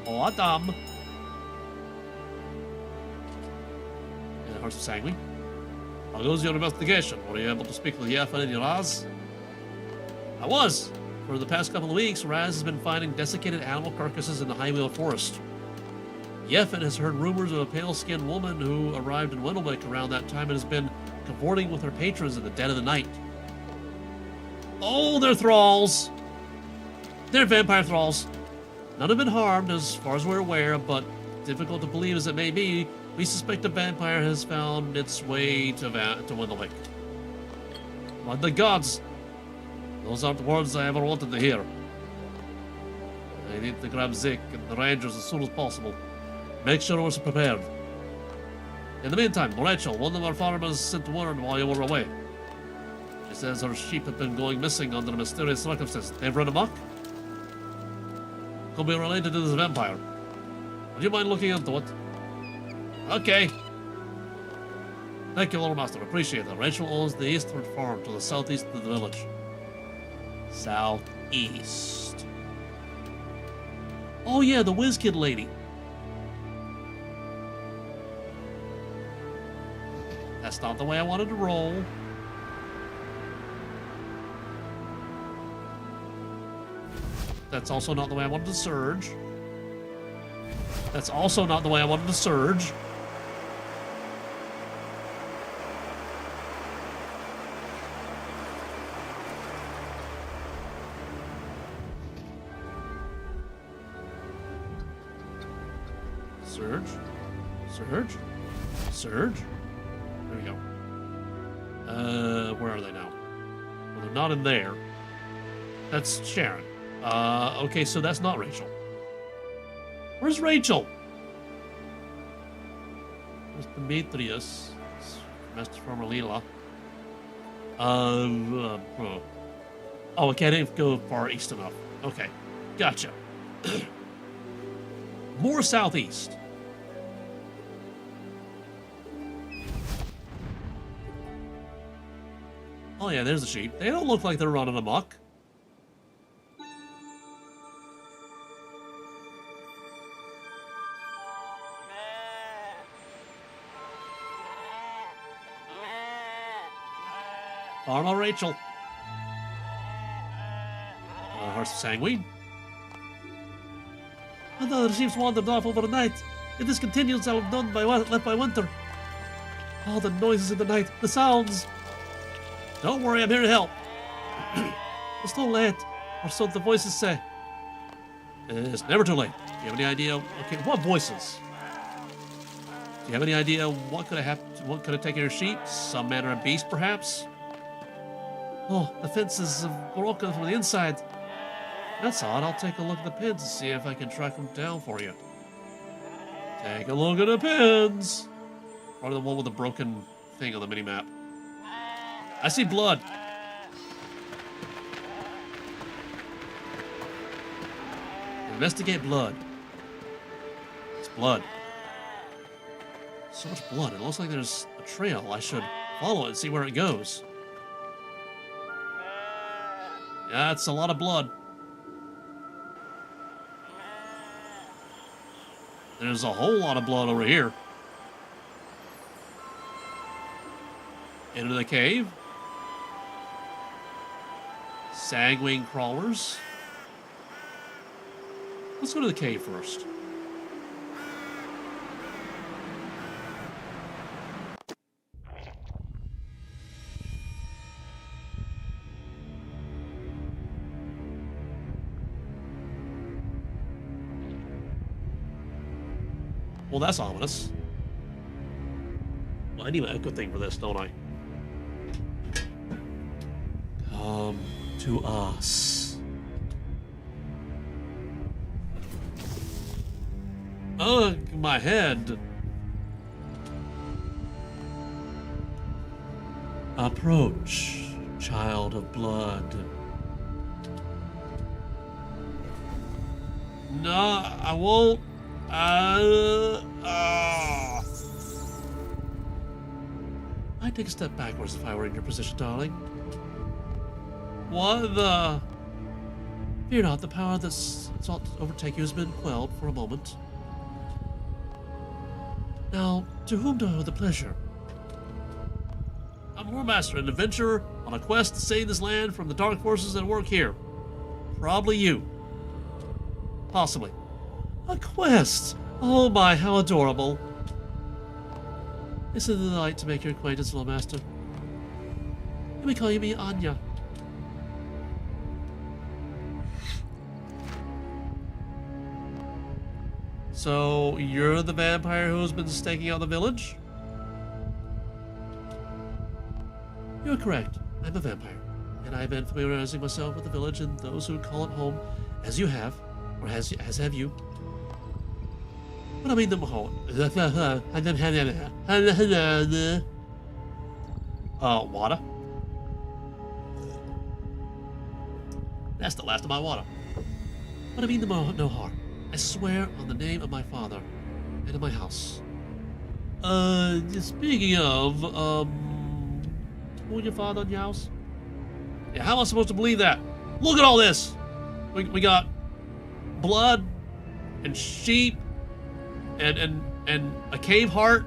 Oh, Adam. And Hearts of Sanguine. How goes your investigation? Were you able to speak with Yefan and Raz? I was. For the past couple of weeks, Raz has been finding desiccated animal carcasses in the Highwheel Forest. Yefan has heard rumors of a pale-skinned woman who arrived in Wendlewick around that time and has been cavorting with her patrons in the dead of the night. Oh, they're thralls! They're vampire thralls. None have been harmed, as far as we're aware, but difficult to believe as it may be, we suspect a vampire has found its way to Wendlewick. By the gods! Those aren't words I ever wanted to hear. I need to grab Zik and the Rangers as soon as possible. Make sure we're prepared. In the meantime, Rachel, one of our farmers, sent word while you were away. She says her sheep have been going missing under mysterious circumstances. They've run amok? Could be related to this vampire. Would you mind looking into it? Okay. Thank you, Loremaster. Appreciate it. Rachel owns the eastward farm to the southeast of the village. Southeast. Oh yeah, the whiz kid lady. That's not the way I wanted to roll. That's also not the way I wanted to surge. That's also not the way I wanted to surge. Surge. Surge. Surge. There we go. Where are they now? Well, they're not in there. That's Sharon. Okay, so that's not Rachel. Where's Rachel? Where's Demetrius? Master Farmer Leela. Oh, I can't go far east enough. Okay, gotcha. Oh yeah, there's the sheep. They don't look like they're running amok. Farmer Rachel. Horse sanguine. I thought the sheep's wandered off overnight. If this continues, I'll have done by left by winter. All the noises in the night, the sounds. Don't worry, I'm here to help. It's too late, or so the voices say. It's never too late. Do you have any idea? Okay, what voices? Do you have any idea what could have happened? What could have taken your sheep? Some manner of beast, perhaps? Oh, the fence is broken from the inside. That's odd. I'll take a look at the pins and see if I can track them down for you. Take a look at the pins. Probably the one with the broken thing on the mini-map. I see blood. Investigate blood. It's blood. So much blood. It looks like there's a trail. I should follow it and see where it goes. Yeah, it's a lot of blood. There's a whole lot of blood over here. Into the cave. Sagwing crawlers. Let's go to the cave first. Well, that's ominous. Well, I need a good thing for this, don't I? Come to us. Ugh, my head. Approach, child of blood. No, I won't. I'd take a step backwards if I were in your position, darling. What the? Fear not, the power that's sought to overtake you has been quelled for a moment. Now, to whom do I owe the pleasure? I'm Loremaster, an adventurer on a quest to save this land from the dark forces that work here. Probably you. Possibly. A quest! Oh my, how adorable. It's a delight to make your acquaintance, Loremaster. You may call me Anya. So, you're the vampire who's been staking out the village? You're correct. I'm a vampire, and I've been familiarizing myself with the village and those who call it home, as you have, or as have you. But I mean them home. Water? That's the last of my water. But I mean them no harm. I swear on the name of my father and of my house. Speaking of, who your father and your house? Yeah, how am I supposed to believe that? Look at all this! We got blood and sheep and a cave heart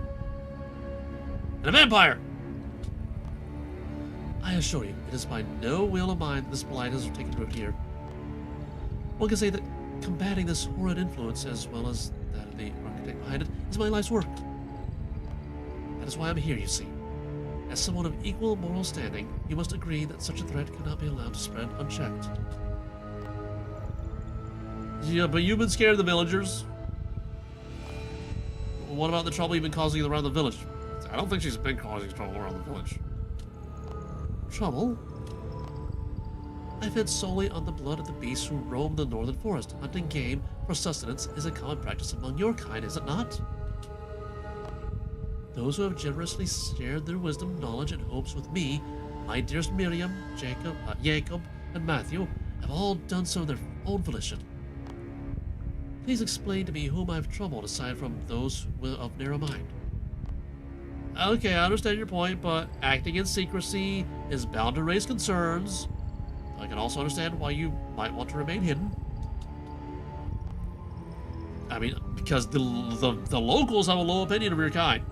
and a vampire. I assure you, it is by no will of mine that this blight has taken root here. One can say that combating this horrid influence, as well as that of the architect behind it, is my life's work. That is why I'm here, you see. As someone of equal moral standing, you must agree that such a threat cannot be allowed to spread unchecked. Yeah, but you've been scared of the villagers. What about the trouble you've been causing around the village? I don't think she's been causing trouble around the village. Trouble? I fed solely on the blood of the beasts who roam the northern forest. Hunting game for sustenance is a common practice among your kind, is it not? Those who have generously shared their wisdom, knowledge, and hopes with me, my dearest Miriam, Jacob, and Matthew, have all done so of their own volition. Please explain to me whom I have troubled aside from those of narrow mind. Okay, I understand your point, but acting in secrecy is bound to raise concerns. I can also understand why you might want to remain hidden. I mean, because the locals have a low opinion of your kind.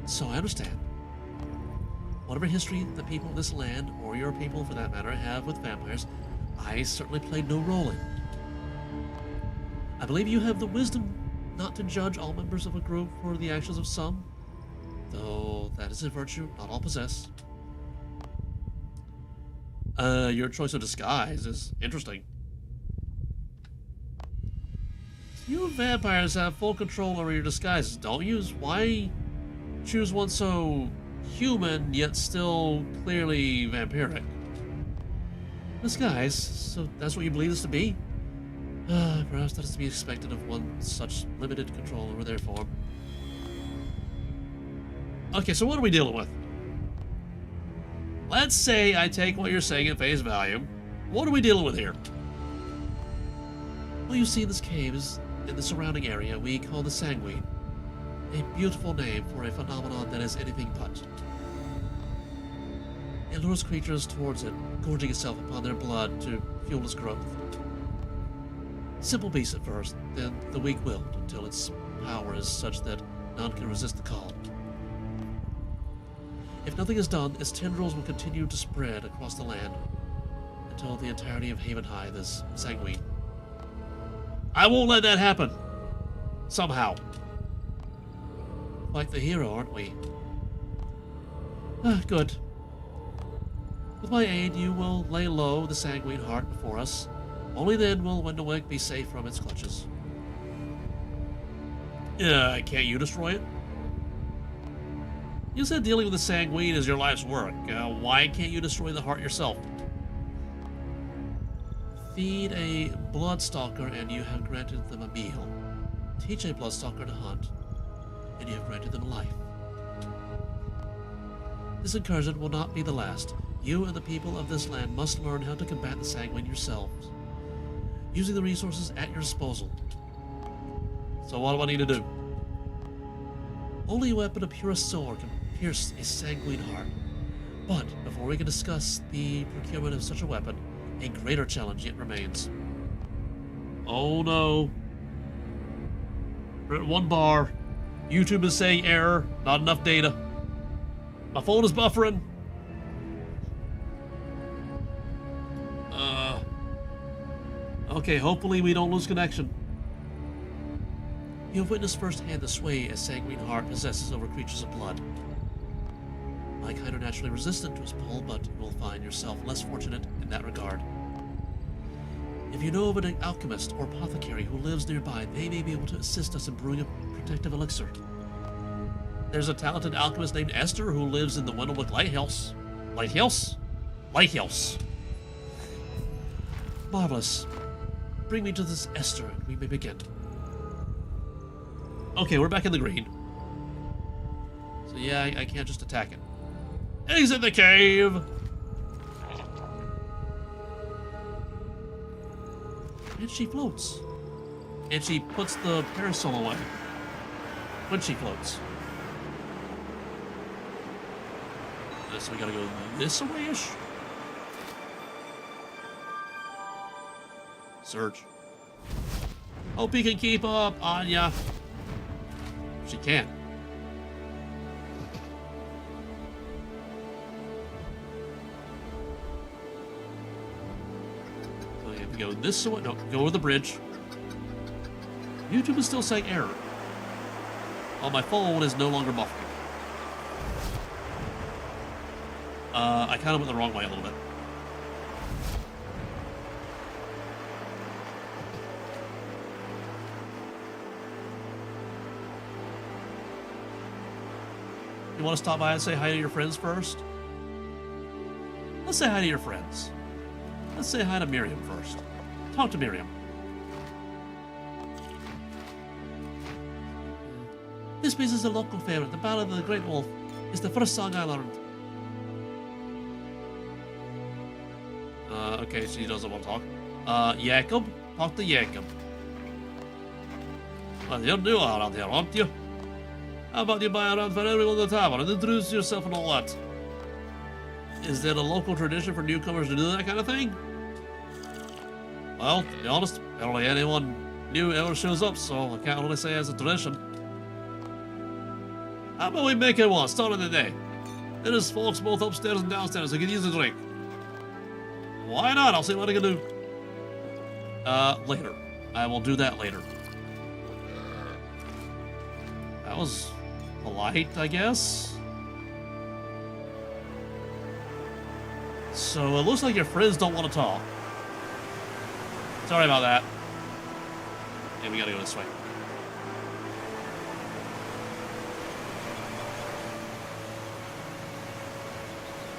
So I understand. Whatever history the people of this land, or your people for that matter, have with vampires, I certainly played no role in. I believe you have the wisdom not to judge all members of a group for the actions of some, though that is a virtue not all possess. Your choice of disguise is interesting. You vampires have full control over your disguises, don't you? Why choose one so human, yet still clearly vampiric? Disguise, so that's what you believe this to be? Perhaps that is to be expected of one such limited control over their form. Okay, so what are we dealing with? Let's say I take what you're saying at face value. What are we dealing with here? What you see in this cave is in the surrounding area we call the Sanguine. A beautiful name for a phenomenon that is anything but. It lures creatures towards it, gorging itself upon their blood to fuel its growth. Simple beast at first, then the weak-willed, until its power is such that none can resist the call. If nothing is done, its tendrils will continue to spread across the land until the entirety of Havenhythe is sanguine. I won't let that happen. Somehow. Like the hero, aren't we? Good. With my aid, you will lay low the sanguine heart before us. Only then will Wendlewick be safe from its clutches. Can't you destroy it? You said dealing with the sanguine is your life's work. Why can't you destroy the heart yourself? Feed a bloodstalker and you have granted them a meal. Teach a bloodstalker to hunt, and you have granted them life. This incursion will not be the last. You and the people of this land must learn how to combat the sanguine yourselves, using the resources at your disposal. So what do I need to do? Only a weapon of purest sword can pierce a sanguine heart. But before we can discuss the procurement of such a weapon, a greater challenge yet remains. Oh no. We're at 1 bar. YouTube is saying error, not enough data. My phone is buffering. Okay, hopefully we don't lose connection. You have witnessed firsthand the sway a sanguine heart possesses over creatures of blood. My kind are naturally resistant to its pull, but you will find yourself less fortunate in that regard. If you know of an alchemist or apothecary who lives nearby, they may be able to assist us in brewing a protective elixir. There's a talented alchemist named Esther who lives in the Wendlewick Lighthouse. Lighthouse? Lighthouse. Marvelous. Bring me to this Esther and we may begin. Okay, we're back in the green. So yeah, I can't just attack it. Exit the cave! And she floats. And she puts the parasol away when she floats. So we gotta go this way-ish? Search. Hope he can keep up, Anya. She can. So we have to go this way. No, go over the bridge. YouTube is still saying error. Oh, my phone is no longer buffering. I kind of went the wrong way a little bit. You want to stop by and say hi to your friends first? Let's say hi to your friends. Let's say hi to Miriam first. Talk to Miriam. This piece is a local favorite. The Ballad of the Great Wolf is the first song I learned. Okay, she doesn't want to talk. Jacob? Talk to Jacob. Well, you're new around here, aren't you? How about you buy around for everyone in the tavern and introduce yourself and all that? Is there a local tradition for newcomers to do that kind of thing? Well, to be honest, barely anyone new ever shows up, so I can't really say it's a tradition. How about we make it one, start of the day? There's folks both upstairs and downstairs who can use a drink. Why not? I'll see what I can do. Later. I will do that later. That was polite, I guess. So it looks like your friends don't want to talk. Sorry about that. Yeah, we gotta go this way.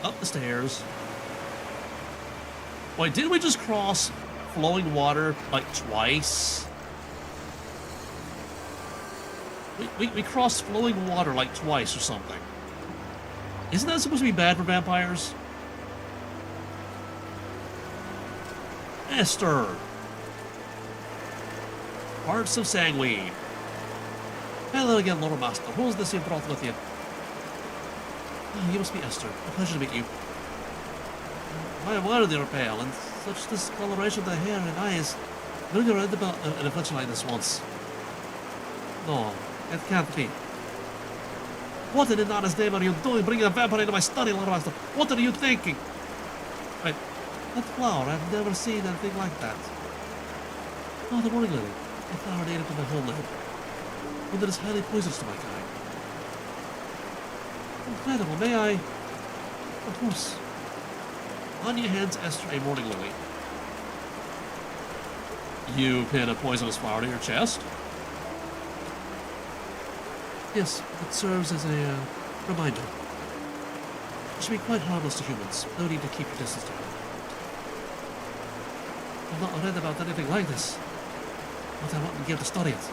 Up the stairs. Wait, didn't we just cross flowing water like twice? We crossed flowing water like twice or something. Isn't that supposed to be bad for vampires? Esther. Hearts of Sanguine. Hello again, Loremaster. Who is this you brought with you? Oh, you must be Esther. A pleasure to meet you. Why are they pale and such discoloration of the hair and eyes? I've only read about an affliction like this once. No, it can't be. What in Nana's name are you doing, bringing a vampire into my study, Loremaster? What are you thinking? Wait, that flower, I've never seen anything like that. Oh, the morning lily. A flower native to my homeland. One that is highly poisonous to my kind. Incredible, may I? Of course. On your hands, Esther, a morning lily. You pin a poisonous flower to your chest? Yes, it serves as a reminder. It should be quite harmless to humans. No need to keep your distance to it. I've not read about anything like this, but I want to give to study it.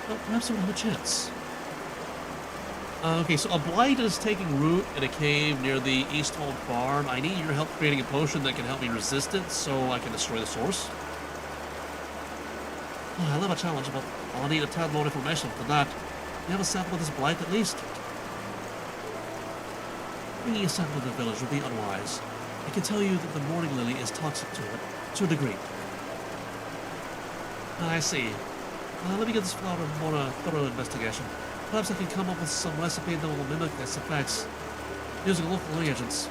Well, perhaps we'll have a chance. Okay, so a blight is taking root in a cave near the Easthold Farm. I need your help creating a potion that can help me resist it so I can destroy the source. Oh, I love a challenge, but I'll need a tad more information than that. You have a sample of this blight at least? Bringing a sample to the village will be unwise. I can tell you that the morning lily is toxic to it, to a degree. I see. Let me get this flower a more thorough investigation. Perhaps I can come up with some recipe that will mimic its effects, using local reagents.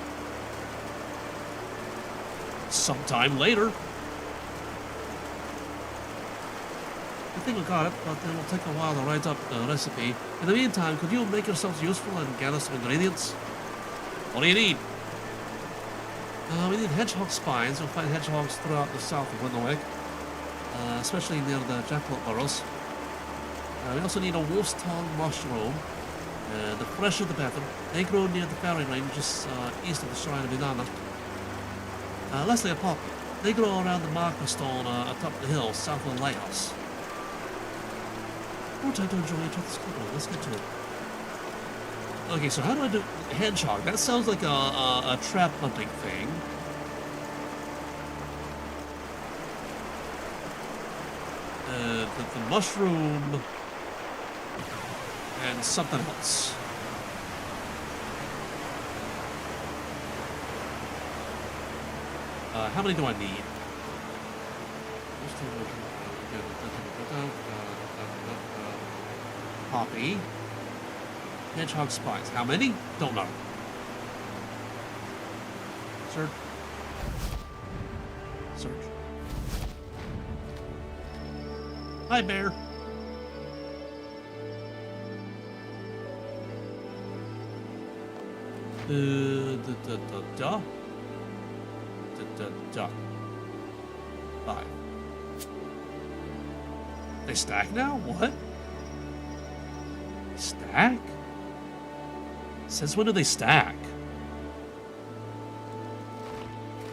Sometime later. I think we got it, but it will take a while to write up the recipe. In the meantime, could you make yourselves useful and gather some ingredients? What do you need? We need hedgehog spines. You'll find hedgehogs throughout the south of Wendlewick, especially near the jackalope burrows. We also need a wolf's tongue mushroom. The fresher the better. They grow near the ferry ring just east of the Shrine of Inanna. Lastly, a poppy. They grow around the marker stone atop the hill south of the lighthouse. More time to enjoy each other's company. Let's get to it. Okay, so how do I do hedgehog? That sounds like a trap hunting thing. The mushroom and something else. How many do I need? Poppy. Hedgehog spines. How many? Don't know. Search. Search. Hi, bear. Da. 5. They stack now? What? Stack? Since when do they stack?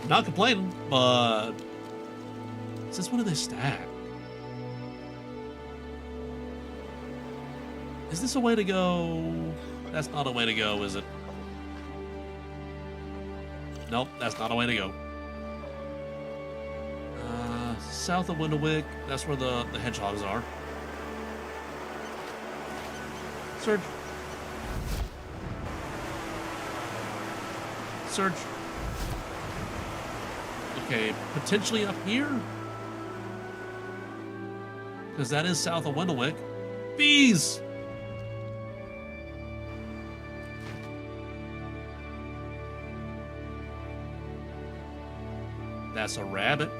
I'm not complaining, but since when do they stack? Is this a way to go? That's not a way to go, is it? Nope, that's not a way to go. South of Wendlewick, that's where the hedgehogs are. Search. Search. Okay, potentially up here? Because that is south of Wendlewick. Bees! That's a rabbit.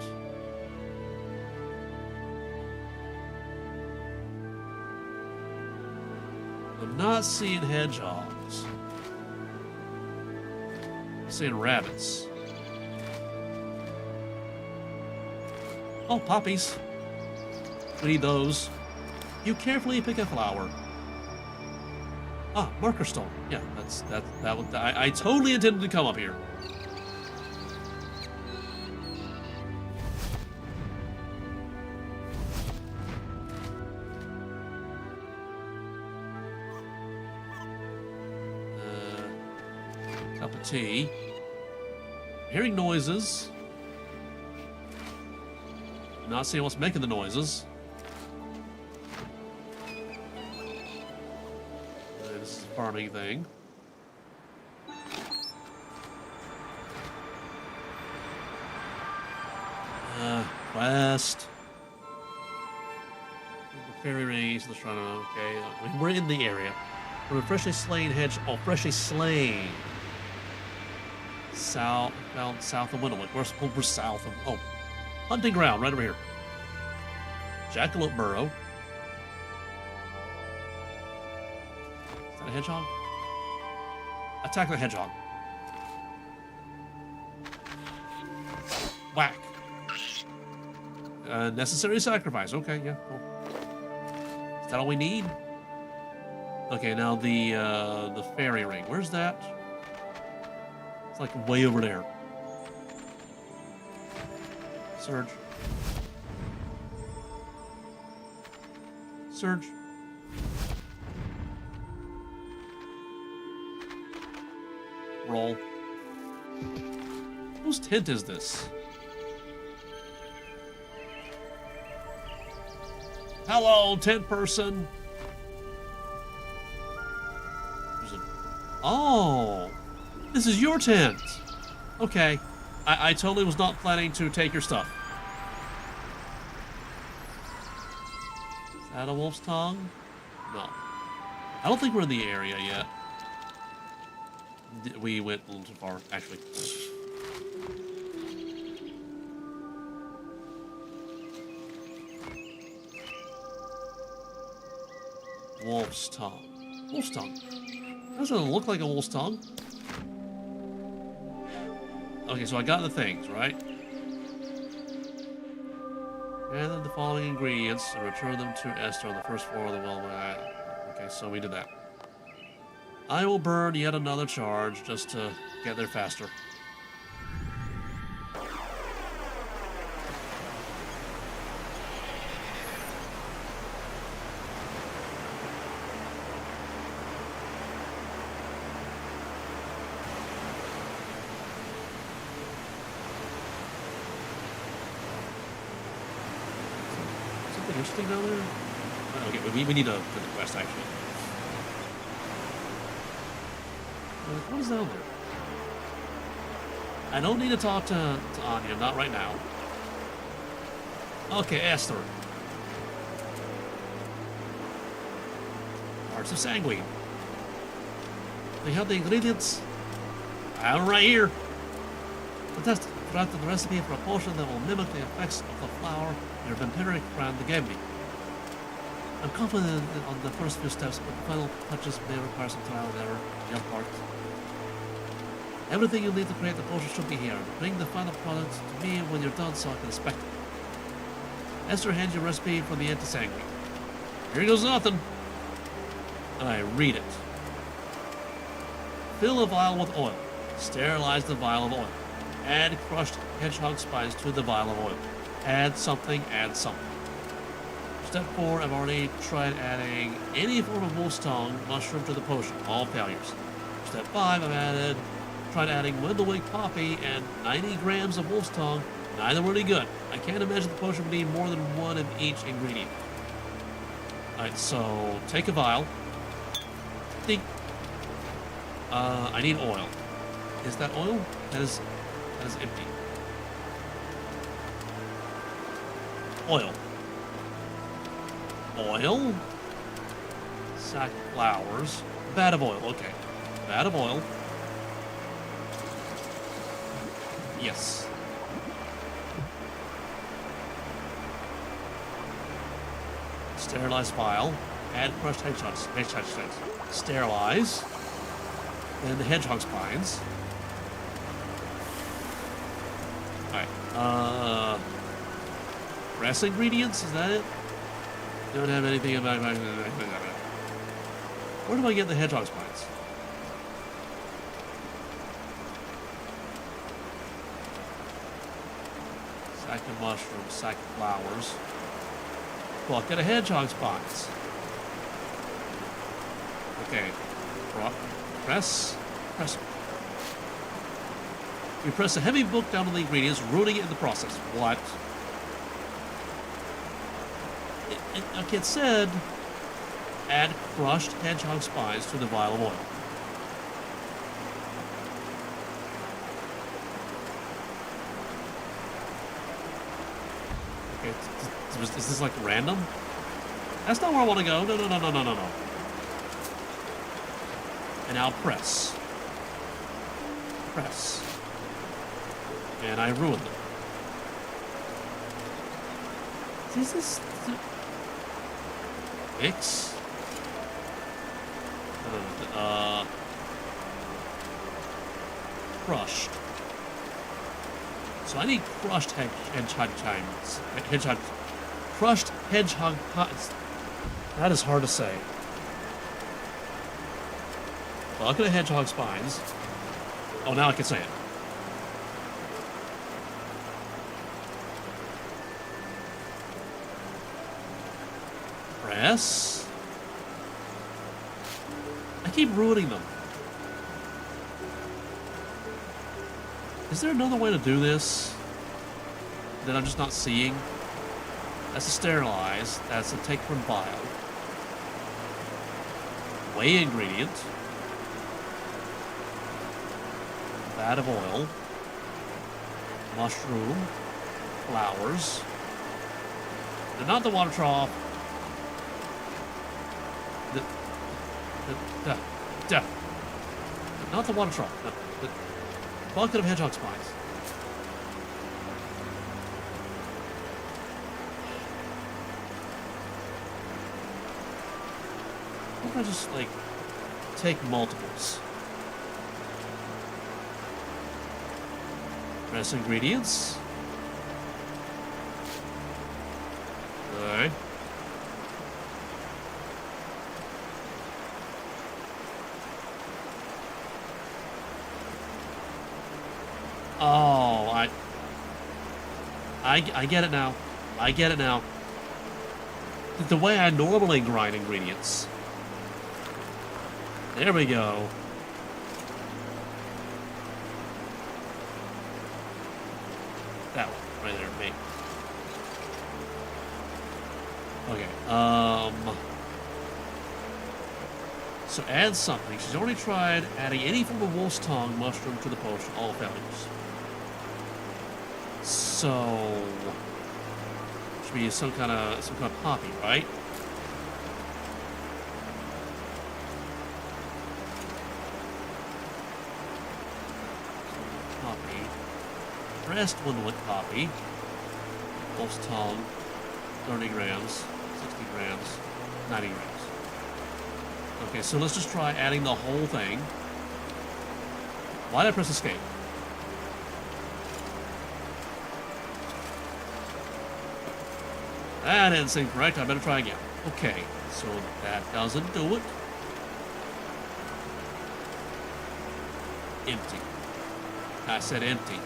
I'm not seeing hedgehogs. I'm seeing rabbits. Oh, poppies. We need those. You carefully pick a flower. Ah, marker stone. Yeah, I totally intended to come up here. Cup of tea. Hearing noises. Not seeing what's making the noises. This is a farming thing. Quest. The fairy rings, the shrine. Okay, I mean, we're in the area. From a freshly slain hedge. Oh, freshly slain. South of Wendlewick. We're south of. Oh, hunting ground right over here. Jackalope burrow. Is that a hedgehog? Attack the hedgehog. Whack. Necessary sacrifice. Okay, yeah, cool. Is that all we need? Okay, now the fairy ring. Where's that? It's like way over there. Surge. Surge. Roll. Whose tent is this? Hello, tent person. Oh, this is your tent. Okay, I totally was not planning to take your stuff. Is that a wolf's tongue? No. I don't think we're in the area yet. We went a little too far, actually. Wolf's tongue. Wolf's tongue. Doesn't look like a wolf's tongue. Okay, so I got the things, right? And then the following ingredients and return them to Esther on the first floor of the well. Okay, so we did that. I will burn yet another charge just to get there faster. Something interesting down there? Okay, we need to do the quest, actually. What is down there? I don't need to talk to Anya, not right now. Okay, Esther. Hearts of Sanguine. They have the ingredients. I have them right here. Fantastic. Crafted the recipe for a potion that will mimic the effects of the flower your vampiric friend gave me. I'm confident on the first few steps, but the final touches may require some trial and error on your part. Everything you need to create the potion should be here. Bring the final product to me when you're done so I can inspect it. Esther hands you a recipe for the anti-sanguine. Here goes nothing. And I read it. Fill a vial with oil. Sterilize the vial of oil. Add crushed hedgehog spines to the vial of oil. Add something, add something. Step 4, I've already tried adding any form of wolf's tongue mushroom to the potion. All failures. Step 5, I've tried adding Wendlewick poppy and 90 grams of wolf's tongue. Neither were any good. I can't imagine the potion would need more than one of each ingredient. Alright, so take a vial. think I need oil. Is that oil? That is empty. Oil. Oil. Sack of flowers. Vat of oil. Okay. Vat of oil. Yes. Sterilize vial. Add crushed hedgehogs. Sterilize. Then the hedgehog spines. Alright. Press ingredients? Is that it? Don't have anything about. Where do I get the hedgehog spines? Sack of mushrooms, sack of flowers. Bucket of hedgehog spines. Okay. Press. We press a heavy book down on the ingredients, ruining it in the process. What? Okay, it said add crushed hedgehog spines to the vial of oil. Okay, is this like random? That's not where I want to go. No. And now press. Press. And I ruined them. Is this... Mix? Crushed. So I need crushed hedgehog chimes. Crushed hedgehog... That is hard to say. Bucket of hedgehog spines. Oh, now I can say it. Press. I keep ruining them. Is there another way to do this that I'm just not seeing? That's a sterilize. That's a take from vial. Weigh ingredient. Vat of oil. Mushroom. Flowers. They're not the water trough. Not the water trough. The bucket of hedgehog spines. Why don't I just, like, take multiples? Press ingredients. Alright. Oh, I get it now. I get it now. The way I normally grind ingredients. There we go. That one, right there, mate. Okay, so add something. She's already tried adding any form of wolf's tongue mushroom to the potion. All failures. So should be some kind of poppy, right? Poppy. Pressed Wendlewick poppy. Wolf's tongue. 30 grams. 60 grams. 90 grams. Okay, so let's just try adding the whole thing. Why did I press escape? That didn't seem correct. I better try again. Okay, so that doesn't do it. Empty. I said empty.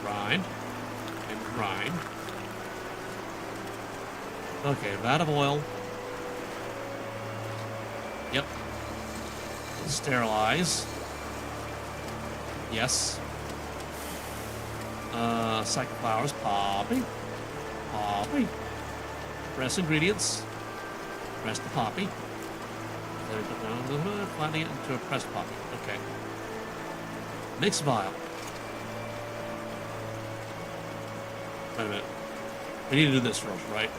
Grind. And grind. Okay, vat of oil. Yep. Sterilize. Yes. Sack of flowers. Poppy. Poppy. Press ingredients. Press the poppy. Flattening it into a pressed poppy. Okay. Mix vial. Wait a minute. We need to do this first, right?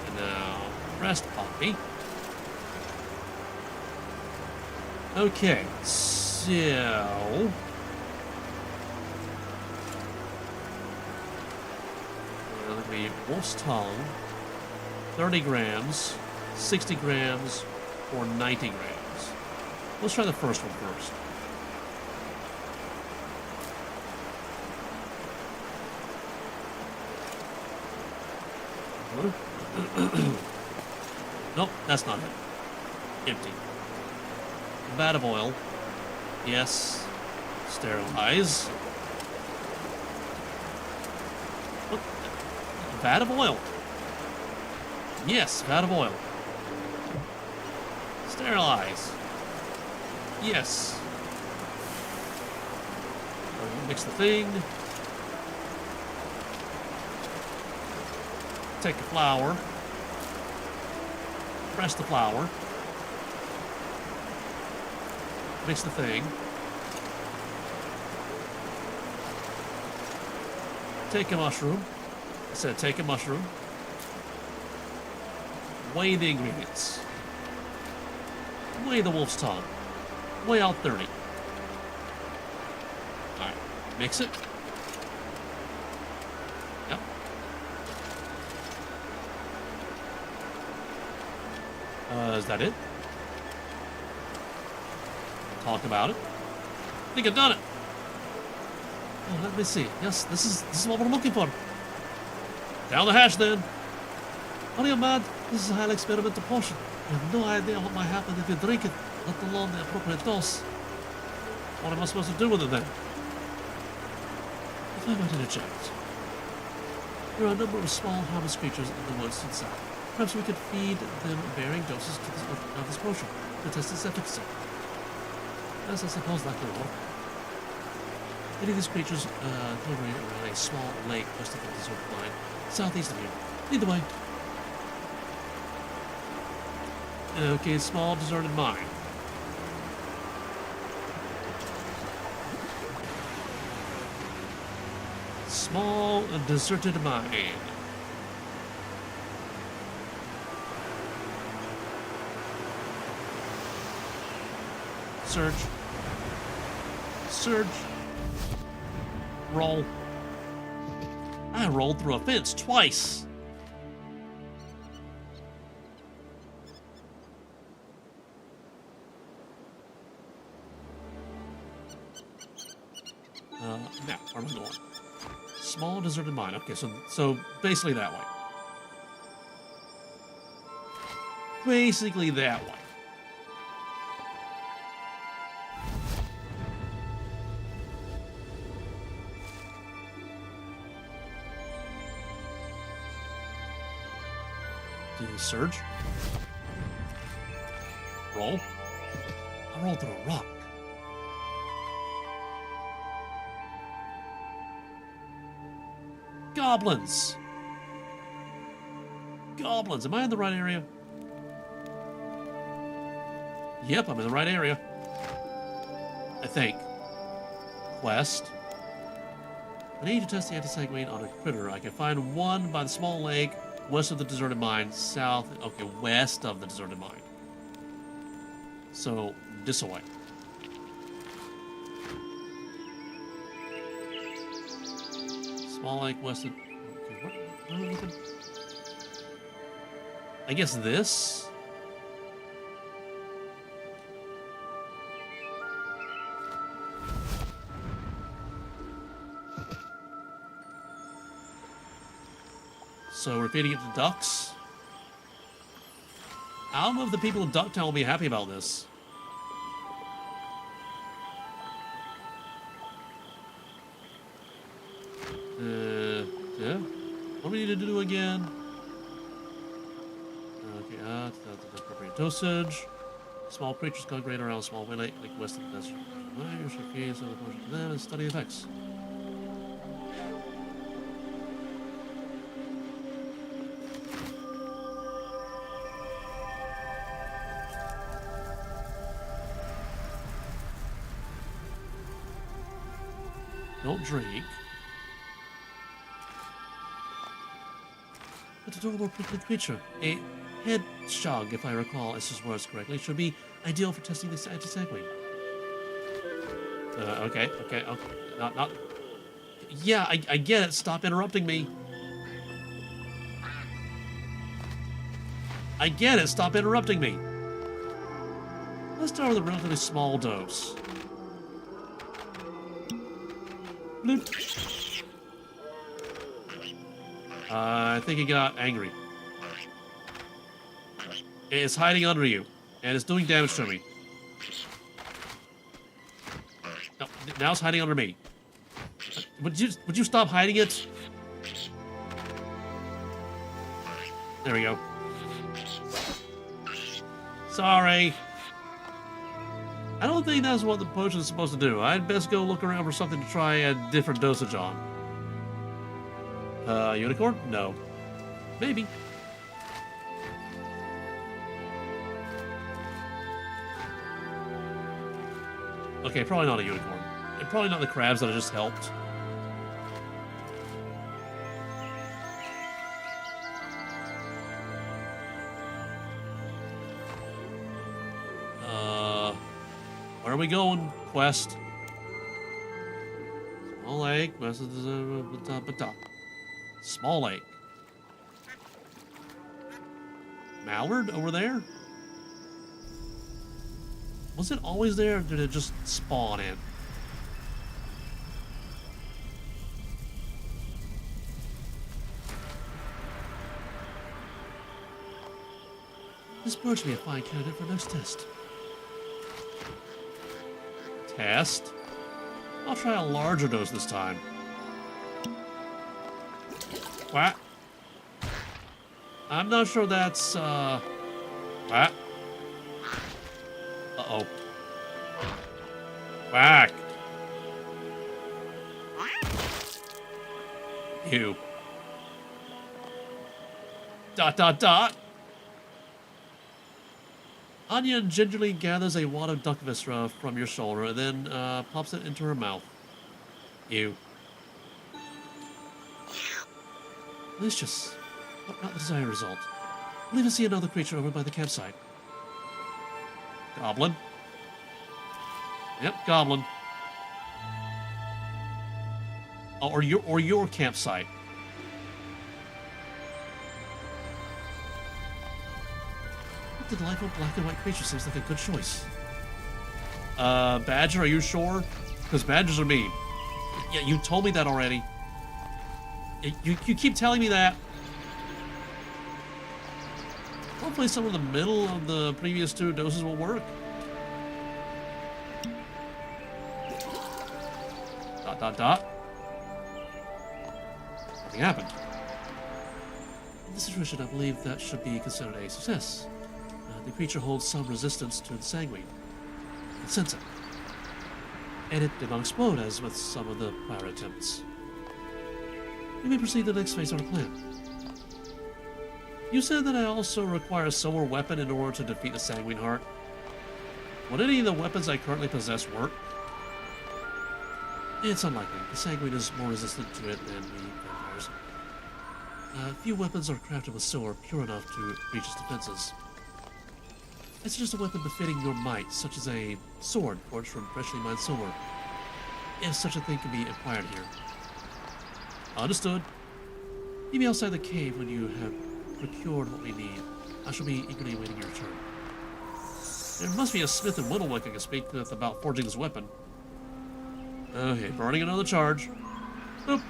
And now, pressed poppy. Okay, so... the wolf's tongue, 30 grams, 60 grams, or 90 grams. Let's try the first one first. Nope, that's not it. Empty. Vat of oil. Yes. Sterilize. Vat of oil. Yes, vat of oil. Sterilize. Yes. Mix the thing. Take the flour. Press the flour. Mix the thing. Take a mushroom. I said take a mushroom. Weigh the ingredients. Weigh the wolf's tongue. Weigh out 30. Alright, mix it. Yep. Is that it? Talk about it. I think I've done it. Oh, let me see. Yes, this is what we're looking for. Down the hatch, then. Are you mad? This is a highly experimental potion. You have no idea what might happen if you drink it, let alone the appropriate dose. What am I supposed to do with it, then? If I might interject, there are a number of small, harmless creatures in the woods inside. Perhaps we could feed them varying doses of this potion to test its efficacy. Yes, I suppose that could work. Many of these creatures congregate around a small lake west of the desert line, southeast of here. Lead the way. Okay, small deserted mine. Small deserted mine. Search. Search. Roll. I rolled through a fence twice. Now, where am I going? Small deserted mine. Okay, so basically that way. Basically that way. Surge. Roll. I rolled through a rock. Goblins. Goblins. Am I in the right area? Yep, I'm in the right area. I think. Quest. I need to test the anti-sanguine on a critter. I can find one by the small lake. West of the deserted mine, south, okay, west of the deserted mine. So, this way. Small lake west of, okay, what am I looking? I guess this? So we're feeding it to ducks. I don't know if the people of Ducktown will be happy about this. Yeah. What do we need to do again? Okay, the appropriate dosage. Small creatures congregate around a small lake west of the desert. You should feed some of the potion to them and study effects. Don't drink. But adorable prickly creature. A hedgehog, if I recall S's words correctly, should be ideal for testing this anti-sanguine. Okay. Not. Yeah, I get it. Stop interrupting me. I get it. Stop interrupting me. Let's start with a relatively small dose. Bloop. I think he got angry. It's hiding under you, and it's doing damage to me. No, now it's hiding under me. Would you stop hiding it? There we go. Sorry. I don't think that's what the potion is supposed to do. I'd best go look around for something to try a different dosage on. Unicorn? No. Maybe. Okay, probably not a unicorn. And probably not the crabs that I just helped. Where are we going, quest? Small lake. Small lake. Mallard over there? Was it always there, or did it just spawn in? This bird should be a fine candidate for next test. Test? I'll try a larger dose this time. What? I'm not sure that's, what? Uh-oh. Whack! Ew. Dot, dot, dot! Anya gingerly gathers a wad of duck viscera from your shoulder and then pops it into her mouth. Ew. Delicious, but not the desired result. We'll even see another creature over by the campsite. Goblin. Yep, goblin. Oh, or your campsite. The delightful black and white creature seems like a good choice. Badger, are you sure? Because badgers are mean. Yeah, you told me that already. You keep telling me that. Hopefully some of the middle of the previous two doses will work. Dot, dot, dot. Nothing happened. In this situation, I believe that should be considered a success. The creature holds some resistance to the sanguine. I can sense it. And it did not explode as with some of the prior attempts. We may proceed to the next phase of our plan. You said that I also require a similar weapon in order to defeat the sanguine heart. Would any of the weapons I currently possess work? It's unlikely. The sanguine is more resistant to it than the vampires. Few weapons are crafted with silver pure enough to breach its defenses. It's just a weapon befitting your might, such as a sword forged from freshly mined silver, if such a thing can be acquired here. Understood. Meet me outside the cave when you have procured what we need. I shall be eagerly awaiting your return. There must be a smith in Wendlewick I can speak with about forging this weapon. Okay, burning another charge. Boop.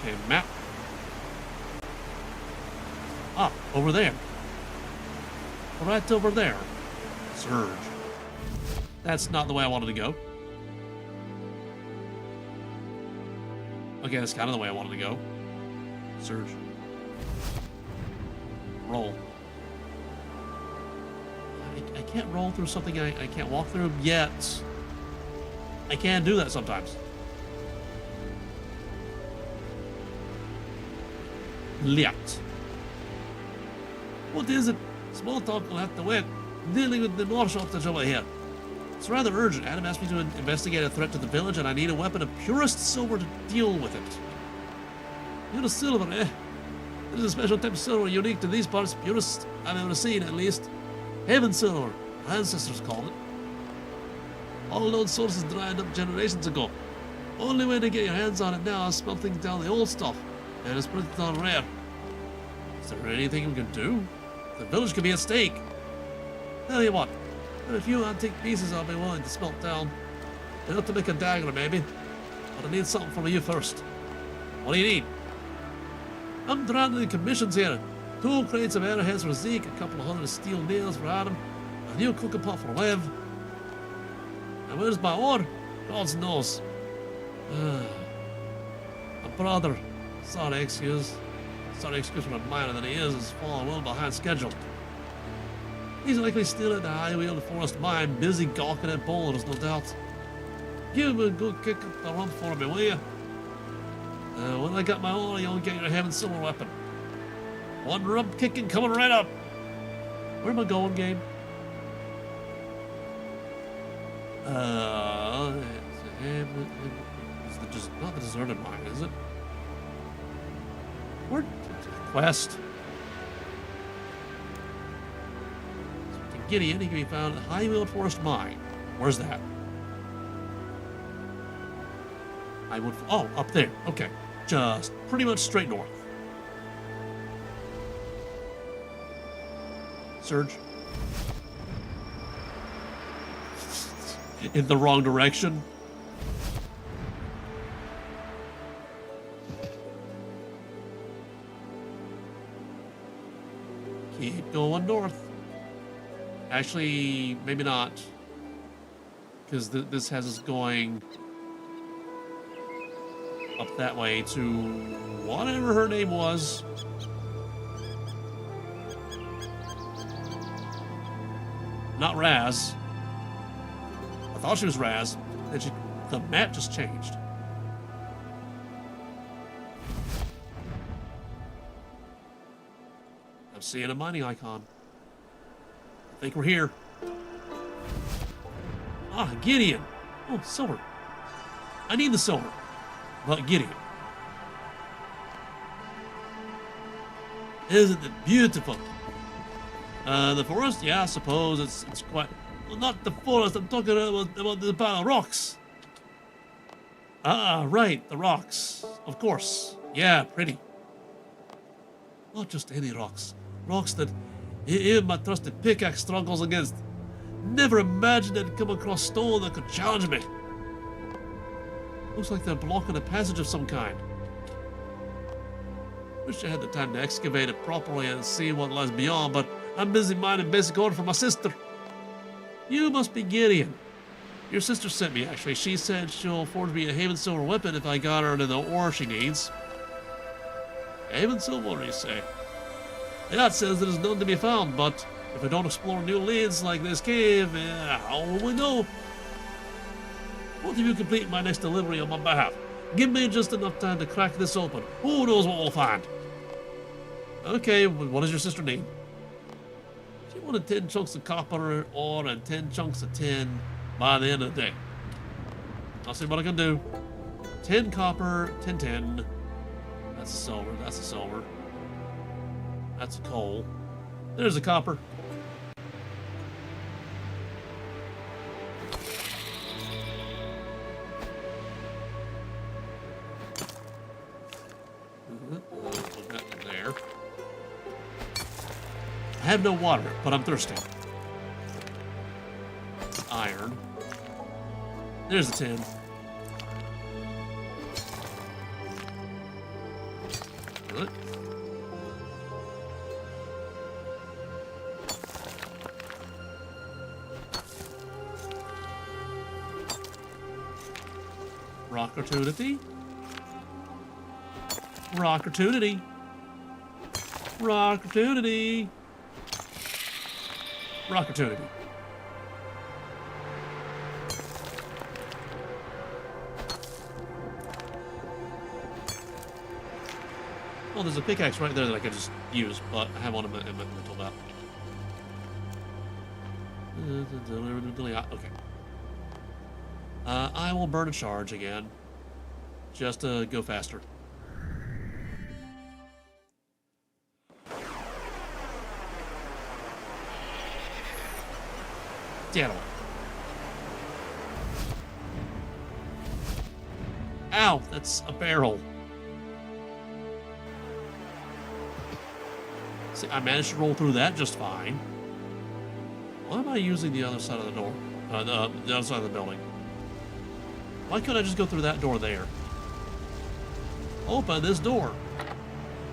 Okay, map. Ah, over there. Right over there. Surge. That's not the way I wanted to go. Okay, that's kind of the way I wanted to go. Surge. Roll. I can't roll through something I can't walk through yet. I can do that sometimes. Liat. What is it? Small talk will have to wait. I'm dealing with the more shortage over here. It's rather urgent. Adam asked me to investigate a threat to the village, and I need a weapon of purest silver to deal with it. Purest silver, eh? This is a special type of silver unique to these parts. Purest I've ever seen, at least. Haven silver, my ancestors called it. All known sources dried up generations ago. Only way to get your hands on it now is smelting down the old stuff, and it's put it on rare. Is there anything we can do? The village could be at stake. Tell you what, there are a few antique pieces I'll be willing to smelt down. Enough to make a dagger, maybe. But I need something from you first. What do you need? I'm drafting the commissions here. 2 crates of arrowheads for Zeke, a couple of 100 steel nails for Adam, a new cooking pot for Lev. And where's my ore? God knows. My brother, sorry excuse for a minor than he is falling well behind schedule. He's likely still at the high-wheeled forest mine, busy gawking at boulders, no doubt. Give him a good kick up the rump for me, will you? When I got my ore, you'll get your Haven silver weapon. One rump kicking coming right up. Where am I going, game? It's just not the deserted mine, is it? Where? Quest. So Gideon, he can be found at High-Wheeled Forest Mine. Where's that? Oh, up there. Okay. Just pretty much straight north. Surge. In the wrong direction. Keep going north. Actually, maybe not. Because this has us going up that way to whatever her name was. Not Raz. I thought she was Raz. Then the map just changed. I'm seeing a mining icon. I think we're here. Ah, Gideon. Oh, silver. I need the silver. But Gideon. Isn't it beautiful? The forest? Yeah, I suppose it's quite... Well, not the forest. I'm talking about the pile of rocks. Ah, right. The rocks. Of course. Yeah, pretty. Not just any rocks. Rocks that even my trusted pickaxe struggles against. Never imagined I'd come across stone that could challenge me. Looks like they're blocking a passage of some kind. Wish I had the time to excavate it properly and see what lies beyond, but I'm busy mining basic ore for my sister. You must be Gideon. Your sister sent me, actually. She said she'll forge me a Haven silver weapon if I got her to the ore she needs. Haven silver, you say? Yeah, it says there's none to be found, but if we don't explore new leads like this cave, how will we know? Both of you complete my next delivery on my behalf. Give me just enough time to crack this open. Who knows what we'll find? Okay, what does your sister need? She wanted 10 chunks of copper ore and 10 chunks of tin by the end of the day. I'll see what I can do. 10 copper, 10 tin. That's a silver, that's a silver. That's a coal. There's a copper. There. I have no water, but I'm thirsty. Iron. There's the tin. Good. Rock opportunity. Rock opportunity. Rock opportunity. Rock opportunity. Well, there's a pickaxe right there that I could just use, but I have one in my tool belt. Okay. I will burn a charge again. Just to go faster. Damn it. Ow, that's a barrel. See, I managed to roll through that just fine. Why am I using the other side of the door? The other side of the building. Why couldn't I just go through that door there? Open this door.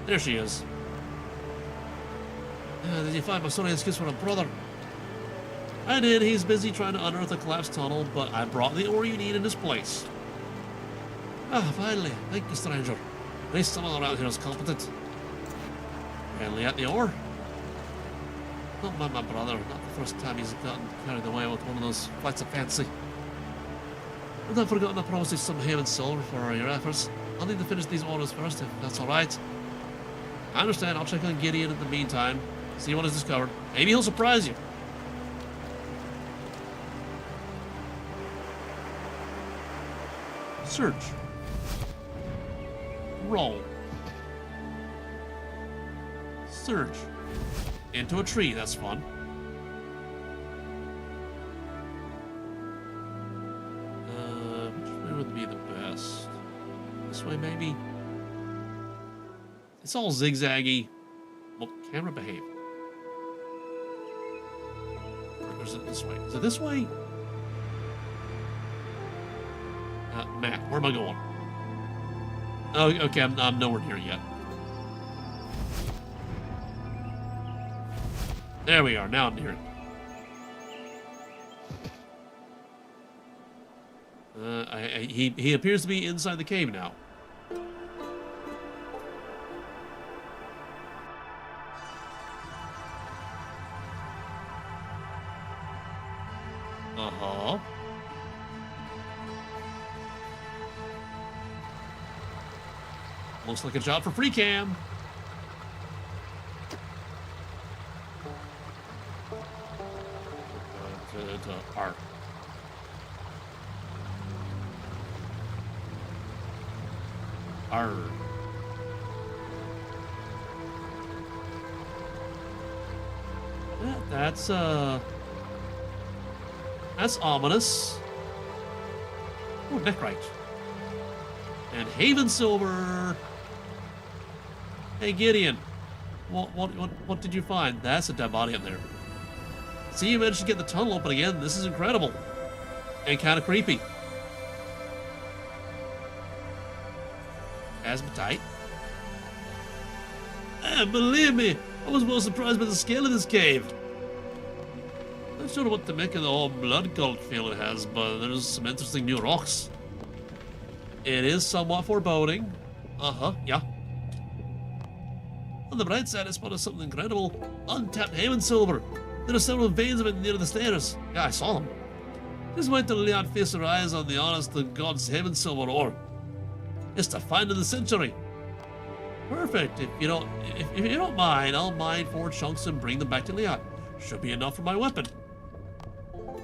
There she is. Did you find my son has kiss with a brother? I did. He's busy trying to unearth a collapsed tunnel, but I brought the ore you need in his place. Ah, finally. Thank you, stranger. At least someone around here is competent. Finally at the ore. Not my brother. Not the first time he's gotten carried away with one of those flights of fancy. And I've forgotten to promise you some Haven silver for your efforts. I'll need to finish these orders first, if that's alright. I understand. I'll check on Gideon in the meantime. See what is discovered. Maybe he'll surprise you. Search. Roll. Search. Into a tree, that's fun. Which way would be the best? This way, maybe? It's all zigzaggy. Well, camera behave. Or is it this way? Is it this way? Matt, where am I going? Oh, okay, I'm nowhere near yet. There we are, now I'm near it. He appears to be inside the cave now. Uh-huh. Looks like a job for free cam. Arc. Arr. That's ominous. Oh, neckrite. And Haven silver. Hey Gideon, what did you find? That's a dead body up there. See, you managed to get the tunnel open again. This is incredible. And kind of creepy. Asmatite. Believe me, I was more surprised by the scale of this cave. Not sure what to make of the whole blood cult feel it has, but there's some interesting new rocks. It is somewhat foreboding. Uh-huh, yeah. On the bright side, I spotted something incredible. Untapped Haven silver. There are several veins of it near the stairs. Yeah, I saw them. Just wait till Leon feasts her eyes on the honest to God's Haven silver ore. It's the find of the century. Perfect. If you don't mind, I'll mine 4 chunks and bring them back to Leon. Should be enough for my weapon.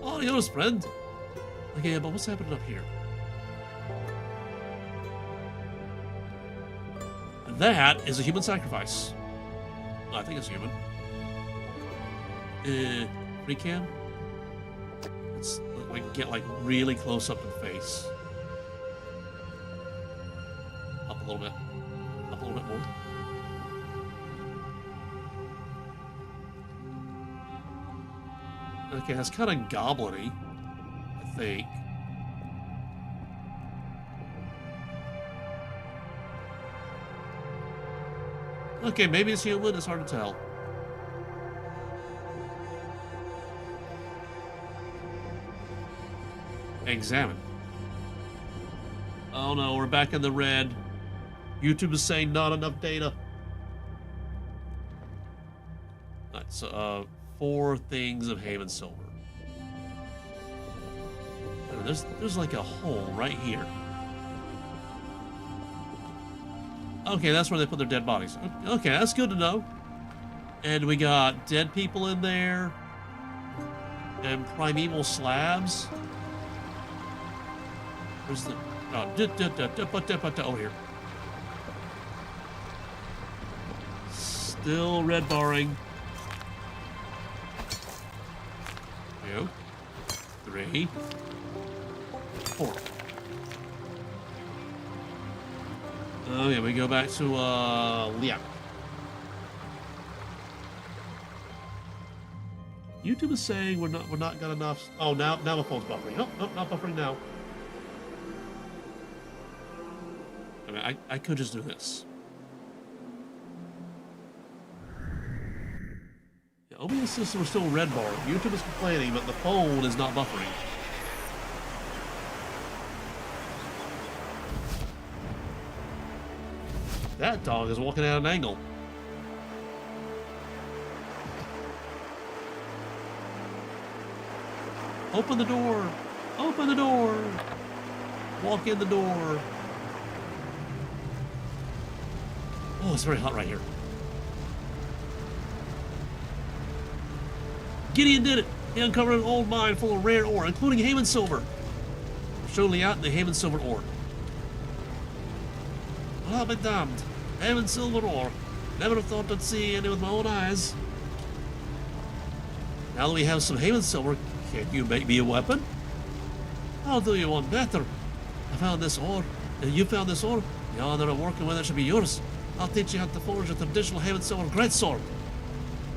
All yours, friend. Okay, but what's happening up here? That is a human sacrifice. I think it's human. Free cam? Let's get really close up to the face. Up a little bit. Up a little bit more. Okay, that's kind of goblin-y, I think. Okay, maybe it's human, it's hard to tell. Examine. Oh no, we're back in the red. YouTube is saying not enough data. Alright, so 4 things of Haven silver. There's like a hole right here. Okay, that's where they put their dead bodies. Okay, that's good to know. And we got dead people in there. and primeval slabs. Where's the... Oh, over here. Still red barring. 2, 3, 4. Oh yeah, we go back to yeah. YouTube is saying we're not got enough. Oh, now my phone's buffering. Oh, no, not buffering now. I mean, I could just do this. Yeah, OBS system is still red bar. YouTube is complaining, but the phone is not buffering. That dog is walking at an angle. Open the door! Open the door! Walk in the door. Oh, it's very hot right here. Gideon did it! He uncovered an old mine full of rare ore, including Haven silver. Show Liat the Haven silver ore. Well, I'll be damned. Haven silver ore. Never have thought I'd see any with my own eyes. Now that we have some Haven silver, can't you make me a weapon? I'll do you one better. I found this ore, and you found this ore. The honor of working with it should be yours. I'll teach you how to forge a traditional Haven silver greatsword.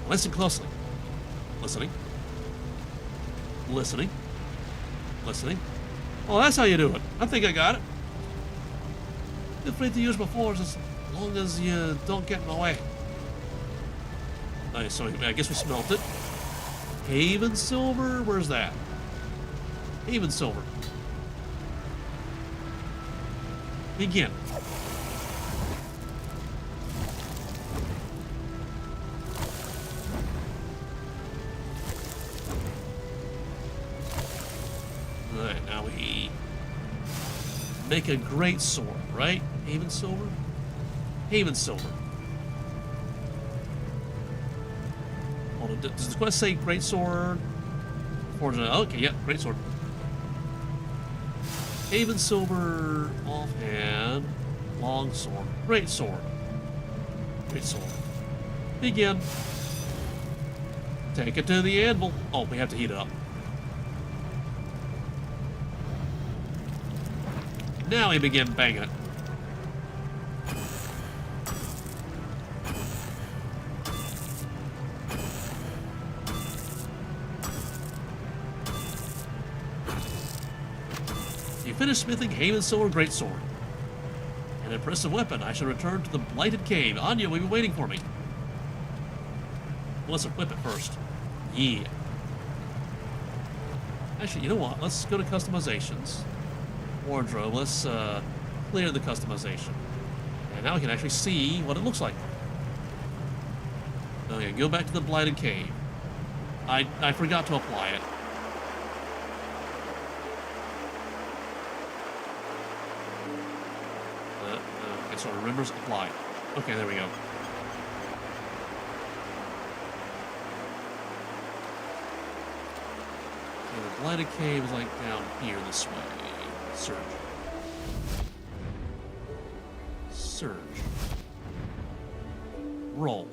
Listen closely. Listening. Listening. Listening. Oh, that's how you do it. I think I got it. Feel free to use my forge as long as you don't get in my way. Nice, so I guess we smelt it. Haven silver? Where's that? Haven silver. Begin. Alright, now we make a great sword, right? Haven silver? Haven silver. Hold on, does the quest say great sword? Okay, yeah, great sword. Haven silver, offhand, long sword, great sword. Great sword. Begin. Take it to the anvil. Oh, we have to heat it up. Now we begin banging it. You finish smithing Haven Silver Greatsword. An impressive weapon. I shall return to the Blighted Cave. Anya will be waiting for me. Well, let's equip it first. Yeah. Actually, you know what? Let's go to customizations. Wardrobe. Let's clear the customization. And now we can actually see what it looks like. Okay, go back to the Blighted Cave. I forgot to apply it. Okay, so remembers apply. Okay, there we go. Okay, the Blighted Cave is like down here this way. Surge. Surge. Roll.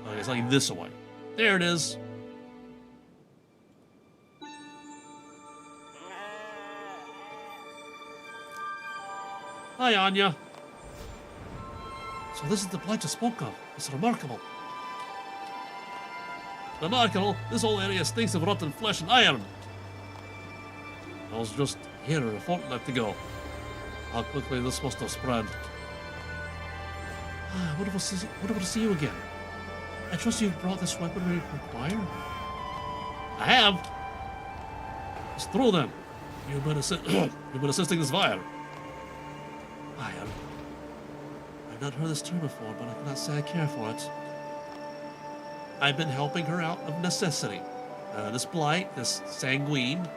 Okay, it's like this way. There it is. Hi, Anya. So this is the blight you spoke of. It's remarkable. Remarkable? This whole area stinks of rotten flesh and iron. I was just here a fortnight ago. How quickly this must have spread. Wonderful to see you again. I trust you've brought this weaponry required. I have. It's through them. You've been assisting this fire. Fire. I've not heard this term before, but I cannot say I care for it. I've been helping her out of necessity. This blight, this sanguine,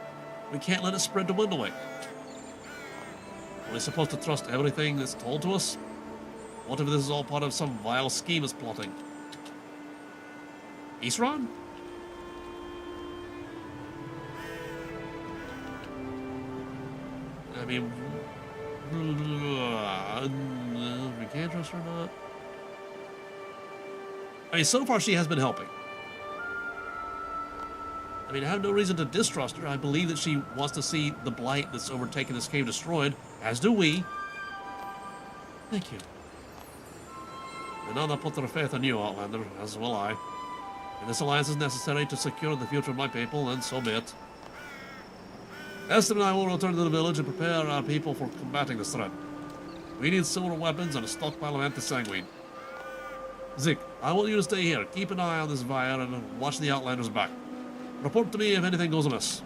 we can't let it spread to Wendlewick. Are we supposed to trust everything that's told to us? What if this is all part of some vile scheme it's plotting? Isran? I mean, we can't trust her or not. I mean, so far she has been helping. I mean, I have no reason to distrust her. I believe that she wants to see the blight that's overtaken this cave destroyed, as do we. Thank you. And none put their faith in you, Outlander, as will I. If this alliance is necessary to secure the future of my people, then so be it. Esther and I will return to the village and prepare our people for combating this threat. We need silver weapons and a stockpile of anti-sanguine. Zik, I want you to stay here. Keep an eye on this Vire and watch the Outlander's back. Report to me if anything goes amiss.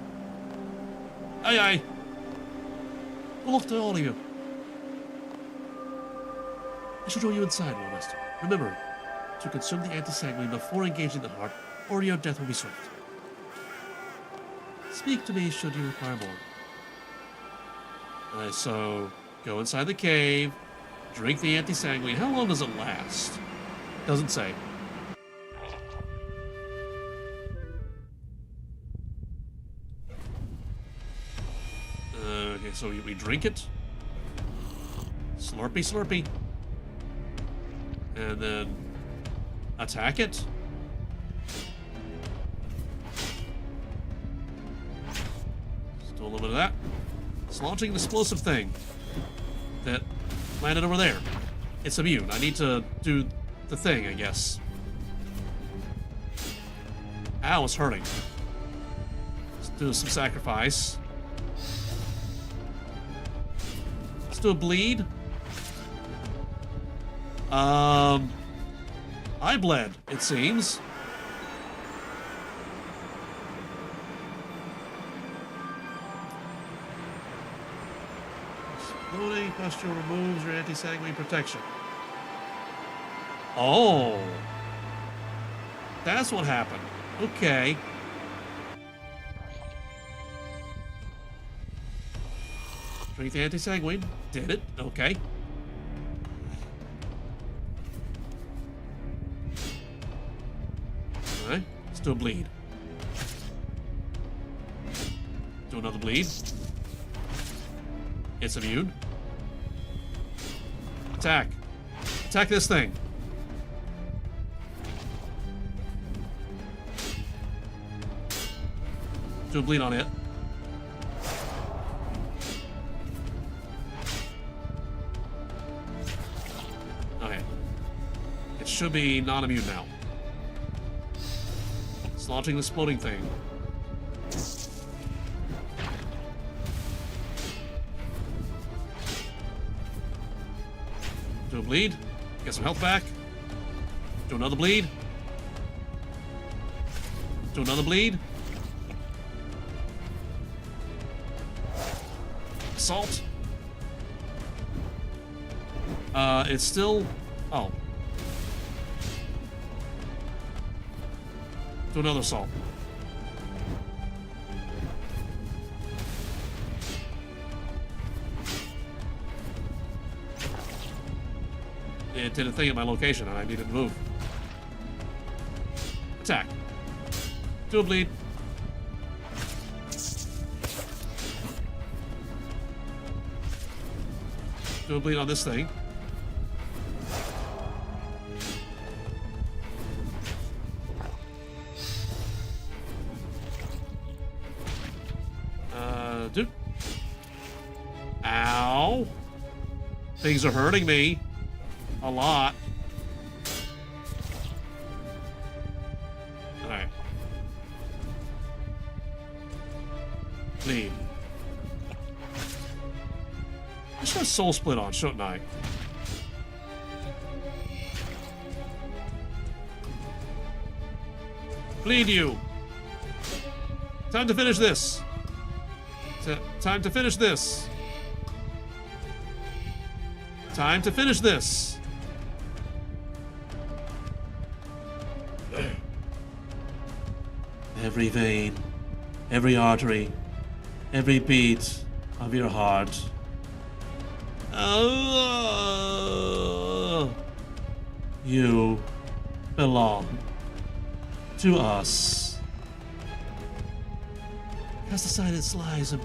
Aye, aye. Good luck to all of you. I shall join you inside, Loremaster. Remember to consume the anti-sanguine before engaging the heart, or your death will be swift. Speak to me should you require more. Alright, so go inside the cave, drink the anti-sanguine. How long does it last? Doesn't say. Okay, so we drink it. Slurpy, slurpy. And then attack it. Just do a little bit of that. It's launching an explosive thing that landed over there. It's immune. I need to do the thing, I guess. Ow, it's hurting. Let's do some sacrifice. Let's do a bleed. I bled, it seems. Exploding pustule removes your anti-sanguine protection. Oh. That's what happened. Okay. Drink the anti-sanguine. Did it. Okay. Alright. Let's do a bleed. Do another bleed. It's immune. Attack. Attack this thing. Do a bleed on it. Okay. It should be non-immune now. It's launching the exploding thing. Do a bleed. Get some health back. Do another bleed. Do another bleed. Assault. It's still... Oh. Do another assault. It did a thing at my location and I needed to move. Attack. Do a bleed. Do a bleed on this thing. Dude. Ow. Things are hurting me. A lot. Alright. Bleed. I should have soul split on, shouldn't I? Bleed you. Time to finish this. Time to finish this. Time to finish this. Every vein, every artery, every beat of your heart. You belong to us. Cast aside its lies and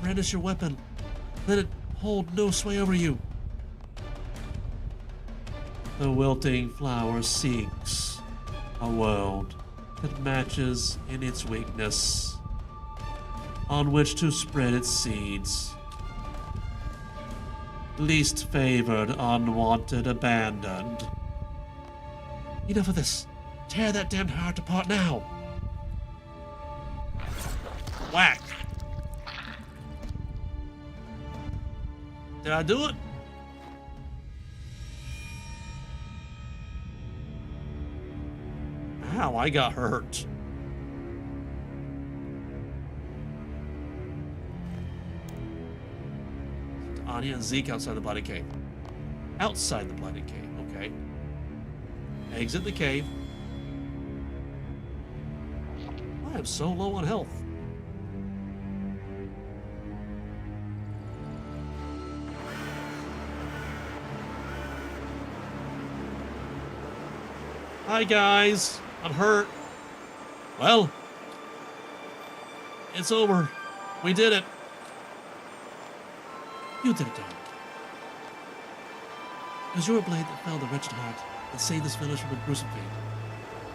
brandish your weapon. let it hold no sway over you. The wilting flower seeks a world that matches in its weakness, on which to spread its seeds. Least favored, unwanted, abandoned. Enough of this. Tear that damned heart apart now. Whack. Did I do it? Ow, I got hurt. Anya and Zeke outside the Blighted Cave. Outside the Blighted Cave, okay. Exit the cave. I am so low on health. Hi guys, I'm hurt. Well, it's over. We did it. You did it, darling. It was your blade that felled the wretched heart and saved this village from a gruesome fate.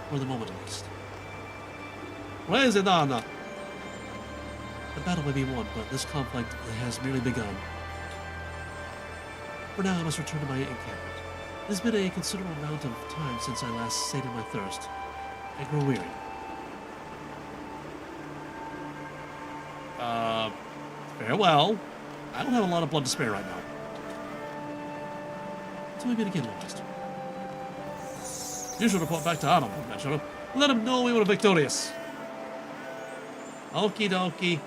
For the moment, at least. Where is it, Anna? The battle may be won, but this conflict has merely begun. For now, I must return to my encampment. It has been a considerable amount of time since I last sated my thirst. I grow weary. Farewell. I don't have a lot of blood to spare right now. Until we meet again, Loremaster. You should report back to Adam, adventurer. Let him know we were victorious. Okie dokie.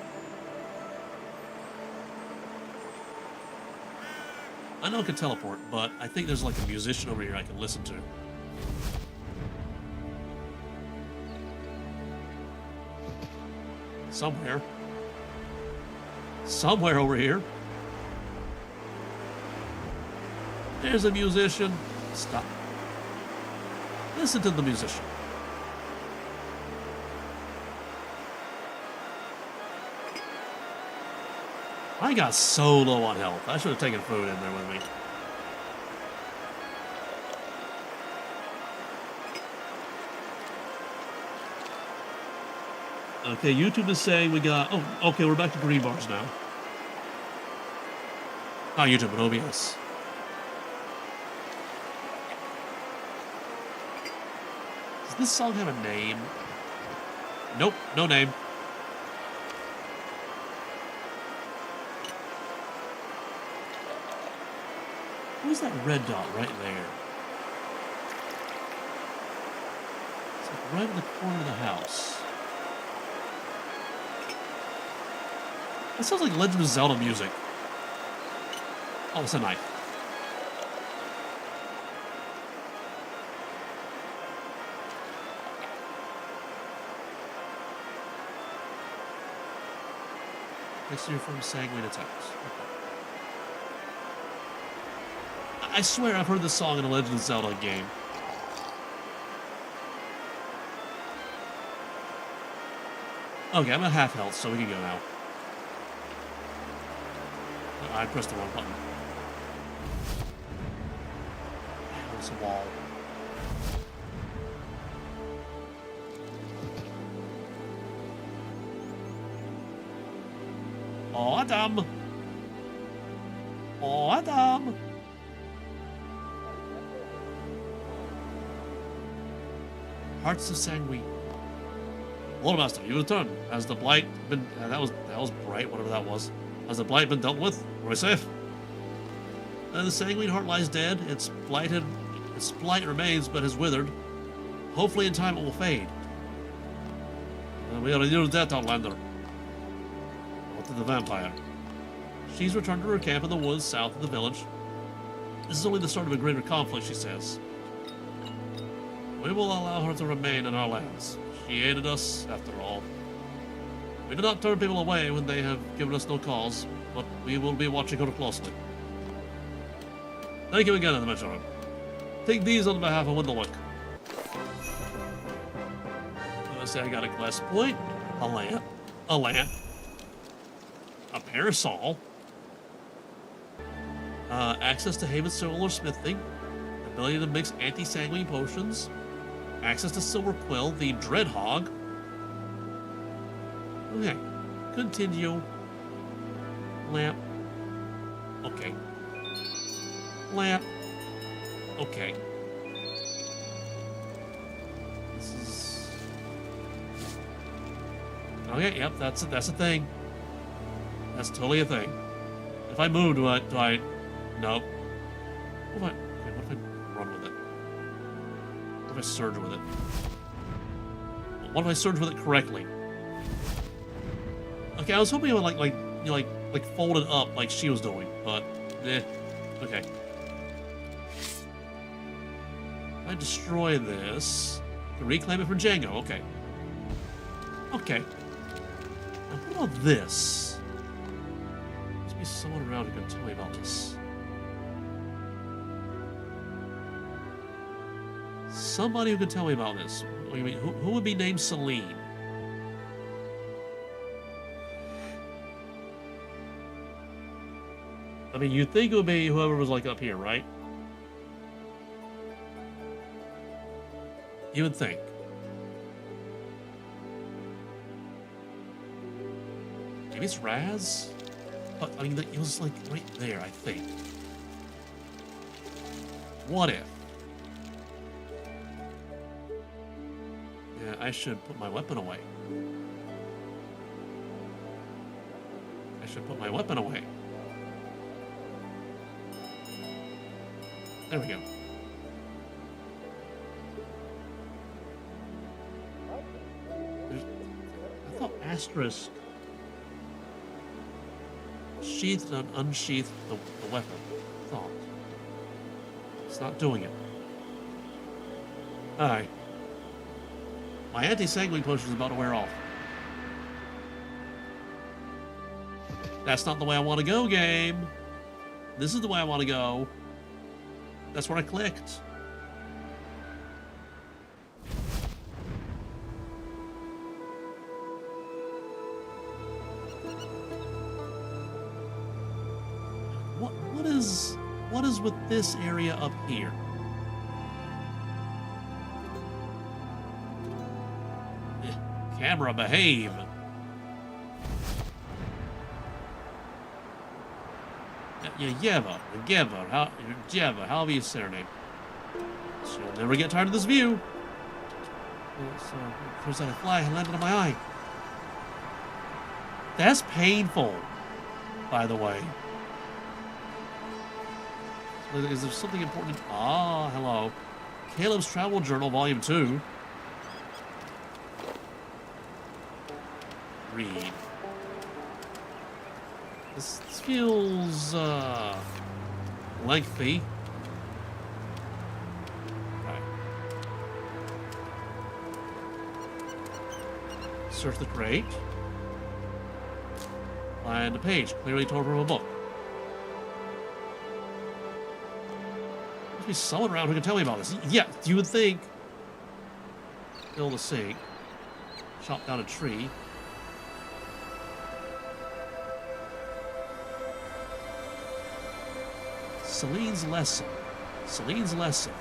I know I can teleport, but I think there's like a musician over here I can listen to. Somewhere. Somewhere over here. There's a musician. Stop. Listen to the musician. I got so low on health. I should have taken food in there with me. Okay, YouTube is saying we got... Oh, okay, we're back to green bars now. Not YouTube, but OBS. Does this song have a name? Nope, no name. Who's that red dot right there? It's like right in the corner of the house. That sounds like Legend of Zelda music. Oh, it's a knife. Next to your from sanguine attacks. Okay. I swear I've heard this song in a Legend of Zelda game. Okay, I'm at half health, so we can go now. I pressed the wrong button. There's a wall. Oh, Adam! Oh, Adam! Hearts of Sanguine. Loremaster, you return. Has the blight been... that was bright, whatever that was. Has the blight been dealt with? Are we safe? The sanguine heart lies dead. Its blight remains, but has withered. Hopefully in time it will fade. We are near death, Outlander. What to the vampire? She's returned to her camp in the woods south of the village. This is only the start of a greater conflict, she says. We will allow her to remain in our lands. She aided us, after all. We do not turn people away when they have given us no cause, but we will be watching her closely. Thank you again, adventurer. Take these on behalf of Wendlewick. Let's say I got a glass point, a lamp, a parasol, Access to Haven's solar smithing. Ability to mix anti-sanguine potions. Access to Silver Quill, the Dreadhog. Okay. Continue. Lamp. Okay. Lamp. Okay. This is... Okay, yep, that's a thing. That's totally a thing. If I move, do I... Nope. What if I run with it? What if I surge with it? What if I surge with it correctly? Okay, I was hoping it would like fold it up like she was doing, but okay. If I destroy this, I can reclaim it for Django. Okay. Okay. Now what about this? There must be someone around who can tell me about this. Somebody who can tell me about this. What do you mean? Who would be named Celine? I mean, you'd think it would be whoever was, like, up here, right? You would think. Maybe it's Raz? But, I mean, it was, like, right there, I think. What if? Yeah, I should put my weapon away. I should put my weapon away. There we go. I thought asterisk sheathed and unsheathed the weapon. I thought. It's not doing it. Alright. My anti-sanguine potion is about to wear off. That's not the way I want to go, game. This is the way I want to go. That's what I clicked. What is with this area up here? Camera, behave. Yeva, however you say her name. She'll never get tired of this view. So, there's that fly landed on my eye. That's painful, by the way. Is there something important? Ah, hello. Caleb's Travel Journal, Volume 2. Read. This feels, lengthy. Right. Search the crate. Find a page, clearly torn from a book. Must be someone around who can tell me about this. Yeah, you would think. Fill the sink. Chop down a tree. Celine's lesson. Celine's lesson.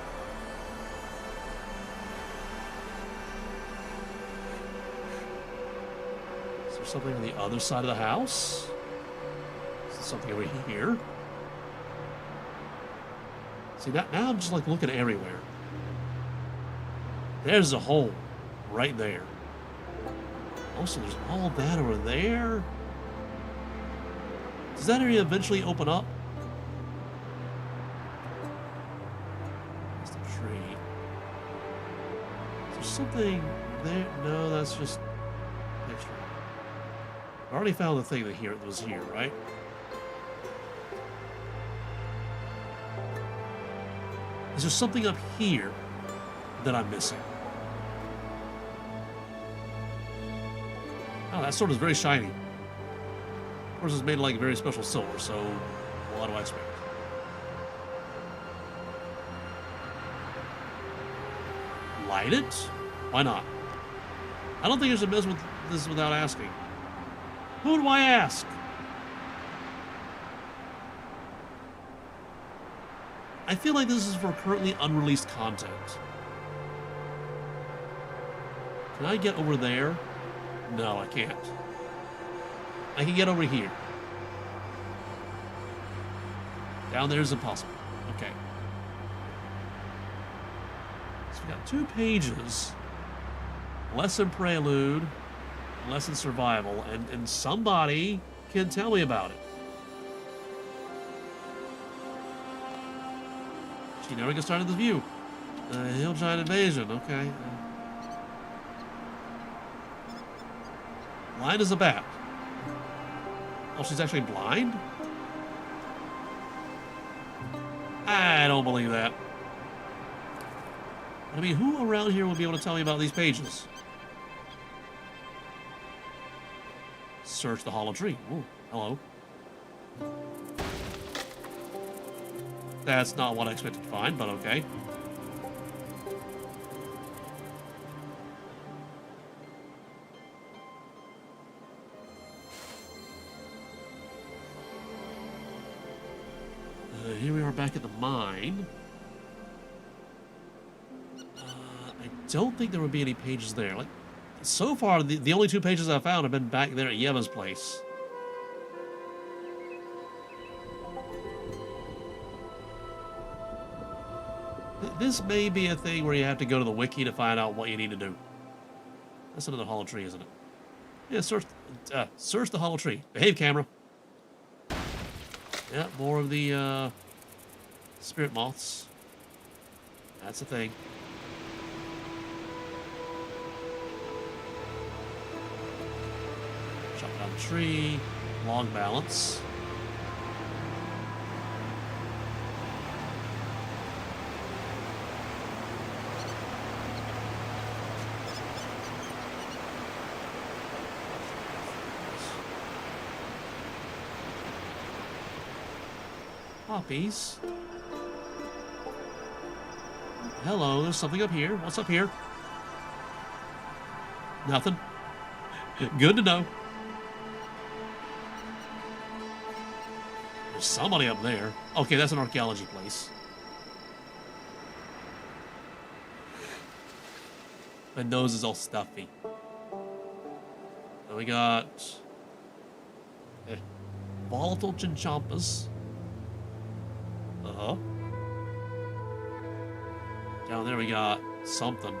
Is there something on the other side of the house? Is there something over here? See, now I'm just like looking everywhere. There's a hole right there. Also, there's all that over there. Does that area eventually open up? Something there? No, that's just picture. I already found the thing that was here, right? Is there something up here that I'm missing? Oh, that sword is very shiny. Of course, it's made like very special silver, so what do I expect? Light it? Why not? I don't think there's a mess with this without asking. Who do I ask? I feel like this is for currently unreleased content. Can I get over there? No, I can't. I can get over here. Down there is impossible. Okay. So we got 2 pages. Lesson Prelude, Lesson Survival, and somebody can tell me about it. She never gets started this view. Hill Giant Invasion, okay. Blind as a bat. Oh, she's actually blind? I don't believe that. I mean, who around here would be able to tell me about these pages? Search the hollow tree. Ooh, hello. That's not what I expected to find, but okay. Here we are back at the mine. I don't think there would be any pages there. Like, so far, the only 2 pages I've found have been back there at Yeva's place. This may be a thing where you have to go to the wiki to find out what you need to do. That's another hollow tree, isn't it? Yeah, search the hollow tree. Behave, camera. Yeah, more of the spirit moths. That's the thing. Chop down the tree. Long balance. Poppies. Hello, there's something up here. What's up here? Nothing. Good to know. There's somebody up there. Okay, that's an archaeology place. My nose is all stuffy. Then we got volatile chinchompas. Uh-huh. Down there we got something.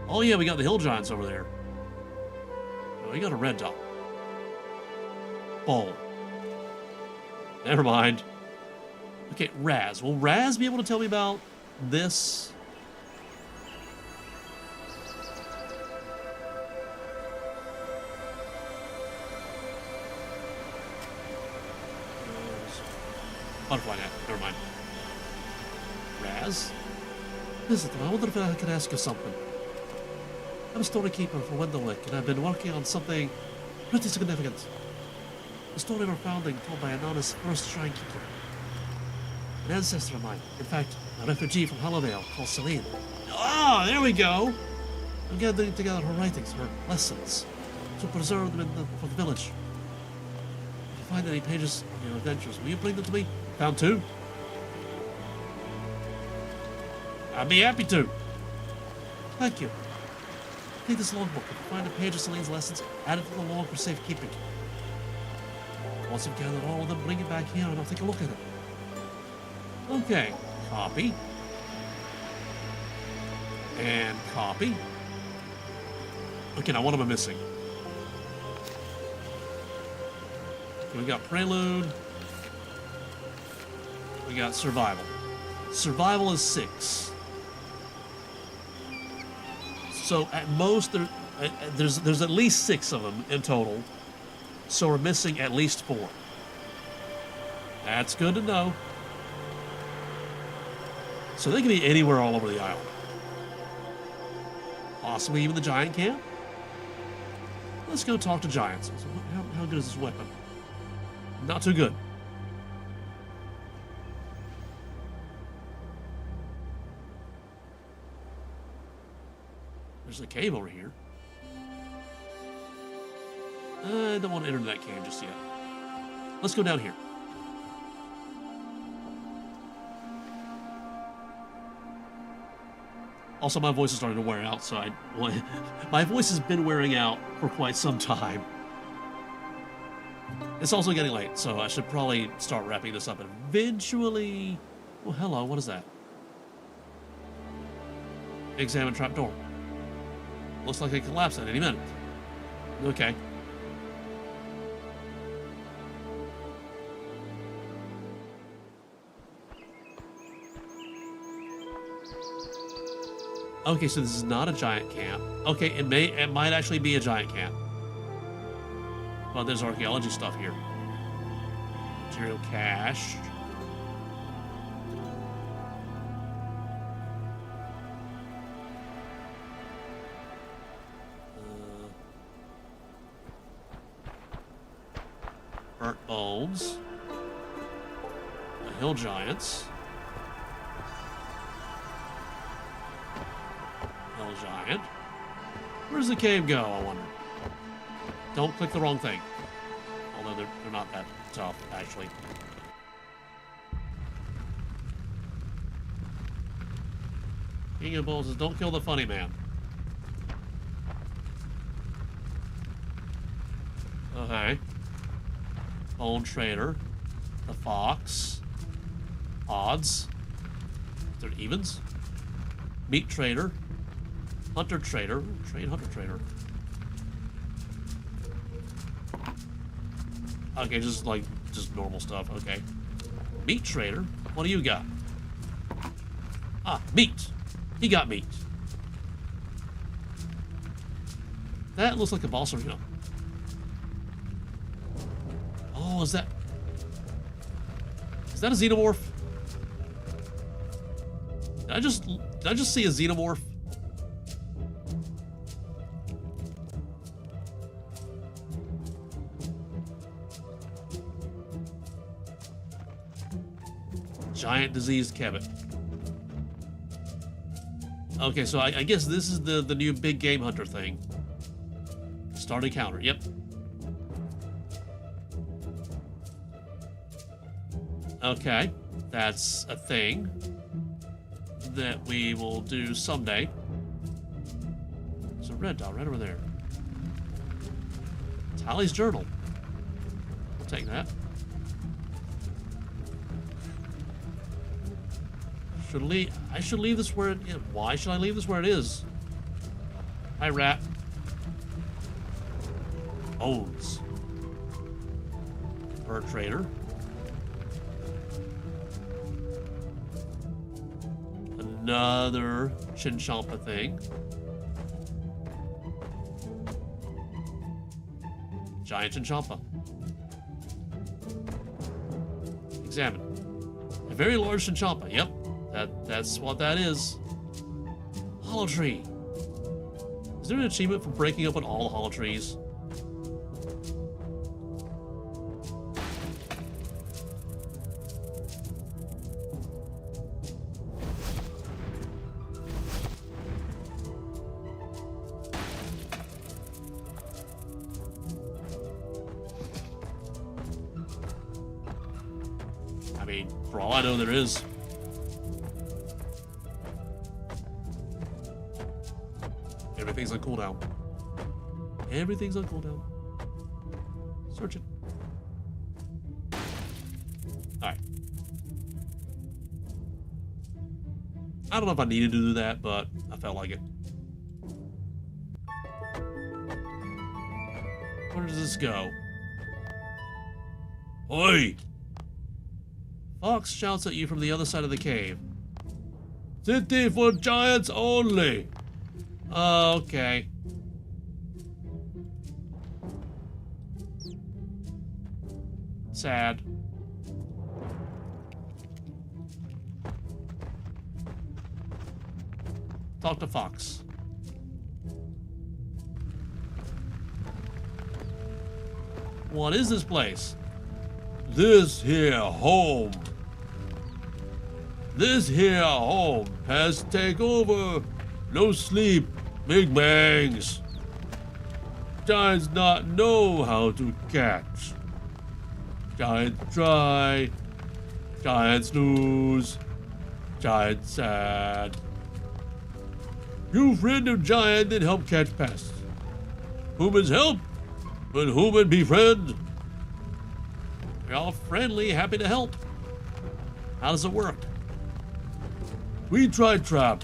Oh yeah, we got the hill giants over there. Oh, we got a red dot. Bowl. Never mind. Okay, Raz. Will Raz be able to tell me about this? Butterfly net. Never mind. Raz? Listen, I wonder if I could ask you something. I'm a story keeper for Wendlewick, and I've been working on something pretty significant. A story of our founding told by an honest first shrine keeper. An ancestor of mine. In fact, a refugee from Havenhythe called Celine. Ah, there we go! I'm gathering together her writings, her lessons, to preserve them for the village. If you find any pages of your adventures, will you bring them to me? Found 2. I'd be happy to. Thank you. Take this logbook. If you find a page of Celine's lessons, add it to the log for safekeeping. Once you've gathered all of them, bring it back here and I'll take a look at it. Okay. Copy. And copy. Okay, now what am I missing? Okay, we got Prelude. We got Survival. Survival is 6. So at most, there's at least 6 of them in total. So we're missing at least 4. That's good to know. So they can be anywhere all over the island. Possibly even the giant camp. Let's go talk to giants. So how good is this weapon? Not too good. There's a cave over here. I don't want to enter that cave just yet. Let's go down here. Also, my voice is starting to wear out, so my voice has been wearing out for quite some time. It's also getting late, so I should probably start wrapping this up eventually. Oh, hello, what is that? Examine trapdoor. Looks like it collapsed at any minute. Okay. Okay, so this is not a giant camp. Okay, it might actually be a giant camp. Well, there's archaeology stuff here. Material cache. Burnt bones. The hill giants. Hill giant. Where does the cave go, I wonder? Don't click the wrong thing. Although they're not that tough, actually. King of Bulls says, don't kill the funny man. Okay. Bone Trader. The Fox. Odds. They're evens. Meat Trader. Hunter Trader. Ooh, trade Hunter Trader. Okay, just normal stuff. Okay. Meat Trader. What do you got? Ah, meat. He got meat. That looks like a boss arena. Oh, is that a xenomorph? Did I just see a xenomorph? Giant diseased Kebbit. Okay, so I guess this is the new big game hunter thing. Start encounter, yep. Okay, that's a thing that we will do someday. There's a red dot right over there. Tally's journal. We'll take that. I should leave this where it is. Why should I leave this where it is? Hi, rat. Bones. Fur trader. Another Chinchampa thing. Giant Chinchampa. Examine. A very large Chinchampa. Yep. That's what that is. Hollow tree. Is there an achievement for breaking open all the hollow trees? I mean, for all I know, there is. Everything's on cooldown. Everything's on cooldown. Search it. Alright. I don't know if I needed to do that, but I felt like it. Where does this go? Oi! Fox shouts at you from the other side of the cave. City for giants only! Oh, okay. Sad. Talk to Fox. What is this place? This here home. This here home has taken over. No sleep. Big bangs. Giants not know how to catch. Giants try. Giants lose. Giants sad. You friend of giant that help catch pests. Humans help, but human befriend. They're all friendly, happy to help. How does it work? We tried trap.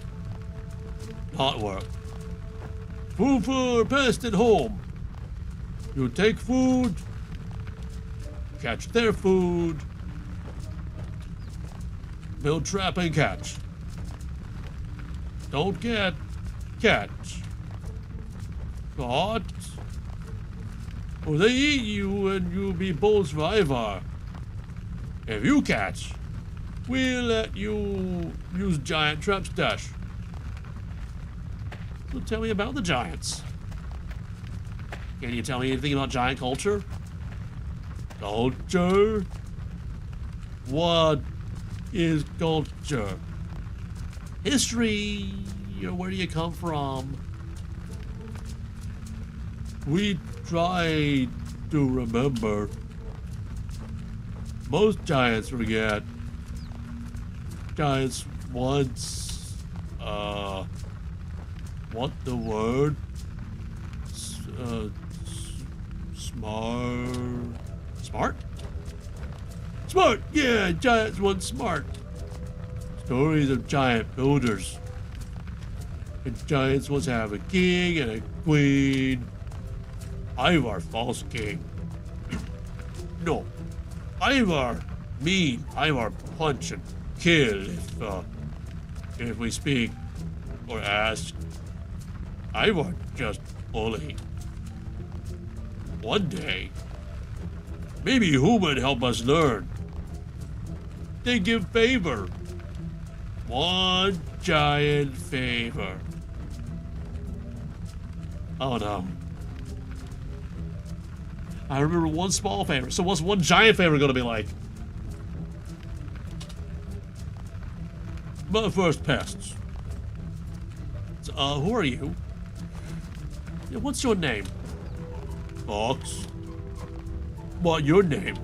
Not work. Food for pest at home. You take food, catch their food, build trap and catch. Don't get, catch. Caught. Or they eat you and you be bold survivor. If you catch, we'll let you use giant trap stash. So tell me about the giants. Can you tell me anything about giant culture? Culture? What is culture? History, or where do you come from? We try to remember. Most giants forget. Giants once, what the word? Smart? Smart, yeah, giants once smart. Stories of giant builders. And giants once have a king and a queen. Ivar, false king. No. Ivar, mean. Ivar, punch and kill if we speak or ask. Ivar, just bully. One day, maybe who would help us learn? They give favor. One giant favor. Oh no. I remember one small favor. So what's one giant favor gonna be like? My first pests. So, who are you? Yeah, what's your name? Fox. What your name?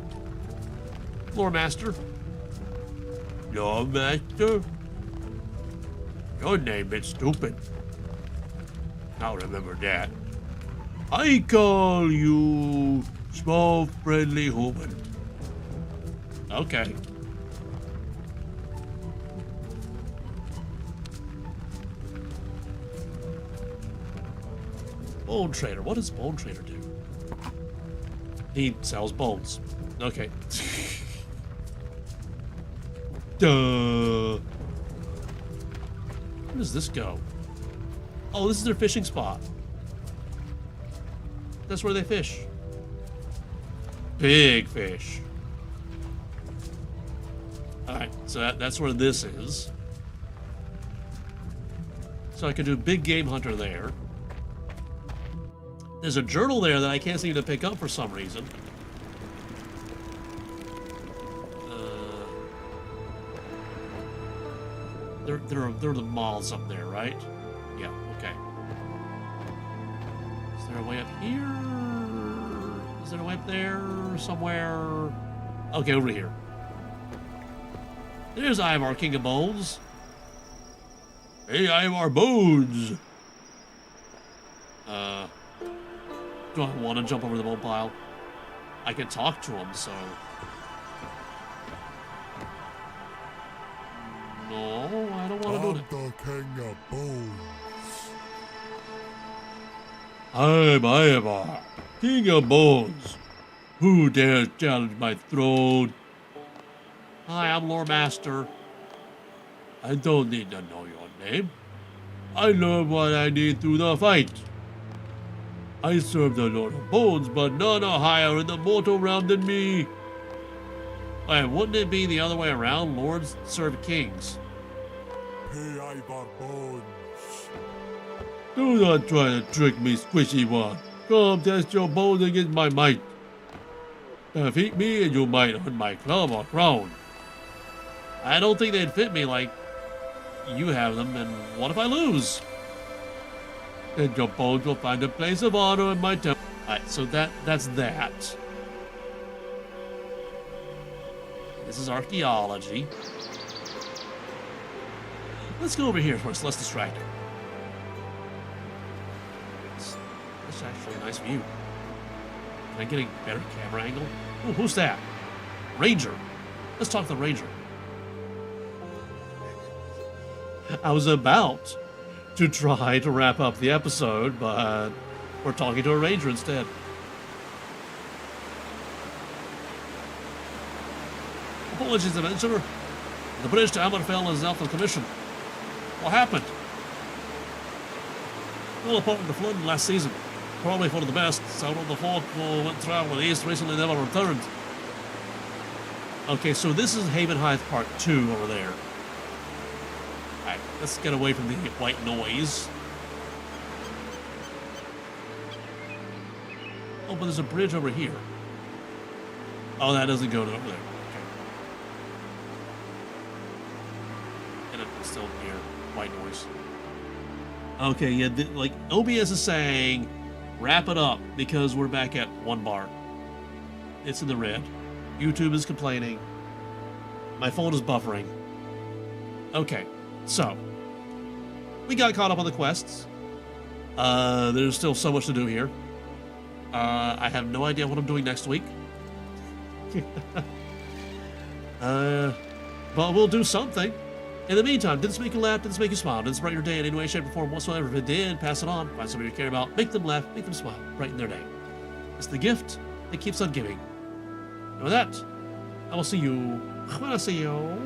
Loremaster. Loremaster? Your name is stupid. I'll remember that. I call you small friendly human. Okay. Bone trader. What does bone trader do? He sells bones. Okay. Duh. Where does this go? Oh, this is their fishing spot. That's where they fish. Big fish. Alright, so that's where this is. So I could do big game hunter there. There's a journal there that I can't seem to pick up for some reason. There are the moths up there, right? Yeah, okay. Is there a way up here? Is there a way up there somewhere? Okay, over here. There's Ivar, King of Bones. Hey, Ivar Bones! Do I want to jump over the bone pile? I can talk to him, so... No, I don't want to do it. The King of Bones. I'm Ivar, King of Bones. Who dares challenge my throne? Hi, I'm Loremaster. I don't need to know your name. I learned what I need through the fight. I serve the Lord of Bones, but none are higher in the mortal realm than me. Wait, wouldn't it be the other way around? Lords serve kings. Hey, Ivar Bones. Do not try to trick me, squishy one. Come test your bones against my might. Defeat me and you might earn my club or crown. I don't think they'd fit me like you have them, and what if I lose? Then your bones will find a place of honor in my temple. Alright, so that's that. This is archaeology. Let's go over here first, less distracting. It's actually a nice view. Can I get a better camera angle? Ooh, who's that? Ranger. Let's talk to the Ranger. I was about to try to wrap up the episode, but we're talking to a Ranger instead. Apologies, adventurer. The bridge to Havenhythe is out of commission. What happened? Well, apart from the flooding last season, probably for the best. Some of the folk who went traveling east recently never returned. Okay, so this is Havenhythe Part 2 over there. Alright, let's get away from the white noise. Oh, but there's a bridge over here. Oh, that doesn't go to over there. Okay. And it's still near white noise. Okay, yeah, like, OBS is saying, wrap it up, because we're back at 1 bar. It's in the red. YouTube is complaining. My phone is buffering. Okay, so, we got caught up on the quests. There's still so much to do here. I have no idea what I'm doing next week. But we'll do something. In the meantime, did this make you laugh? Did this make you smile? Did this brighten your day in any way, shape, or form whatsoever? If it did, pass it on. Find somebody you care about. Make them laugh. Make them smile. Brighten their day. It's the gift that keeps on giving. And with that, I will see you when I see you.